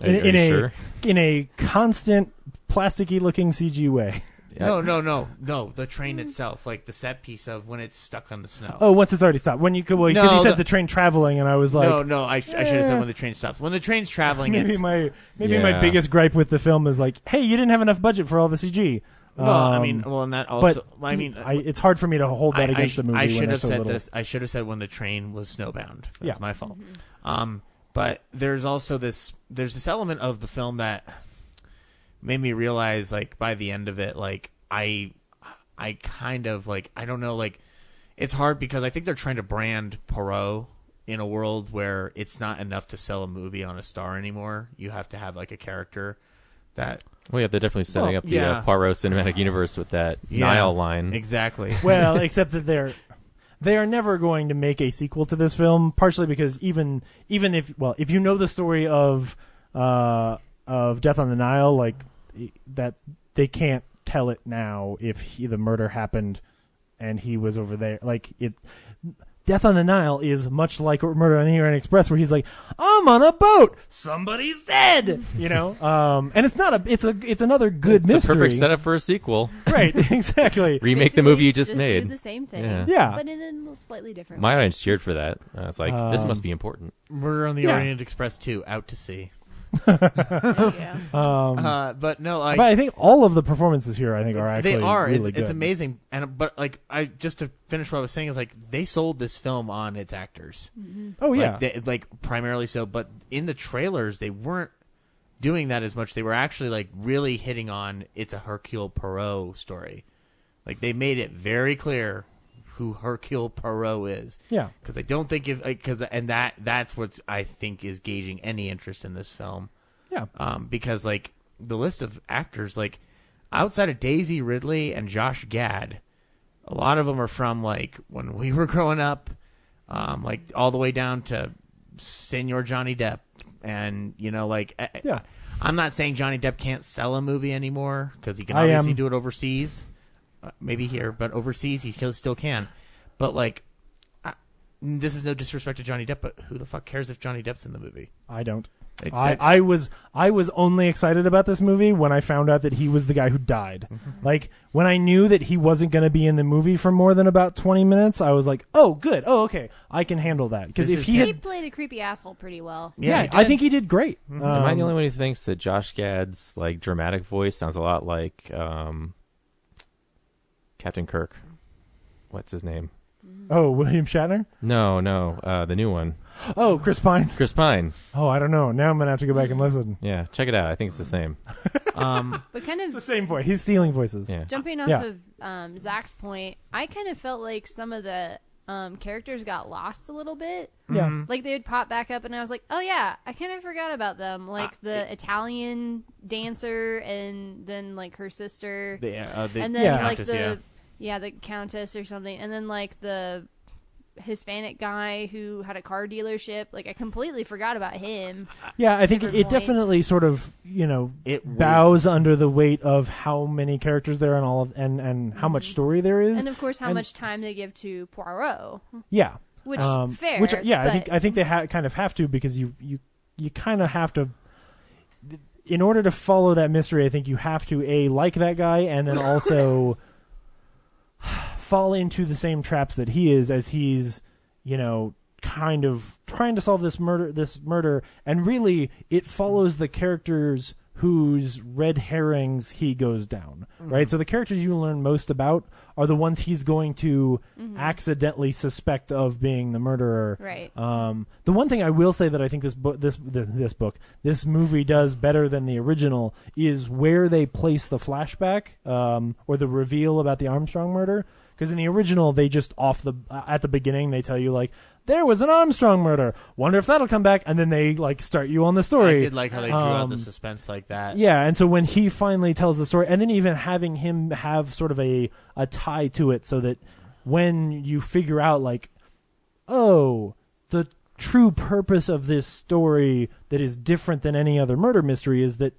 in a constant plasticky looking CG way.
No. The train itself, like the set piece of when it's stuck on the snow.
Oh, once it's already stopped. When because you said the train traveling, and I was like,
no. I should have said when the train stops. When the train's traveling,
maybe my biggest gripe with the film is like, hey, you didn't have enough budget for all the CG.
Well, and that also.
But it's hard for me to hold that against the movie.
I should have
so
said
little.
this. I should have said when the train was snowbound. That's my fault.
Mm-hmm.
But there's also this element of the film that made me realize, like, by the end of it, like, I kind of, like, I don't know, like, it's hard because I think they're trying to brand Poirot in a world where it's not enough to sell a movie on a star anymore. You have to have, like, a character that...
Well, yeah, they're definitely setting up the Poirot cinematic universe with that Nile line.
Exactly.
Well, except that they are never going to make a sequel to this film, partially because even if you know the story of Death on the Nile, like that, they can't tell it now if the murder happened and he was over there. Like it, Death on the Nile is much like Murder on the Orient Express, where he's like, "I'm on a boat, somebody's dead," you know. And it's not it's another good mystery.
It's a perfect setup for a sequel,
right? Exactly.
Remake the movie you just made.
Do the same thing,
yeah,
but in a slightly different.
My
way.
audience cheered for that. I was like, "This must be important."
Murder on the Orient Express 2, out to sea.
But
no,
but I think all of the performances here, I think, are actually really good.
It's amazing, but like just to finish what I was saying is like they sold this film on its actors.
Mm-hmm.
Oh yeah,
like primarily so. But in the trailers, they weren't doing that as much. They were actually like really hitting on it's a Hercule Poirot story. Like they made it very clear who Hercule Poirot is.
Yeah,
because I don't think that's what I think is gauging any interest in this film.
Yeah,
because like the list of actors, like outside of Daisy Ridley and Josh Gad, a lot of them are from like when we were growing up, like all the way down to Senor Johnny Depp, and you know, like I'm not saying Johnny Depp can't sell a movie anymore because he can obviously do it overseas. Maybe here, but overseas he still can. But like, this is no disrespect to Johnny Depp, but who the fuck cares if Johnny Depp's in the movie?
I don't. I was only excited about this movie when I found out that he was the guy who died. Mm-hmm. Like when I knew that he wasn't going to be in the movie for more than about 20 minutes, I was like, "Oh, good. Oh, okay. I can handle that." Because if he
played a creepy asshole pretty well.
Yeah, I think he did great.
Mm-hmm. Am I the only one who thinks that Josh Gad's like dramatic voice sounds a lot like Captain Kirk? What's his name?
Oh, William Shatner?
No, the new one.
Oh, Chris Pine.
Chris Pine.
Oh, I don't know. Now I'm gonna have to go back and listen.
Yeah, check it out. I think it's the same.
But kind of
it's the same voice. He's stealing voices.
Yeah.
Jumping off of Zach's point, I kind of felt like some of the characters got lost a little bit.
Yeah.
Mm-hmm.
Like they would pop back up, and I was like, "Oh yeah, I kind of forgot about them." Like the Italian dancer, and then like her sister,
and
then like Yeah, the Countess or something. And then, like, the Hispanic guy who had a car dealership. Like, I completely forgot about him.
Yeah, I think
Different
it definitely sort of,
It
bows under the weight of how many characters there are and all of, and how much story there is.
And, of course, how much time they give to Poirot.
Yeah.
Which, fair.
Which, yeah,
but
I think they kind of have to, because you kind of have to, in order to follow that mystery, I think you have to, A, like that guy, and then also fall into the same traps that he is, as he's, kind of trying to solve this murder, and really it follows the characters whose red herrings he goes down, right? So the characters you learn most about are the ones he's going to accidentally suspect of being the murderer.
Right.
The one thing I will say that I think this movie does better than the original is where they place the flashback, or the reveal about the Armstrong murder. Because in the original, they just at the beginning, they tell you, like, there was an Armstrong murder. Wonder if that'll come back. And then they, like, start you on the story.
I did like how they drew out the suspense like that.
Yeah, and so when he finally tells the story, and then even having him have sort of a tie to it, so that when you figure out, like, oh, the true purpose of this story that is different than any other murder mystery is that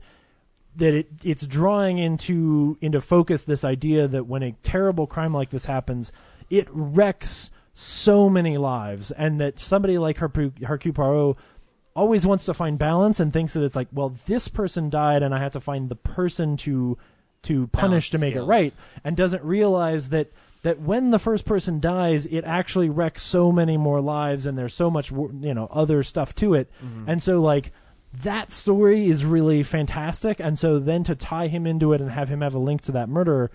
it's drawing into focus this idea that when a terrible crime like this happens, it wrecks so many lives, and that somebody like Hercule Poirot always wants to find balance and thinks that it's like, well, this person died and I have to find the person to punish to make it right, and doesn't realize that when the first person dies, it actually wrecks so many more lives, and there's so much other stuff to it. And so, like, that story is really fantastic, and so then to tie him into it and have him have a link to that murder,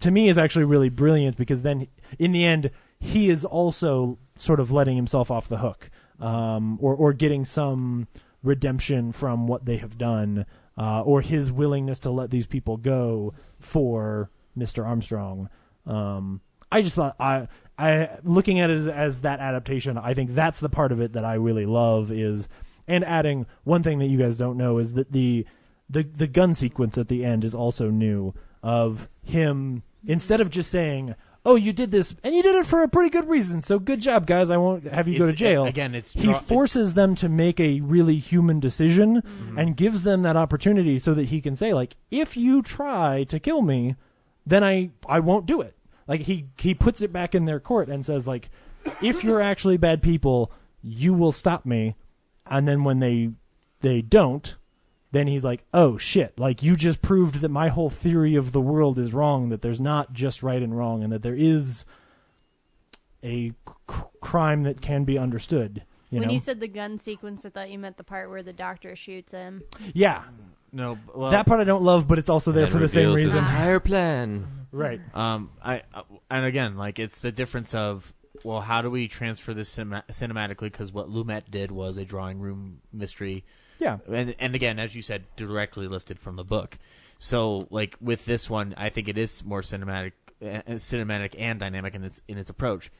to me, is actually really brilliant, because then in the end he is also sort of letting himself off the hook, or getting some redemption from what they have done, or his willingness to let these people go for Mr. Armstrong. I just thought, I looking at it as that adaptation, I think that's the part of it that I really love is. And adding one thing that you guys don't know is that the gun sequence at the end is also new, of him, instead of just saying, oh, you did this, and you did it for a pretty good reason, so good job, guys, I won't have you go to jail. He forces them to make a really human decision, and gives them that opportunity so that he can say, like, if you try to kill me, then I won't do it. Like, he puts it back in their court and says, like, if you're actually bad people, you will stop me. And then when they don't, then he's like, oh, shit, like, you just proved that my whole theory of the world is wrong, that there's not just right and wrong, and that there is a crime that can be understood.
When you said the gun sequence, I thought you meant the part where the doctor shoots him.
Yeah.
No, well,
that part I don't love, but it's also there for the same reason.
His entire plan.
Right.
And again, like, it's the difference of, well, how do we transfer this cinematically? Because what Lumet did was a drawing room mystery.
Yeah.
And again, as you said, directly lifted from the book. So, like, with this one, I think it is more cinematic and dynamic in its approach.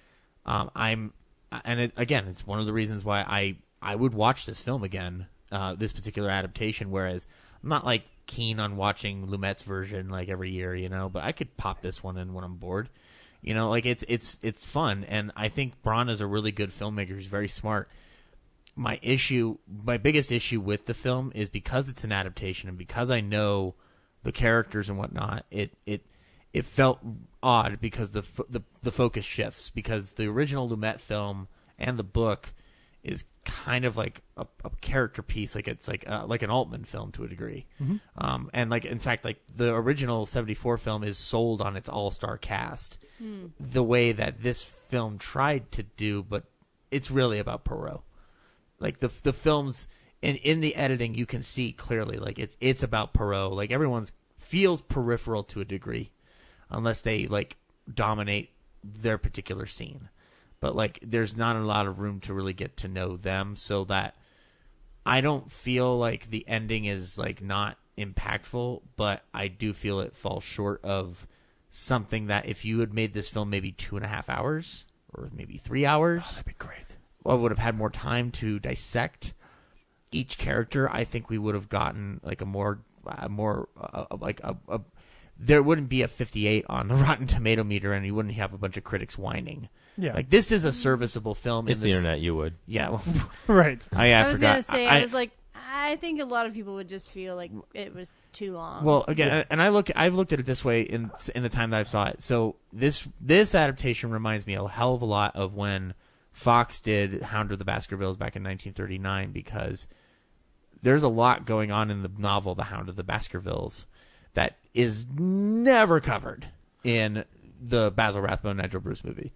Again, it's one of the reasons why I would watch this film again, this particular adaptation. Whereas I'm not, like, keen on watching Lumet's version, like, every year, but I could pop this one in when I'm bored. Like, it's fun, and I think Braun is a really good filmmaker. He's very smart. My biggest issue with the film is because it's an adaptation, and because I know the characters and whatnot, it felt odd because the focus shifts, because the original Lumet film and the book is kind of like a character piece, like it's like an Altman film to a degree. And, like, in fact, like, the original 74 film is sold on its all-star cast the way that this film tried to do, but it's really about Poirot. Like, the films in the editing, you can see clearly, like, it's about Poirot. Like, everyone's feels peripheral to a degree, unless they, like, dominate their particular scene. But, like, there's not a lot of room to really get to know them, so that I don't feel like the ending is, like, not impactful, but I do feel it falls short of something that if you had made this film maybe 2.5 hours or maybe 3 hours,
that'd be great.
Well, I would have had more time to dissect each character. I think we would have gotten, like, there wouldn't be a 58 on the Rotten Tomato meter, and you wouldn't have a bunch of critics whining.
Yeah.
Like, this is a serviceable film.
It's the internet, you would.
Yeah. Well,
right.
I was going to say, I was like, I think a lot of people would just feel like it was too long.
Well, again, and I've looked at it this way in the time that I've saw it. So this adaptation reminds me a hell of a lot of when Fox did Hound of the Baskervilles back in 1939, because there's a lot going on in the novel The Hound of the Baskervilles that is never covered in the Basil Rathbone Nigel Bruce movie.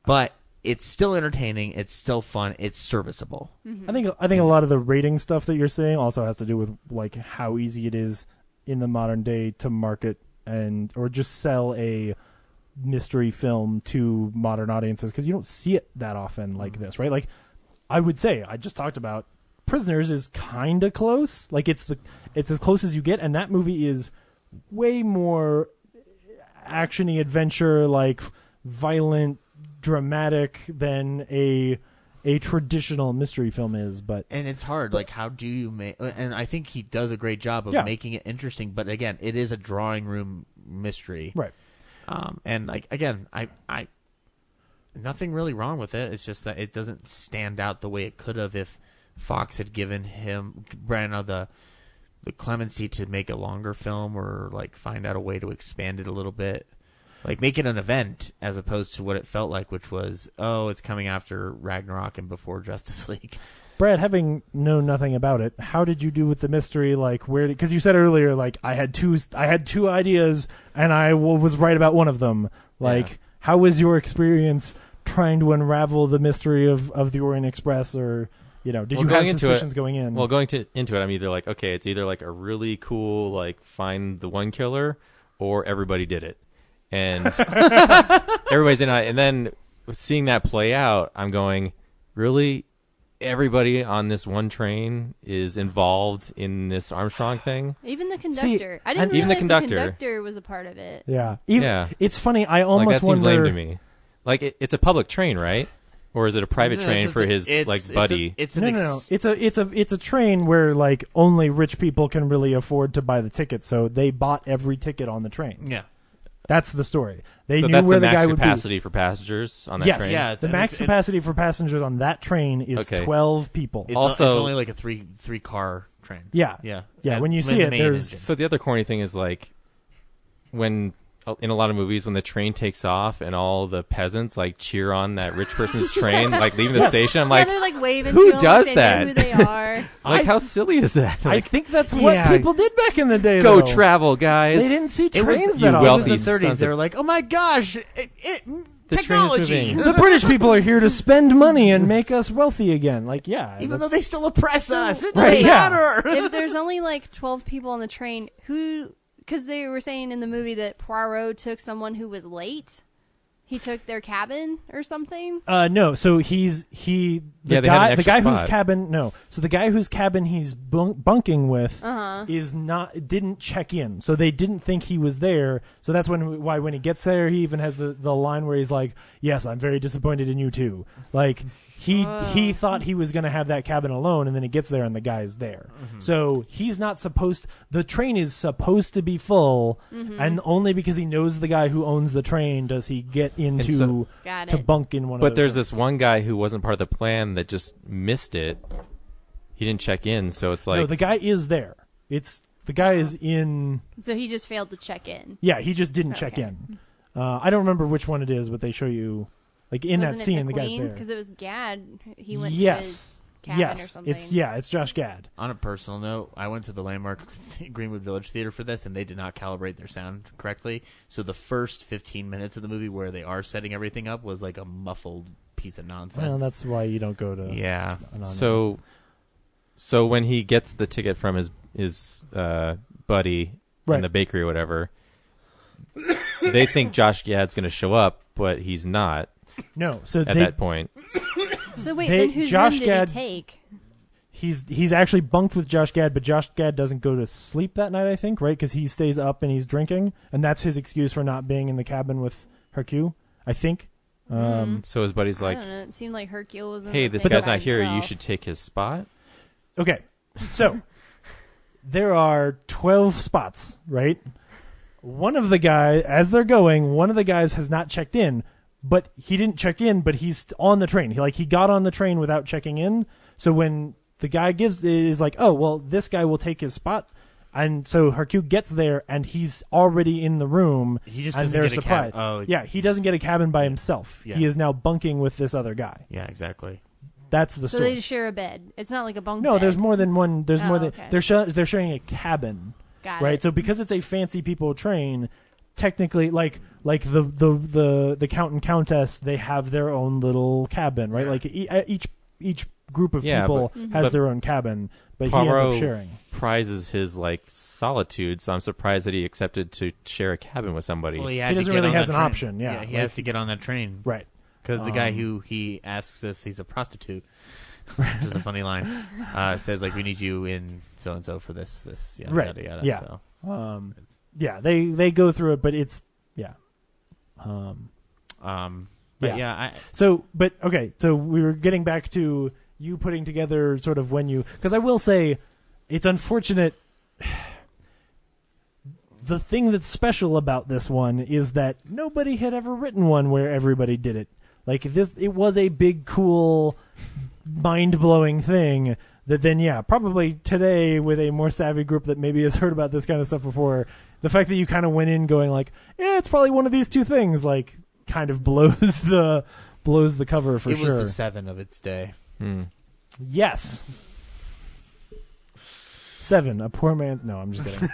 But it's still entertaining, it's still fun, it's serviceable.
I think a lot of the rating stuff that you're saying also has to do with like how easy it is in the modern day to market or just sell a mystery film to modern audiences, because you don't see it that often like this, right? Like, I would say, I just talked about Prisoners is kind of close. Like, it's as close as you get, and that movie is way more action-y adventure, like violent, dramatic than a traditional mystery film is. And
it's hard. Like, how do you make? And I think he does a great job of making it interesting. But again, it is a drawing room mystery,
right?
And like, again, I nothing really wrong with it. It's just that it doesn't stand out the way it could have if Fox had given him Branagh the clemency to make a longer film, or like find out a way to expand it a little bit. Like, make it an event as opposed to what it felt like, which was, it's coming after Ragnarok and before Justice League.
Brad, having known nothing about it, how did you do with the mystery? Like, because you said earlier, like, I had two ideas and I was right about one of them. Like, how was your experience trying to unravel the mystery of the Orient Express, or, did you have suspicions going in?
Well, into it, I'm either like, okay, it's either like a really cool, like, find the one killer, or everybody did it. And everybody's in on it. And then seeing that play out, I'm going, really? Everybody on this one train is involved in this Armstrong thing?
Even the conductor. I didn't realize the conductor was a part of it.
Yeah. It's funny. I almost
that seems lame to me. Like, it's a public train, right? Or is it a private train for his buddy?
No. It's a train where like only rich people can really afford to buy the ticket. So they bought every ticket on the train.
Yeah.
That's the story. They knew
that's
where
the
the guy would be.
max capacity for passengers on that train?
Yeah, the max capacity for passengers on that train is 12 people.
It's only like a three car train.
Yeah. When you see it, there's...
So the other corny thing is, like, when in a lot of movies, when the train takes off and all the peasants like cheer on that rich person's train, like leaving the station, I'm like,
they're like waving
who
to them,
does
like
that?
They know who they are.
Like, how silly is that? Like,
I think that's what people did back in the day.
Go
though.
travel, guys.
They didn't see
It was
trains
the
that often.
30s. They were like, oh my gosh, technology.
The British people are here to spend money and make us wealthy again. Like,
even though they still oppress us, it
Right,
doesn't matter.
If there's only like 12 people on the train, because they were saying in the movie that Poirot took someone who was late. He took their cabin or something.
No. So the guy whose cabin. No. So the guy whose cabin he's bunking with didn't check in. So they didn't think he was there. So that's why when he gets there, he even has the line where he's like, "Yes, I'm very disappointed in you too." Like. He thought he was going to have that cabin alone, and then he gets there and the guy's there. Mm-hmm. So he's not supposed... The train is supposed to be full, and only because he knows the guy who owns the train does he get into to bunk in one of those.
But there's this one guy who wasn't part of the plan that just missed it. He didn't check in, so it's like...
No, the guy is there. The guy is in...
So he just failed to check in.
Yeah, he just didn't check in. I don't remember which one it is, but they show you... Like in
Wasn't
that scene, the guy's
McQueen?
there.
Because it was Gad. He went to his cabin or something.
It's Josh Gad.
On a personal note, I went to the Landmark Greenwood Village Theater for this, and they did not calibrate their sound correctly. So the first 15 minutes of the movie where they are setting everything up was like a muffled piece of nonsense.
Well, that's why you don't go to...
Yeah.
So when he gets the ticket from his buddy in the bakery or whatever, they think Josh Gad's going to show up, but he's not.
No, so
at that point.
So wait, then whose room did he take?
He's actually bunked with Josh Gad, but Josh Gad doesn't go to sleep that night, I think, right? Because he stays up and he's drinking, and that's his excuse for not being in the cabin with Hercule, I think.
So his buddy's like,
I don't know, it seemed like Hercule was in
hey,
the
this
thing
guy's
by
not here. You
himself.
should take his spot.
Okay, so there are 12 spots, right? one of the guys, as they're going, one of the guys has not checked in, but he didn't check in, but he's on the train. He got on the train without checking in. So when the guy is like, oh, well, this guy will take his spot. And so Hercule gets there, and he's already in the room.
He just
and
doesn't
they're
get a
surprised.
yeah,
he doesn't get a cabin by himself.
Yeah.
He is now bunking with this other guy.
Yeah, exactly.
That's the
So
story.
they just share a bed. It's not like a bunk
No,
bed.
there's more than one. There's more than
okay.
they're sharing a cabin.
Got
right.
it.
So because it's a fancy people train, technically, like the count and countess, they have their own little cabin, right? Like each group of people has their own cabin, but
Poirot
he ends up sharing.
prizes his solitude, so I'm surprised that he accepted to share a cabin with somebody.
Well,
He doesn't really has an option. Yeah,
he has to get on that train.
Right.
Because the guy who he asks if he's a prostitute, which is a funny line, says we need you in so and so for this yada,
right.
yada, yada.
Yeah.
So.
They go through it, but it's
But yeah.
So we were getting back to you putting together sort of because I will say it's unfortunate. The thing that's special about this one is that nobody had ever written one where everybody did it. It was a big, cool, mind-blowing thing that then, probably today with a more savvy group that maybe has heard about this kind of stuff before, the fact that you kind of went in going it's probably one of these two things, kind of blows the cover for sure.
It was the 7 of its day.
Yes. 7, a poor man's... No, I'm just kidding.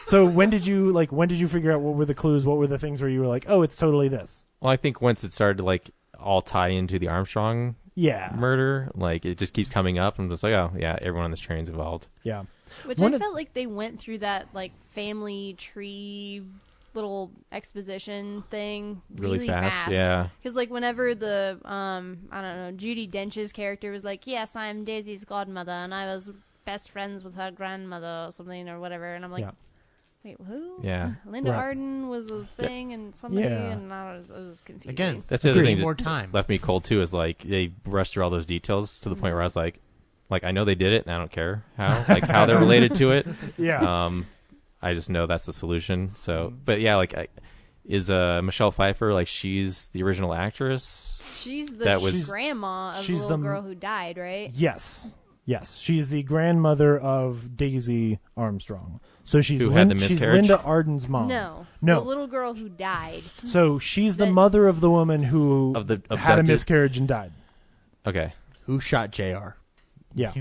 So when did you figure out what were the clues? What were the things where you were like, oh, it's totally this?
Well, I think once it started to all tie into the Armstrong murder, it just keeps coming up. I'm just like, oh yeah, everyone on this train's involved.
Yeah.
Which I felt like they went through that family tree little exposition thing really fast.
Yeah.
Because whenever the I don't know, Judi Dench's character was like, yes, I'm Daisy's godmother and I was best friends with her grandmother or something or whatever, and I'm like, wait, who?
Yeah.
Linda Arden was a thing and somebody, and I was confused.
Again,
that's the other thing.
More time
left me cold too. Is they rushed through all those details to the point where I was like, I know they did it, and I don't care how, how they're related to it.
Yeah.
I just know that's the solution. So, but yeah, is Michelle Pfeiffer she's the original actress?
She's the grandma of the little girl who died, right?
Yes. She's the grandmother of Daisy Armstrong. So she's
had the miscarriage?
She's Linda Arden's mom.
No, the little girl who died.
So she's the mother of the woman who had a miscarriage and died.
Okay.
Who shot JR?
Yeah.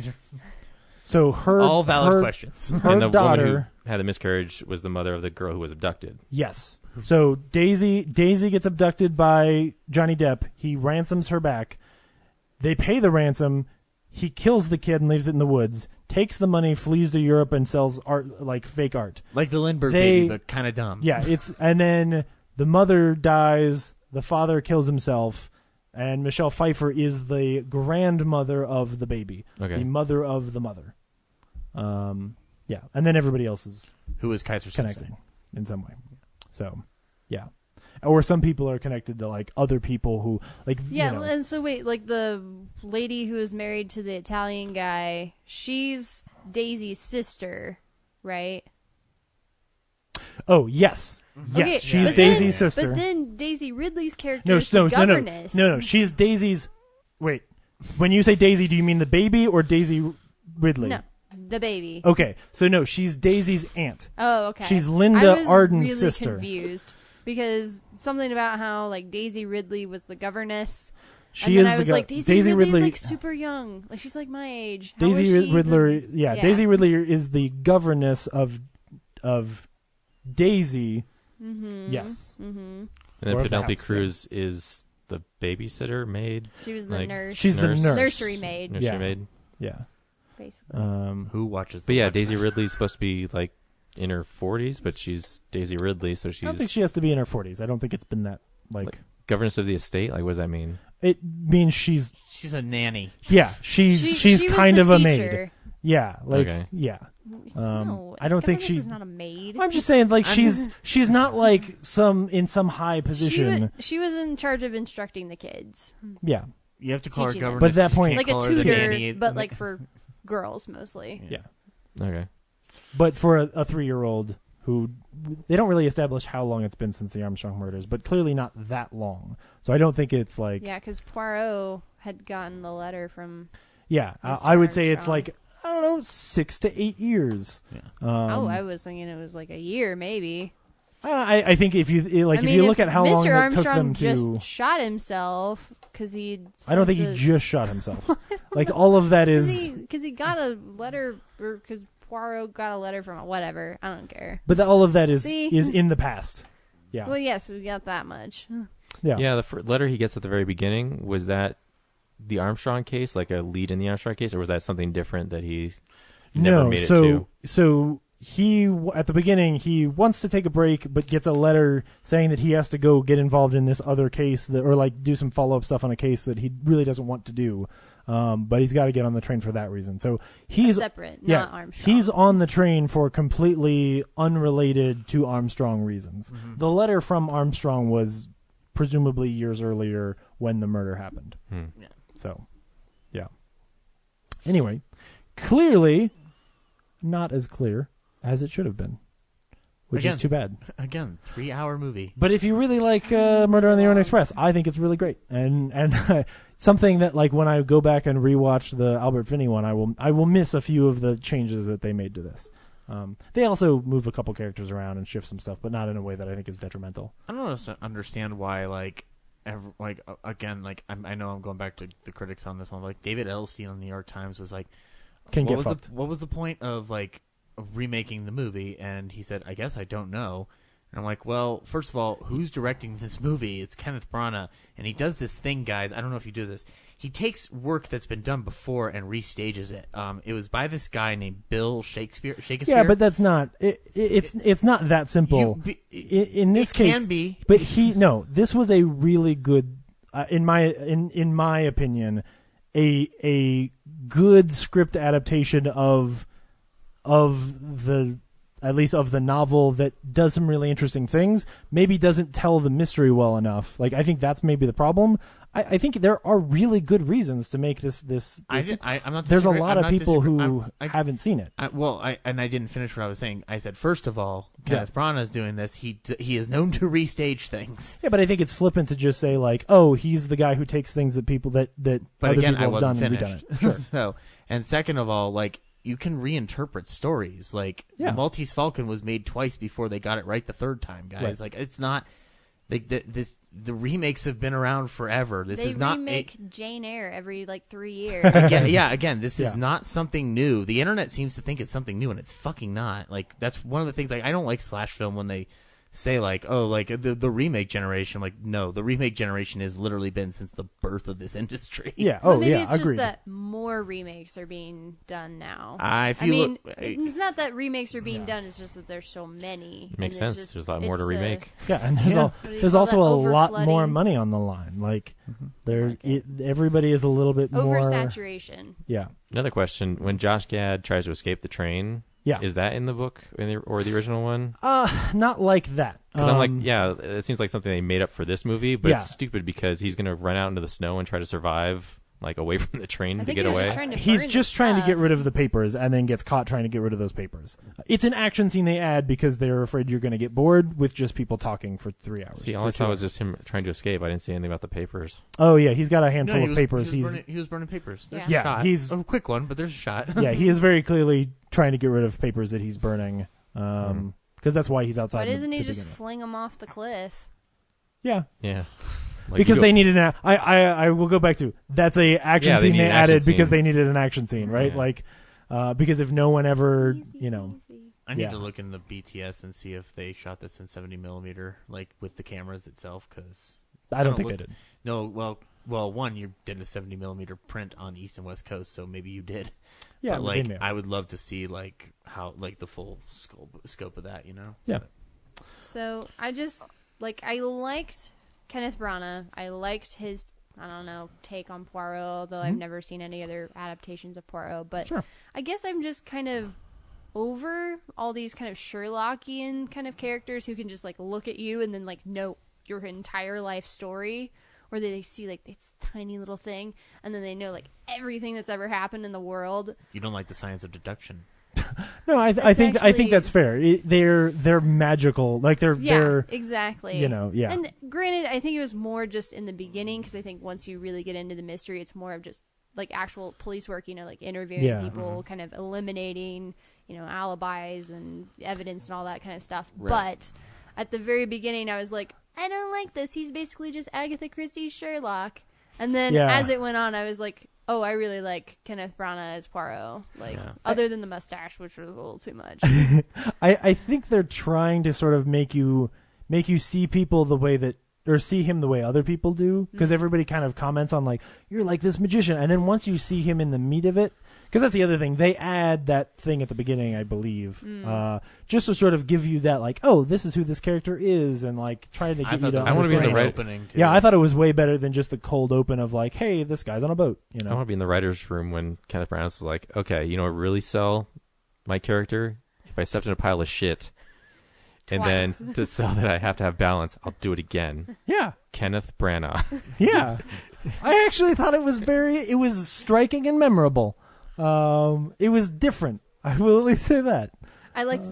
So her
all valid questions.
Her
and the
daughter
woman who had the miscarriage was the mother of the girl who was abducted.
Yes. So Daisy gets abducted by Johnny Depp. He ransoms her back. They pay the ransom. He kills the kid and leaves it in the woods. Takes the money, flees to Europe, and sells art, fake art,
like the Lindbergh baby, but kind of dumb.
Yeah, and then the mother dies. The father kills himself, and Michelle Pfeiffer is the grandmother of the baby, the mother of the mother. Yeah, and then everybody else is
Kaiser
connected
Simpson
in some way. So, yeah. Or some people are connected to other people who
and so wait, the lady who is married to the Italian guy, she's Daisy's sister, right?
Oh yes,
okay,
she's Daisy's sister.
But then Daisy Ridley's character is the governess.
No, she's Daisy's. Wait, when you say Daisy, do you mean the baby or Daisy Ridley?
No, the baby.
Okay, so no, she's Daisy's aunt.
Oh, okay.
She's Linda Arden's
really
sister.
Confused. Because something about how Daisy Ridley was the governess.
She
and then
is
I was like, Daisy Ridley's super young. She's my age. How
Daisy
is she
Ridley,
yeah.
Daisy Ridley is the governess of Daisy.
Mm-hmm.
Yes.
Mm-hmm.
And then Penelope Cruz is the babysitter maid.
She was the nurse.
She's the nurse.
Nursery maid.
Nursery maid.
Yeah.
Basically.
Who watches?
But yeah, Daisy Ridley's supposed to be in her 40s, but she's Daisy Ridley, so she's...
I don't think she has to be in her 40s. I don't think it's been that,
governess of the estate? What does that mean?
It means she's
a nanny.
Yeah, she's kind of a maid. Yeah,
okay.
Yeah.
No,
I don't think
she's not a maid.
I'm just saying, she's not in some high position.
She was in charge of instructing the kids.
Yeah.
You have to call her governess.
But at that point...
a tutor, but for girls mostly.
Yeah.
Okay.
But for a 3-year-old who they don't really establish how long it's been since the Armstrong murders, but clearly not that long. So I don't think it's like
Yeah, because Poirot had gotten the letter from.
Yeah,
Mr.
I would say it's
Armstrong.
like I don't know 6 to 8 years.
I was thinking it was like a year, maybe.
I think if you like,
I
if
mean,
you look at how
Mr.
long it
Armstrong
took them to,
just shot himself because he.
I don't think he just shot himself. Like all of that is
because he got a letter, or because Poirot got a letter from whatever. I don't care.
But all of that is
See?
in the past. Yeah.
Well, yes, we got that much.
Yeah, the letter he gets at the very beginning, was that the Armstrong case, like a lead in the Armstrong case, or was that something different that he never made it to?
So he at the beginning he wants to take a break, but gets a letter saying that he has to go get involved in this other case or like do some follow up stuff on a case that he really doesn't want to do. But he's got to get on the train for that reason. So he's
separate, not Armstrong.
He's on the train for completely unrelated to Armstrong reasons.
Mm-hmm.
The letter from Armstrong was presumably years earlier when the murder happened.
Yeah.
So, yeah. Anyway, clearly not as clear as it should have been, which is too bad.
Again, 3-hour movie.
But if you really like Murder on the Orient Express, I think it's really great, and something that like when I go back and rewatch the Albert Finney one, I will miss a few of the changes that they made to this. They also move a couple characters around and shift some stuff, but not in a way that I think is detrimental.
I don't understand why, I know I'm going back to the critics on this one. Like David Edelstein on the New York Times was like, what was the point of like remaking the movie? And he said, I guess I don't know. And I'm like, well, first of all, who's directing this movie? It's Kenneth Branagh, and he does this thing, guys. I don't know if you do this. He takes work that's been done before and restages it. It was by this guy named Bill Shakespeare.
Yeah, but that's not. It's not that simple. In this case,
can be.
But this was a really good, in my opinion, a good script adaptation of the. At least of the novel that does some really interesting things, maybe doesn't tell the mystery well enough. Like I think that's maybe the problem. I think there are really good reasons to make this.
I'm not.
There's a lot of people who haven't seen it.
I didn't finish what I was saying. I said first of all, Kenneth Branagh is doing this. He is known to restage things.
Yeah, but I think it's flippant to just say like, oh, he's the guy who takes things that people that
But
other
again,
people
I
have done
wasn't
and
finished.
redone it. Sure.
So, and second of all, like. You can reinterpret stories. Like
Yeah.
The Maltese Falcon was made twice before they got it right the third time, guys.
Right.
Like it's not. The remakes have been around forever. This
They
is not
remake Jane Eyre every 3 years.
Again, this is
Yeah.
not something new. The internet seems to think it's something new, and it's fucking not. Like that's one of the things. Like I don't like slash film when they say like, oh, like the remake generation. Like no, the remake generation has literally been since the birth of this industry.
Yeah.
But
Oh
maybe
yeah.
it's
Agreed.
just that more remakes are being done now.
If you look-
it's not that remakes are being done. It's just that there's so many.
It makes
and it's
sense.
just-
There's a lot more to
it's,
remake.
Yeah, and
What do you
there's
call
also
that?
a lot
Overflooding?
more money on the line. Like everybody is a little bit more
Oversaturation.
Yeah.
Another question: when Josh Gad tries to escape the train,
Yeah.
is that in the book or the original one?
Not like that.
Because I'm like, yeah, it seems like something they made up for this movie, but
Yeah.
it's stupid because he's going to run out into the snow and try to survive, like away from the train
I
to
think
get
he was
away.
just trying to
He's
burn
just
the
trying to get
stuff.
rid of the papers and then gets caught trying to get rid of those papers. It's an action scene they add because they're afraid you're going to get bored with just people talking for 3 hours.
See, all I saw was just him trying to escape. I didn't see anything about the papers.
Oh yeah, he's got a
No,
handful
he
of
was-
papers.
He was burning papers. There's
Yeah,
a shot.
he's
a quick one, but there's a shot.
yeah, he is very clearly trying to get rid of papers that he's burning. Because that's why he's outside.
Why doesn't he
to
just
begin with.
fling them off the cliff?
Yeah.
Yeah.
Because they needed an. I will go back to that's a action
Yeah, they
scene
need
they
an action
added because
scene.
they needed an action scene, right?
Yeah.
Like, because if no one ever,
I need
Yeah.
to look in the BTS and see if they shot this in 70mm, like with the cameras itself. Because
I don't think they did.
No, well, one, you did a 70mm print on East and West Coast, so maybe you did.
Yeah,
but,
they
like
may have.
I would love to see like how like the full scope of that. You know?
Yeah.
So I just I liked Kenneth Branagh. I liked his take on Poirot, although I've never seen any other adaptations of Poirot. But
Sure.
I guess I'm just kind of over all these kind of Sherlockian kind of characters who can just look at you and then know your entire life story, or they see this tiny little thing and then they know everything that's ever happened in the world.
You don't like the science of deduction.
No, I think that's fair. They're magical, like they're
exactly.
You know, yeah.
And granted, I think it was more just in the beginning because I think once you really get into the mystery, it's more of just like actual police work. You know, like interviewing people, kind of eliminating alibis and evidence and all that kind of stuff.
Right.
But at the very beginning, I was like, I don't like this. He's basically just Agatha Christie's Sherlock. And then as it went on, I was like, oh, I really like Kenneth Branagh as Poirot. Other than the mustache, which was a little too much.
I think they're trying to sort of make you see people the way that, or see him the way other people do, because everybody kind of comments on like, you're like this magician, and then once you see him in the meat of it, because that's the other thing, they add that thing at the beginning, I believe, just to sort of give you that like, oh, this is who this character is, and like try to give you the.
I want to be in the opening. Too.
Yeah, I thought it was way better than just the cold open of like, hey, this guy's on a boat. You know,
I want to be in the writers' room when Kenneth Branagh was like, okay, you know what really sell my character? If I stepped in a pile of shit. And then to sell that I have to have balance, I'll do it again.
Yeah.
Kenneth Branagh.
Yeah. I actually thought it was striking and memorable. It was different. I will at least say that.
I liked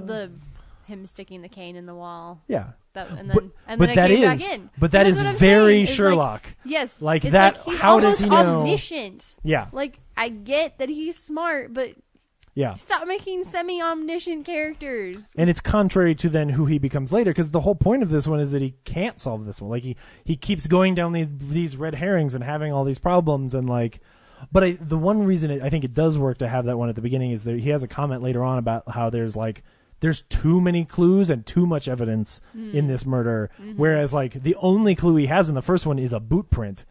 him sticking the cane in the wall.
Yeah.
And then it came back in.
But that is very Sherlock.
Like, yes.
Like
it's
that.
Like he's
how does he know?
Omniscient.
Yeah.
Like I get that he's smart, but stop making semi-omniscient characters.
And it's contrary to then who he becomes later, because the whole point of this one is that he can't solve this one. Like he keeps going down these red herrings and having all these problems, and like. But the one reason I think it does work to have that one at the beginning is that he has a comment later on about how there's too many clues and too much evidence in this murder, whereas like the only clue he has in the first one is a boot print,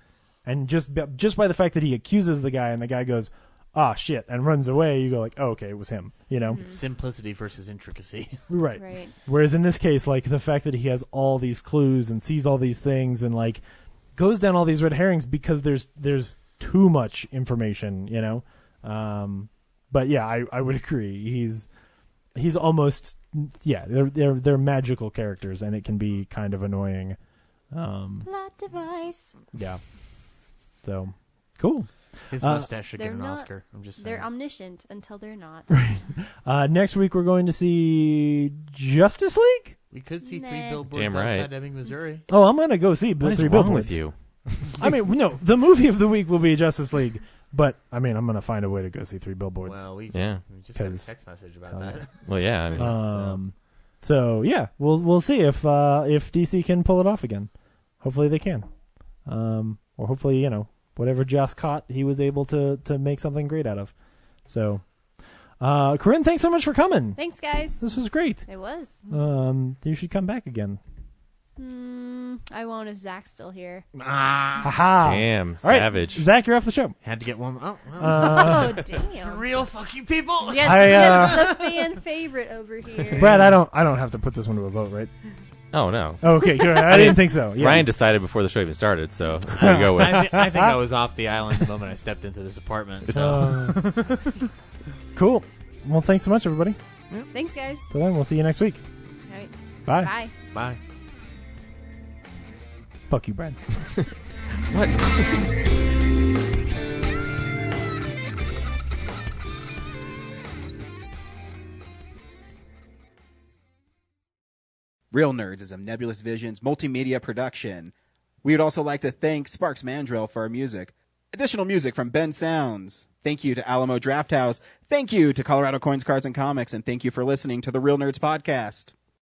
and just by the fact that he accuses the guy and the guy goes, ah, shit, and runs away, you go like, oh, okay, it was him, you know?
It's simplicity versus intricacy.
Right. Whereas in this case, like, the fact that he has all these clues and sees all these things and, like, goes down all these red herrings because there's too much information, you know? But, yeah, I would agree. He's almost, they're magical characters, and it can be kind of annoying.
Plot device.
Yeah. So, cool.
His mustache should get an Oscar. I'm just saying.
They're omniscient until they're not.
Right. Next week we're going to see Justice League.
We could see 3 billboards outside Ebbing, Missouri.
Oh, I'm going to go see 3 billboards.
What is wrong with you?
I mean, no, the movie of the week will be Justice League, but I mean, I'm going to find a way to go see 3 billboards.
Well, we just got a text message about that.
Well, yeah. I mean,
so yeah, we'll see if DC can pull it off again. Hopefully they can, or hopefully whatever Joss caught, he was able to make something great out of. So, Corinne, thanks so much for coming.
Thanks, guys.
This was great.
It was.
You should come back again.
I won't if Zach's still here.
Haha.
Damn,
all right,
savage.
Zach, you're off the show.
Had to get one. Oh,
damn.
For real, fuck you people.
Yes, the fan favorite over here.
Brad, I don't have to put this one to a vote, right?
Oh, no.
Okay, good. I didn't think so. Yeah.
Ryan decided before the show even started, so that's what we go with.
I think I was off the island the moment I stepped into this apartment. So.
Cool. Well, thanks so much, everybody.
Thanks, guys.
So then, we'll see you next week.
All right.
Bye.
Bye.
Bye.
Fuck you, Brad.
What?
Real Nerds is a Nebulous Visions multimedia production. We would also like to thank Sparks Mandrill for our music. Additional music from Ben Sounds. Thank you to Alamo Drafthouse. Thank you to Colorado Coins, Cards, and Comics. And thank you for listening to the Real Nerds Podcast.